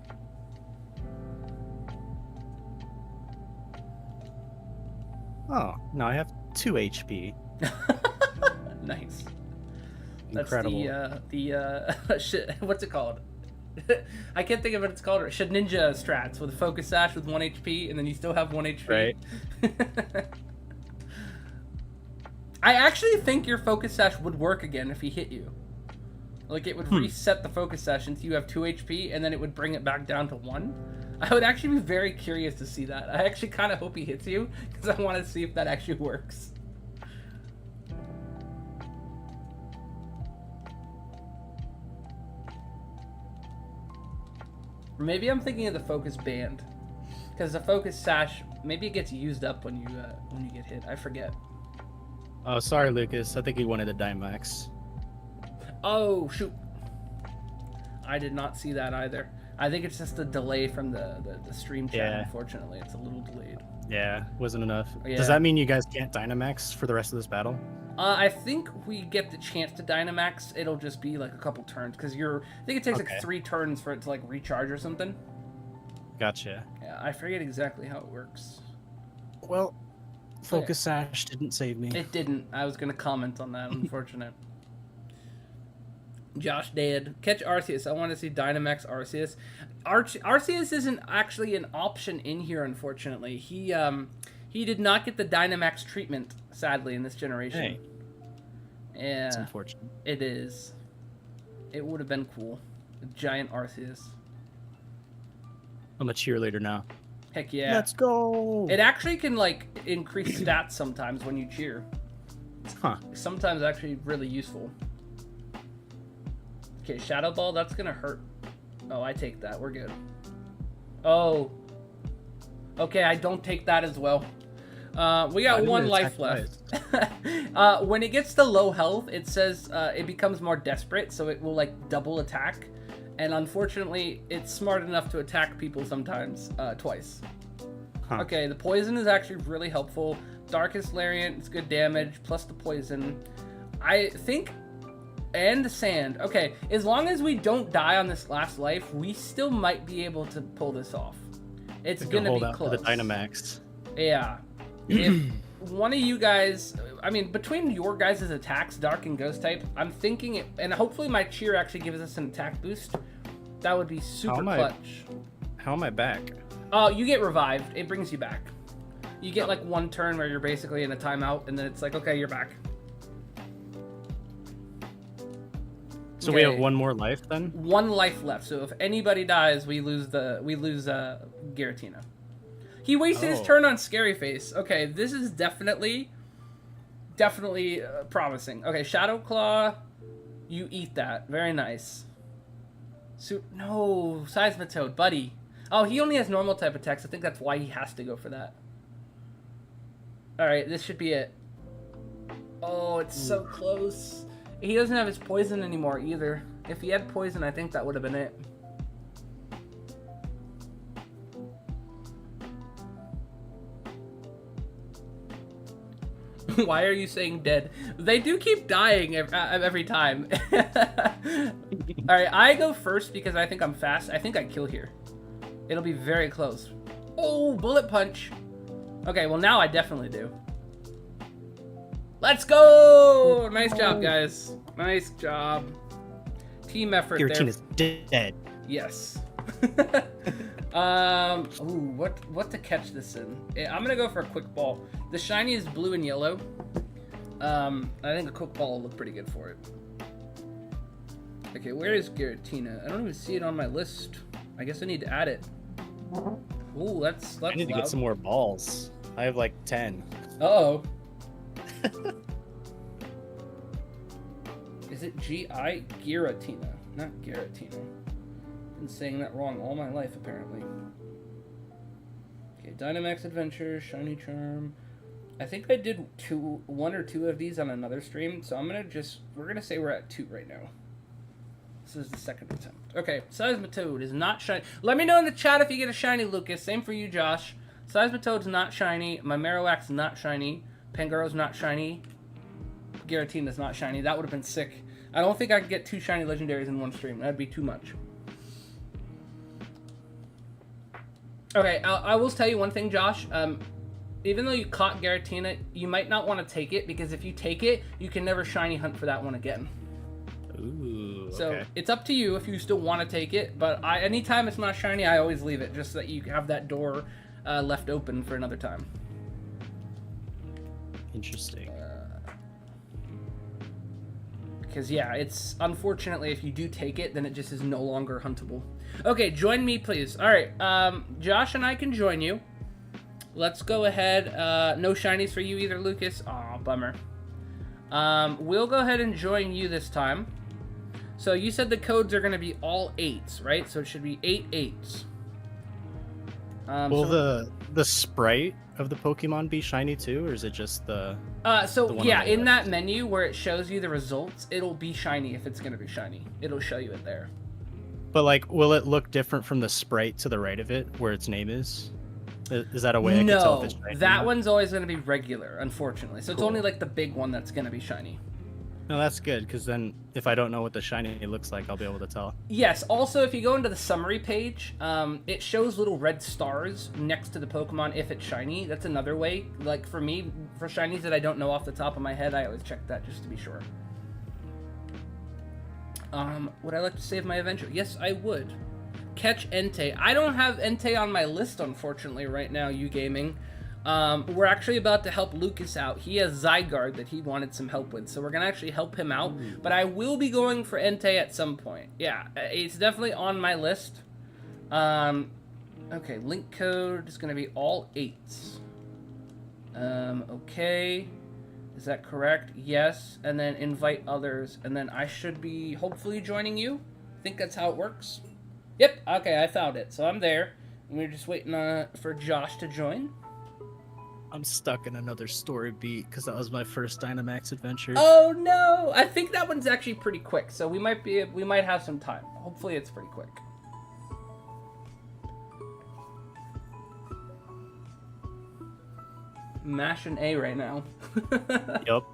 Oh, no, I have 2 HP. Nice. Incredible. That's the shit, what's it called? I can't think of what it's called. Ninja strats with a focus sash with 1 HP, and then you still have 1 HP. Right. I actually think your focus sash would work again if he hit you. Like, it would reset the focus sash until you have 2 HP, and then it would bring it back down to 1. I would actually be very curious to see that. I actually kind of hope he hits you, because I want to see if that actually works. Or maybe I'm thinking of the focus band, because the focus sash, maybe it gets used up when you get hit. I forget. Oh, sorry, Lucas. I think he wanted a Dynamax. Oh, shoot. I did not see that either. I think it's just a delay from the stream chat, Yeah. Unfortunately. It's a little delayed. Yeah, wasn't enough. Yeah. Does that mean you guys can't Dynamax for the rest of this battle? I think we get the chance to Dynamax. It'll just be like a couple turns, because I think it takes Okay. like 3 turns for it to like recharge or something. Gotcha. Yeah, I forget exactly how it works. Well, Focus Sash didn't save me. It didn't. I was going to comment on that. Unfortunate. Josh dead. Catch Arceus. I want to see Dynamax Arceus. Arceus isn't actually an option in here, unfortunately. He did not get the Dynamax treatment, sadly, in this generation. Hey. Yeah. It's unfortunate. It is. It would have been cool. A giant Arceus. I'm a cheerleader now. Heck yeah. Let's go! It actually can, like, increase stats sometimes when you cheer. Huh. Sometimes actually really useful. Okay, Shadow Ball, that's gonna hurt. Oh, I take that. We're good. Oh. Okay, I don't take that as well. We got 1 life left. When it gets to low health, it says it becomes more desperate, so it will, like, double attack. And unfortunately, it's smart enough to attack people sometimes, twice. Huh. Okay, the poison is actually really helpful. Darkest Lariat, it's good damage, plus the poison. I think... And sand. Okay, as long as we don't die on this last life, we still might be able to pull this off. It's gonna be close. For the Dynamax. Yeah. If one of you guys... I mean, between your guys' attacks, Dark and Ghost type, I'm thinking... and hopefully my cheer actually gives us an attack boost. That would be super clutch. How am I back? Oh, you get revived. It brings you back. You get like 1 turn where you're basically in a timeout, and then it's like, okay, you're back. So we have 1 more life then? 1 life left. So if anybody dies, we lose Giratina. He wasted his turn on Scary Face. Okay, this is definitely promising. Okay, Shadow Claw, you eat that. Very nice. No, Seismitoad, buddy. Oh, he only has normal type attacks. I think that's why he has to go for that. All right, this should be it. Oh, it's so close. He doesn't have his poison anymore either. If he had poison, I think that would have been it. Why are you saying dead? They do keep dying every time. Alright, I go first because I think I'm fast. I think I kill here. It'll be very close. Oh, bullet punch. Okay, well now I definitely do. Let's go! Nice job, guys. Nice job. Team effort there. Giratina's dead. Yes. Ooh, what to catch this in? I'm gonna go for a quick ball. The shiny is blue and yellow. I think a quick ball will look pretty good for it. Okay, where is Giratina? I don't even see it on my list. I guess I need to add it. Ooh, that's I need to loud. get some more balls. I have like 10. Uh-oh. Is it G-I? Giratina, not Giratina. Been saying that wrong all my life, apparently. Okay, Dynamax Adventure, Shiny Charm. I think I did one or two of these on another stream, so we're gonna say we're at 2 right now. This is the second attempt. Okay, Seismitoad is not shiny. Let me know in the chat if you get a shiny, Lucas. Same for you, Josh. Seismitoad's not shiny. My Marowak's not shiny. Pangaro's not shiny. Giratina's not shiny. That would have been sick. I don't think I could get 2 shiny legendaries in one stream. That'd be too much. Okay, I will tell you one thing, Josh. Even though you caught Giratina, you might not want to take it, because if you take it, you can never shiny hunt for that one again. Ooh, okay. So it's up to you if you still want to take it, but anytime it's not shiny, I always leave it, just so that you have that door left open for another time. Interesting. Because, yeah, it's unfortunately, if you do take it, then it just is no longer huntable. Okay, join me, please. All right, Josh and I can join you. Let's go ahead. No shinies for you either, Lucas. Aw, bummer. We'll go ahead and join you this time. So you said the codes are going to be all 8s, right? So it should be 8 8s. Will the sprite of the Pokemon be shiny too, or is it just the... yeah, in that menu where it shows you the results, it'll be shiny if it's going to be shiny. It'll show you it there. But, like, will it look different from the sprite to the right of it, where its name is? Is that a way I can tell if it's shiny? No, that one's always going to be regular, unfortunately. So It's only, like, the big one that's going to be shiny. No, that's good, because then if I don't know what the shiny looks like, I'll be able to tell. Yes, also, if you go into the summary page, it shows little red stars next to the Pokemon if it's shiny. That's another way. Like, for me, for shinies that I don't know off the top of my head, I always check that just to be sure. Would I like to save my adventure? Yes, I would. Catch Entei. I don't have Entei on my list, unfortunately, right now, you gaming. We're actually about to help Lucas out. He has Zygarde that he wanted some help with, so we're gonna actually help him out. But I will be going for Entei at some point. Yeah, it's definitely on my list. Okay, link code is gonna be all 8s. Okay. Is that correct? Yes. And then invite others, and then I should be hopefully joining you. I think that's how it works. Yep, okay, I found it. So I'm there. And we're just waiting for Josh to join. I'm stuck in another story beat because that was my first Dynamax adventure. Oh no! I think that one's actually pretty quick, so we might have some time. Hopefully it's pretty quick. Mash an A right now. Yup.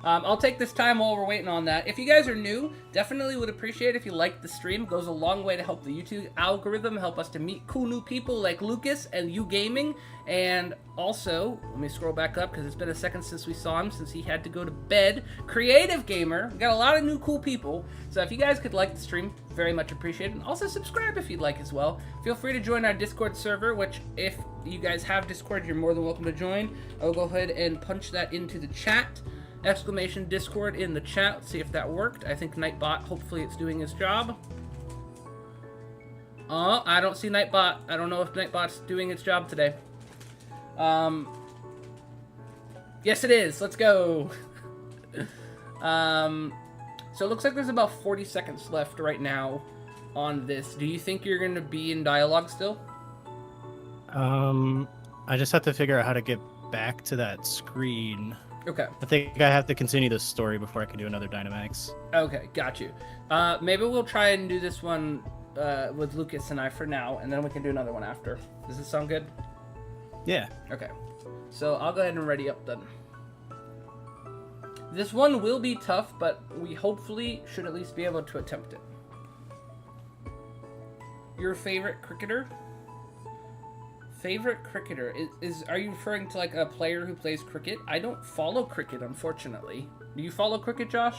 I'll take this time while we're waiting on that. If you guys are new, definitely would appreciate if you liked the stream. It goes a long way to help the YouTube algorithm, help us to meet cool new people like Lucas and you gaming. And also, let me scroll back up because it's been a second since we saw him, since he had to go to bed. Creative Gamer. We got a lot of new cool people. So if you guys could like the stream, very much appreciated. And also subscribe if you'd like as well. Feel free to join our Discord server, which if you guys have Discord, you're more than welcome to join. I'll go ahead and punch that into the chat. Exclamation Discord in the chat. Let's see if that worked. I think Nightbot, hopefully it's doing his job. Oh, I don't see Nightbot. I don't know if Nightbot's doing its job today. Yes, it is. Let's go. So it looks like there's about 40 seconds left right now on this. Do you think you're going to be in dialogue still? I just have to figure out how to get back to that screen. Okay. I think I have to continue the story before I can do another Dynamax. Okay, got you. Maybe we'll try and do this one with Lucas and I for now, and then we can do another one after. Does this sound good? Yeah. Okay. So I'll go ahead and ready up then. This one will be tough, but we hopefully should at least be able to attempt it. Your favorite cricketer? Favorite cricketer are you referring to like a player who plays cricket? I don't follow cricket, unfortunately. Do you follow cricket, Josh?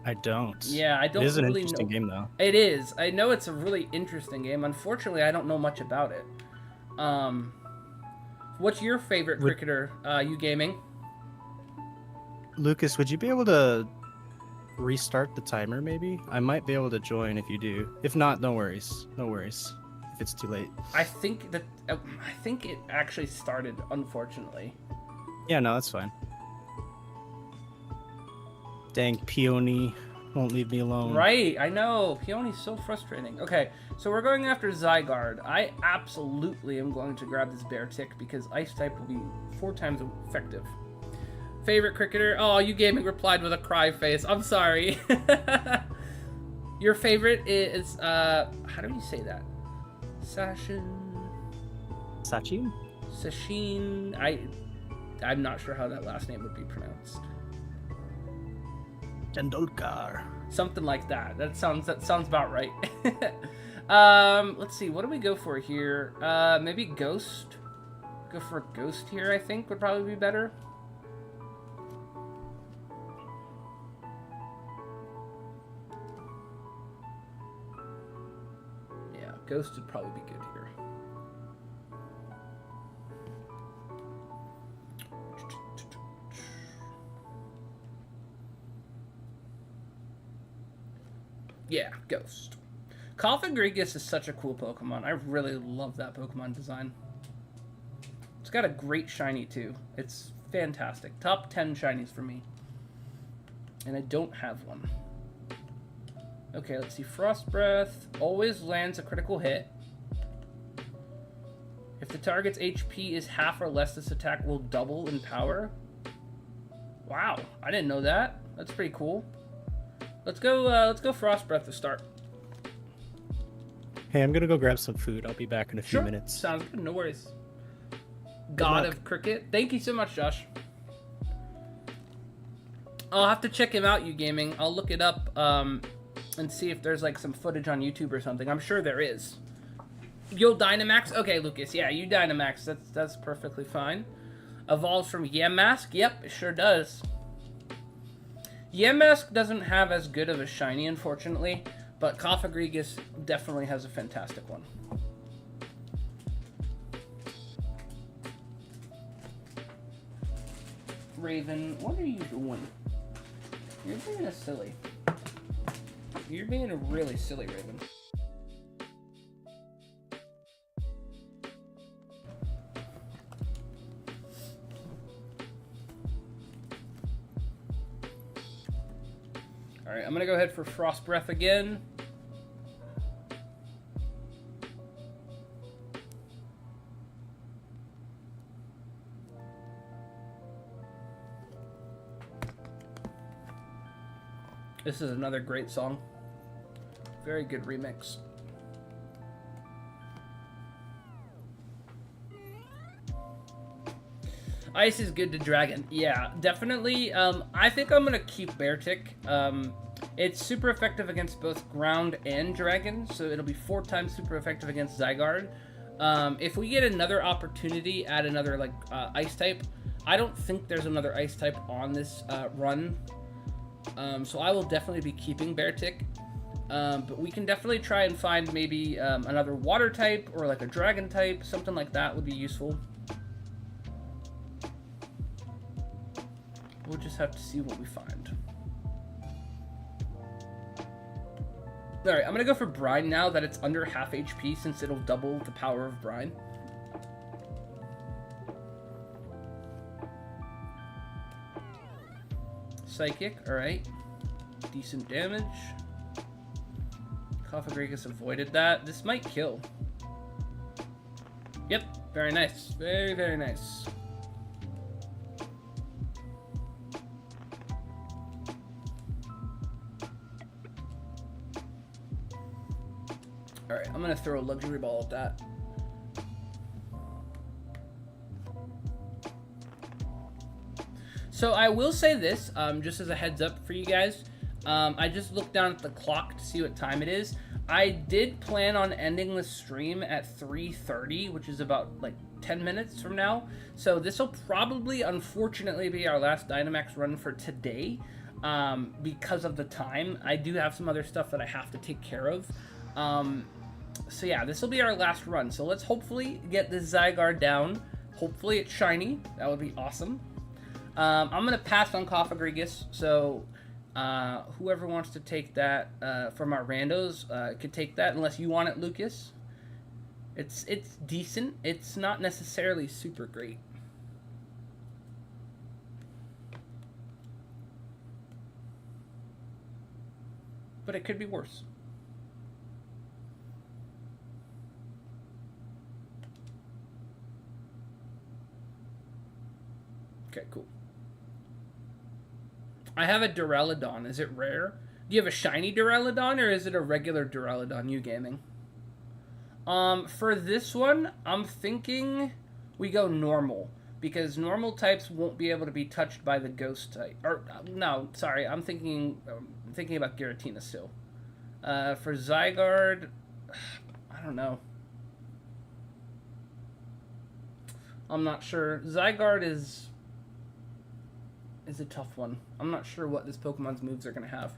I don't. Yeah, I don't It is an really interesting know. game, though. It is. I know it's a really interesting game. Unfortunately, I don't know much about it. What's your favorite cricketer? You gaming? Lucas, would you be able to restart the timer, maybe? I might be able to join if you do. If not, no worries. No worries. If it's too late. I think it actually started, unfortunately. Yeah, no, that's fine. Dang, Peony won't leave me alone. Right, I know. Peony's so frustrating. Okay, so we're going after Zygarde. I absolutely am going to grab this Bear Tick because Ice type will be 4 times effective. Favorite cricketer? Oh, you gaming replied with a cry face. I'm sorry. Your favorite is, how do you say that? Sachin? Sachin. I'm not sure how that last name would be pronounced. Tendulkar. Something like that. That sounds about right. Let's see. What do we go for here? Maybe Ghost. Go for a Ghost here. I think would probably be better. Yeah, Ghost would probably be good here. Yeah, Ghost. Cofagrigus is such a cool Pokemon. I really love that Pokemon design. It's got a great shiny, too. It's fantastic. Top 10 shinies for me. And I don't have one. Okay, let's see. Frost Breath always lands a critical hit. If the target's HP is half or less, this attack will double in power. Wow, I didn't know that. That's pretty cool. Let's go Frost Breath to start. Hey, I'm gonna go grab some food. I'll be back in a few minutes. Sounds good, no worries. God of Cricket. Thank you so much, Josh. I'll have to check him out, you gaming. I'll look it up and see if there's like some footage on YouTube or something. I'm sure there is. You'll Dynamax? Okay, Lucas. Yeah, you Dynamax. That's perfectly fine. Evolves from Yamask? Yep, it sure does. Yamask doesn't have as good of a shiny, unfortunately, but Cofagrigus definitely has a fantastic one. Raven, what are you doing? You're being a silly. You're being a really silly, Raven. Alright, I'm gonna go ahead for Frost Breath again. This is another great song. Very good remix. Ice is good to Dragon. Yeah, definitely. I think I'm going to keep Beartic. It's super effective against both ground and dragon, so it'll be 4 times super effective against Zygarde. If we get another opportunity at another like ice type, I don't think there's another ice type on this run. So I will definitely be keeping Beartic. But we can definitely try and find maybe another water type or like a dragon type. Something like that would be useful. We'll just have to see what we find. Alright, I'm going to go for Brine now that it's under half HP since it'll double the power of Brine. Psychic, alright. Decent damage. Cofagrigus avoided that. This might kill. Yep, very nice. Very, very nice. Alright, I'm gonna throw a luxury ball at that. So I will say this, just as a heads up for you guys. I just looked down at the clock to see what time it is. I did plan on ending the stream at 3:30, which is about like 10 minutes from now. So this will probably, unfortunately, be our last Dynamax run for today because of the time. I do have some other stuff that I have to take care of. So yeah, this will be our last run. So let's hopefully get this Zygarde down. Hopefully it's shiny. That would be awesome. I'm going to pass on Cofagrigus, so whoever wants to take that from our randos could take that, unless you want it, Lucas. It's decent. It's not necessarily super great. But it could be worse. Okay, cool. I have a Duraludon. Is it rare? Do you have a shiny Duraludon, or is it a regular Duraludon you gaming? For this one, I'm thinking we go normal, because normal types won't be able to be touched by the ghost type. Or no, sorry, I'm thinking about Giratina still. For Zygarde, I don't know. I'm not sure. Zygarde is a tough one. I'm not sure what this Pokemon's moves are going to have.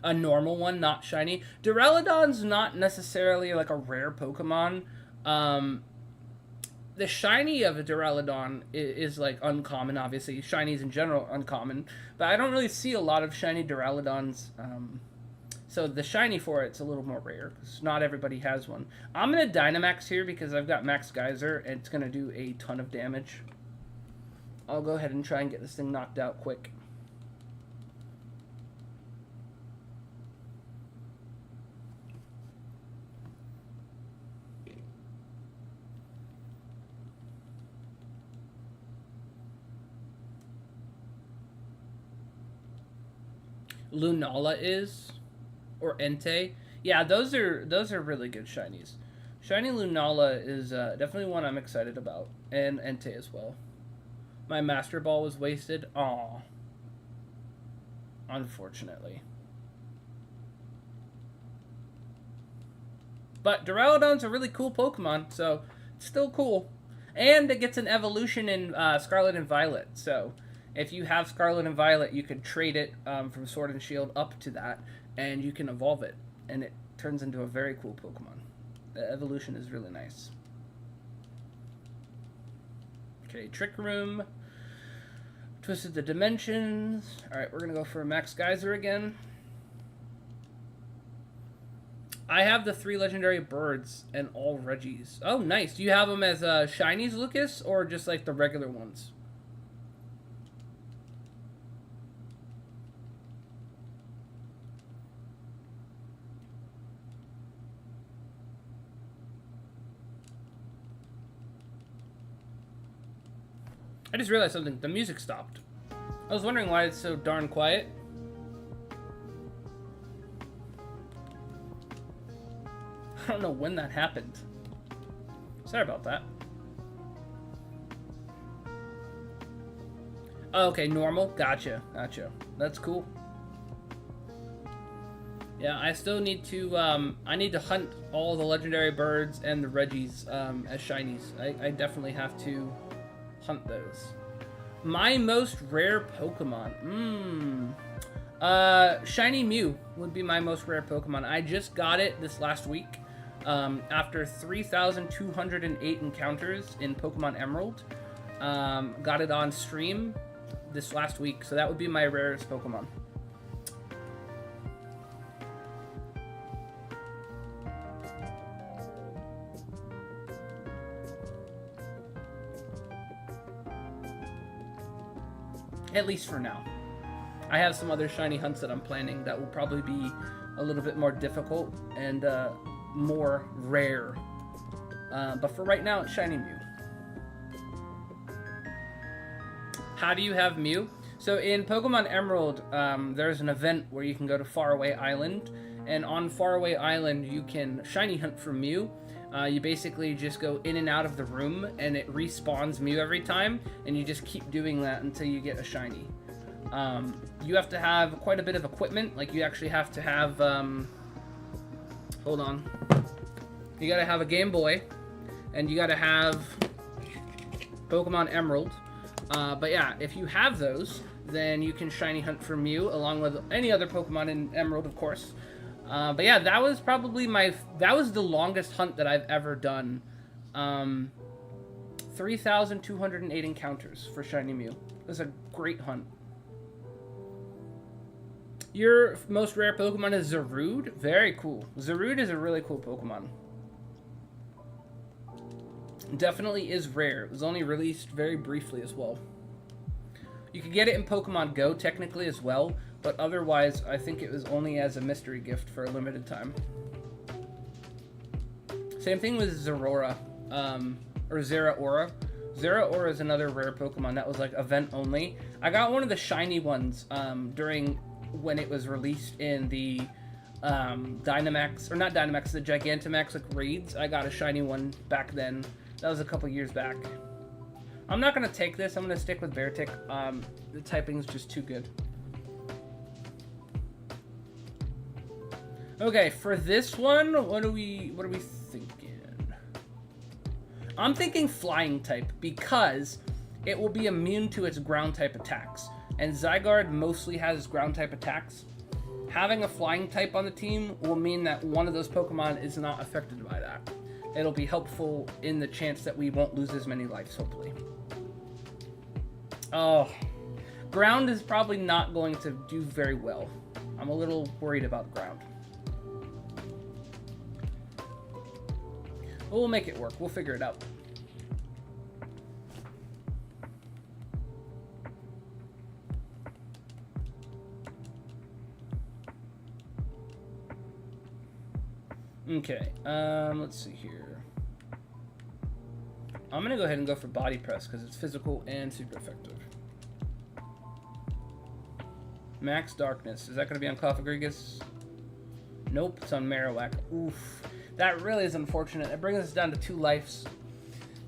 A normal one, not shiny. Duraludon's not necessarily like a rare Pokemon. The shiny of a Duraludon is like uncommon, obviously. Shinies in general uncommon. But I don't really see a lot of shiny Duraludons. So the shiny for it's a little more rare, because not everybody has one. I'm going to Dynamax here because I've got Max Geyser, and it's going to do a ton of damage. I'll go ahead and try and get this thing knocked out quick. Lunala is, or Entei. Yeah, those are really good shinies. Shiny Lunala is definitely one I'm excited about, and Entei as well. My Master Ball was wasted. Aw. Unfortunately. But Duraludon's a really cool Pokemon, so it's still cool. And it gets an evolution in Scarlet and Violet, so if you have Scarlet and Violet, you could trade it from Sword and Shield up to that, and you can evolve it, and it turns into a very cool Pokemon. The evolution is really nice. Okay, Trick Room. Twisted the Dimensions. Alright, we're going to go for a Max Geyser again. I have the 3 legendary birds and all Reggies. Oh, nice. Do you have them as shinies, Lucas, or just like the regular ones? I just realized something. The music stopped. I was wondering why it's so darn quiet. I don't know when that happened. Sorry about that. Oh, okay, normal. Gotcha. Gotcha. That's cool. Yeah, I still need to, I need to hunt all the legendary birds and the Reggies as shinies. I definitely have to hunt those. My most rare Pokemon. Shiny Mew would be my most rare Pokemon. I just got it this last week. After 3,208 encounters in Pokemon Emerald. Got it on stream this last week, so that would be my rarest Pokemon. At least for now. I have some other shiny hunts that I'm planning that will probably be a little bit more difficult and more rare. But for right now, it's shiny Mew. How do you have Mew? So in Pokemon Emerald, there's an event where you can go to Faraway Island, and on Faraway Island you can shiny hunt for Mew. You basically just go in and out of the room, and it respawns Mew every time, and you just keep doing that until you get a shiny. You have to have quite a bit of equipment. Like, you actually have to have, hold on. You gotta have a Game Boy, and you gotta have Pokemon Emerald. But yeah, if you have those, then you can shiny hunt for Mew, along with any other Pokemon in Emerald, of course. But yeah, that was probably that was the longest hunt that I've ever done. 3,208 encounters for shiny Mew. It was a great hunt. Your most rare Pokemon is Zarude? Very cool. Zarude is a really cool Pokemon. Definitely is rare. It was only released very briefly as well. You could get it in Pokemon Go technically as well, but otherwise I think it was only as a mystery gift for a limited time. Same thing with Zeraora, or Zeraora. Zeraora is another rare Pokemon that was like event only. I got one of the shiny ones during when it was released in the Dynamax, or not Dynamax, the Gigantamax like raids. I got a shiny one back then. That was a couple years back. I'm not gonna take this. I'm gonna stick with Beartic. The typing's just too good. Okay, for this one, what are we thinking? I'm thinking Flying type because it will be immune to its ground type attacks, and Zygarde mostly has ground type attacks. Having a Flying type on the team will mean that one of those Pokemon is not affected by that. It'll be helpful in the chance that we won't lose as many lives, hopefully. Oh, ground is probably not going to do very well. I'm a little worried about ground. But we'll make it work. We'll figure it out. Okay, let's see here. I'm gonna go ahead and go for Body Press because it's physical and super effective. Max Darkness. Is that gonna be on Cofagrigus? Nope, it's on Marowak. Oof. That really is unfortunate. It brings us down to 2 lives.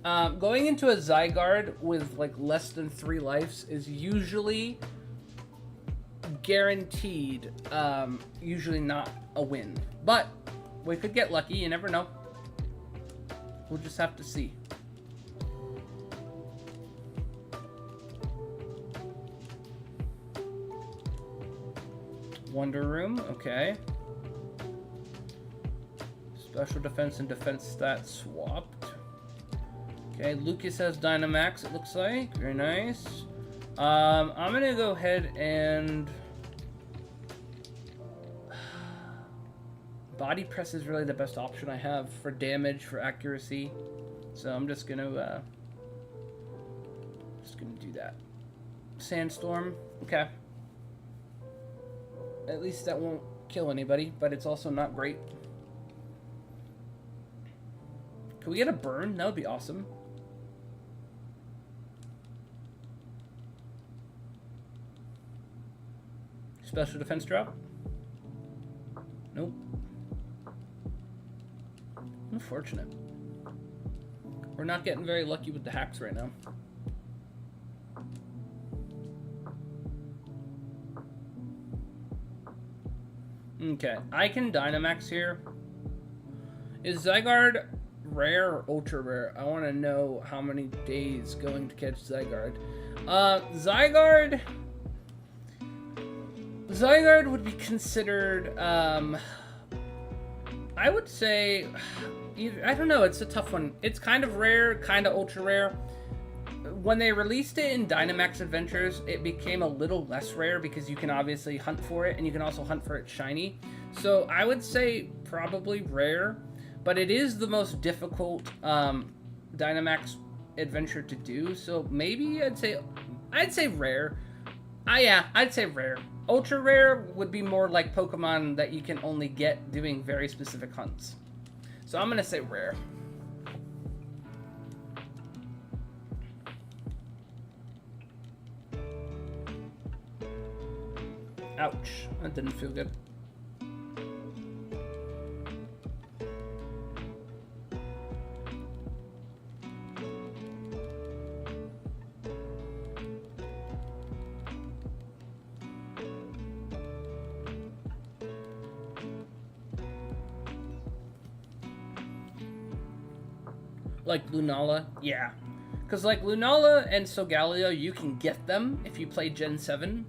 Going into a Zygarde with like less than 3 lives is usually guaranteed, usually not a win. But we could get lucky, you never know. We'll just have to see. Wonder Room, okay. Special defense and defense stats swapped. Okay, Lucas has Dynamax, it looks like. Very nice. I'm gonna go ahead and... Body Press is really the best option I have for damage, for accuracy. So I'm just gonna do that. Sandstorm, okay. At least that won't kill anybody, but it's also not great. Can we get a burn? That would be awesome. Special defense drop? Nope. Unfortunate. We're not getting very lucky with the hacks right now. Okay, I can Dynamax here. Is Zygarde rare or ultra rare? I want to know how many days going to catch Zygarde. Zygarde would be considered, I would say, I don't know, it's a tough one. It's kind of rare, kind of ultra rare. When they released it in Dynamax Adventures, it became a little less rare because you can obviously hunt for it, and you can also hunt for it shiny. So I would say probably rare, but it is the most difficult Dynamax adventure to do. So maybe I'd say rare. Yeah, I'd say rare. Ultra rare would be more like Pokemon that you can only get doing very specific hunts. So I'm gonna say rare. Ouch, that didn't feel good. Like Lunala? Yeah. Because like Lunala and Solgaleo, you can get them if you play Gen 7.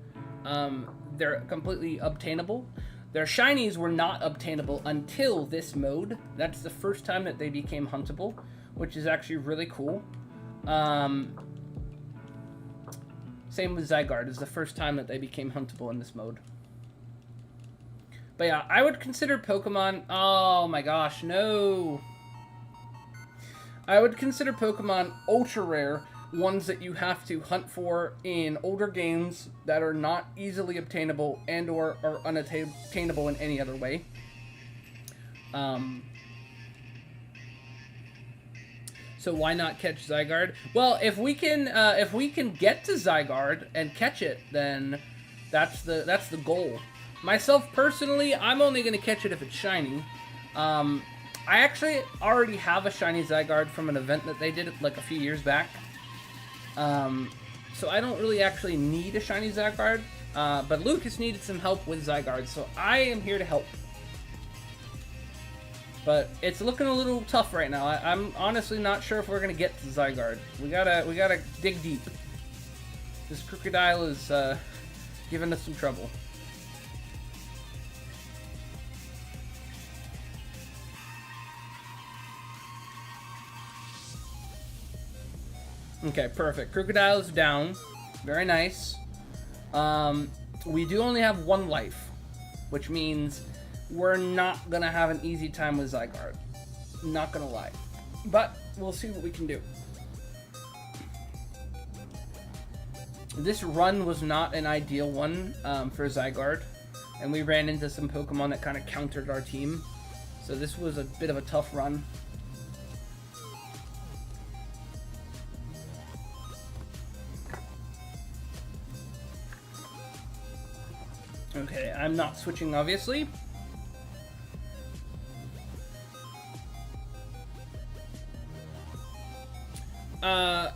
They're completely obtainable. Their shinies were not obtainable until this mode. That's the first time that they became huntable, which is actually really cool. Same with Zygarde. It's the first time that they became huntable in this mode. But yeah, I would consider Pokemon... Oh my gosh, no. I would consider Pokemon ultra rare, ones that you have to hunt for in older games that are not easily obtainable and or are unattainable in any other way. So why not catch Zygarde? Well, if we can get to Zygarde and catch it, then that's the goal. Myself personally, I'm only gonna catch it if it's shiny. I actually already have a shiny Zygarde from an event that they did like a few years back. So I don't really actually need a shiny Zygarde, but Lucas needed some help with Zygarde, so I am here to help. But it's looking a little tough right now. I'm honestly not sure if we're gonna get to Zygarde. We gotta dig deep. This crocodile is giving us some trouble. Okay, perfect. Crocodile is down. Very nice. We do only have one life, which means we're not gonna have an easy time with Zygarde. Not gonna lie. But we'll see what we can do. This run was not an ideal one for Zygarde, and we ran into some Pokemon that kind of countered our team. So this was a bit of a tough run. Okay, I'm not switching, obviously.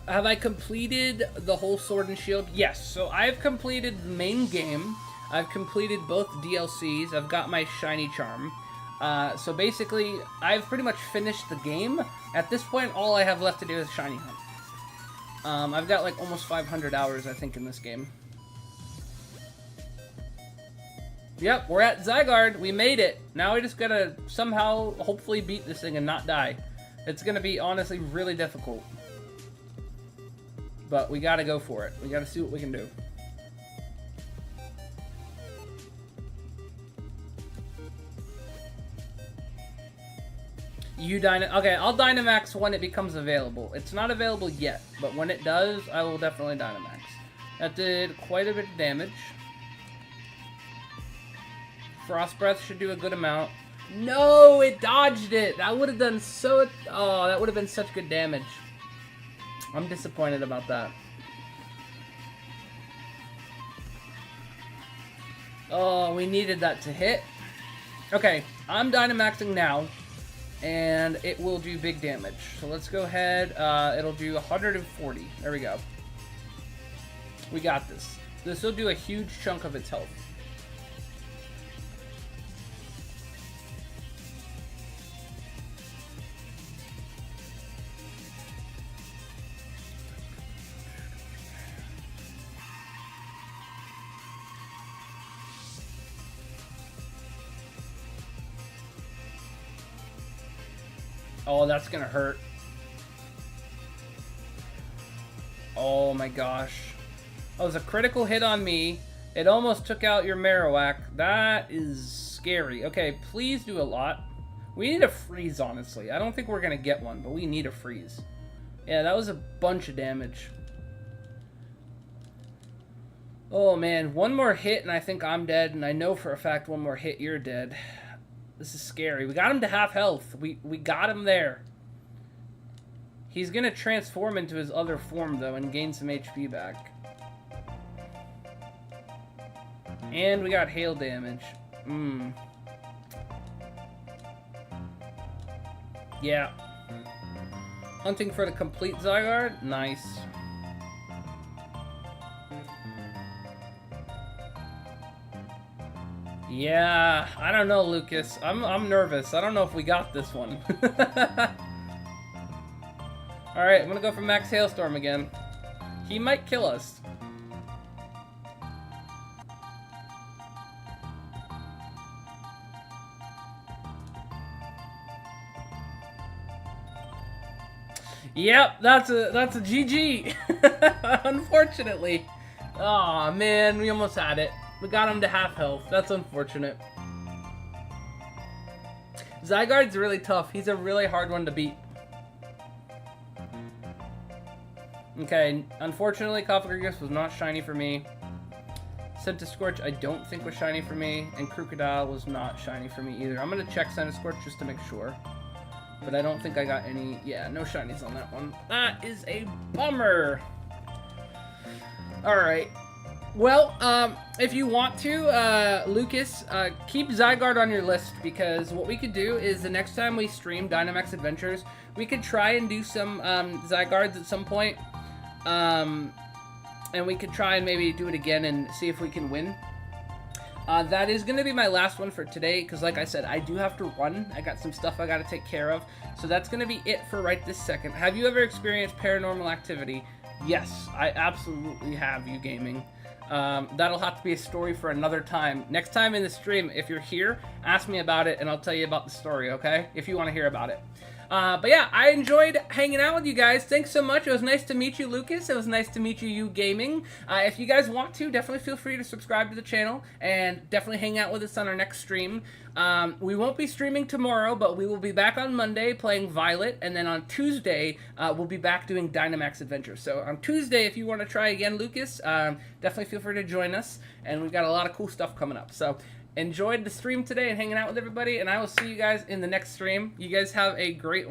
Have I completed the whole Sword and Shield? Yes, so I've completed the main game. I've completed both DLCs. I've got my shiny charm. So basically, I've pretty much finished the game. At this point, all I have left to do is shiny hunt. I've got like almost 500 hours, I think, in this game. Yep, we're at Zygarde. We made it. Now we just gotta somehow, hopefully, beat this thing and not die. It's gonna be, honestly, really difficult. But we gotta go for it. We gotta see what we can do. Okay, I'll Dynamax when it becomes available. It's not available yet, but when it does, I will definitely Dynamax. That did quite a bit of damage. Frost Breath should do a good amount. No, it dodged it. That would have done so... Oh, that would have been such good damage. I'm disappointed about that. Oh, we needed that to hit. Okay, I'm Dynamaxing now, and it will do big damage. So let's go ahead. It'll do 140. There we go. We got this. This will do a huge chunk of its health. Oh, that's gonna hurt. Oh my gosh. That was a critical hit on me. It almost took out your Marowak. That is scary. Okay, please do a lot. We need a freeze, honestly. I don't think we're gonna get one, but we need a freeze. Yeah, that was a bunch of damage. Oh man, one more hit and I think I'm dead, and I know for a fact one more hit you're dead. This is scary. We got him to half health. We got him there. He's gonna transform into his other form though and gain some HP back. And we got hail damage. Yeah. Hunting for the complete Zygarde? Nice. Yeah, I don't know, Lucas. I'm nervous. I don't know if we got this one. Alright, I'm gonna go for Max Hailstorm again. He might kill us. Yep, that's a GG. Unfortunately. Aw, man, we almost had it. We got him to half health. That's unfortunate. Zygarde's really tough. He's a really hard one to beat. Okay, unfortunately, Cofagrigus was not shiny for me. Centiskorch I don't think was shiny for me, and Crocodile was not shiny for me either. I'm gonna check Centiskorch just to make sure. But I don't think I got any... Yeah, no shinies on that one. That is a bummer. Alright. Well, if you want to, Lucas, keep Zygarde on your list, because what we could do is the next time we stream Dynamax Adventures, we could try and do some Zygardes at some point. And we could try and maybe do it again and see if we can win. That is going to be my last one for today, because like I said, I do have to run. I got some stuff I got to take care of. So that's going to be it for right this second. Have you ever experienced paranormal activity? Yes, I absolutely have, you gaming. That'll have to be a story for another time. Next time in the stream, if you're here, ask me about it and I'll tell you about the story, okay? If you want to hear about it. But yeah, I enjoyed hanging out with you guys. Thanks so much. It was nice to meet you, Lucas. It was nice to meet you, Gaming. If you guys want to, definitely feel free to subscribe to the channel and definitely hang out with us on our next stream. We won't be streaming tomorrow, but we will be back on Monday playing Violet, and then on Tuesday, we'll be back doing Dynamax Adventures. So on Tuesday, if you want to try again, Lucas, definitely feel free to join us, and we've got a lot of cool stuff coming up. So enjoyed the stream today and hanging out with everybody, and I will see you guys in the next stream. You guys have a great one.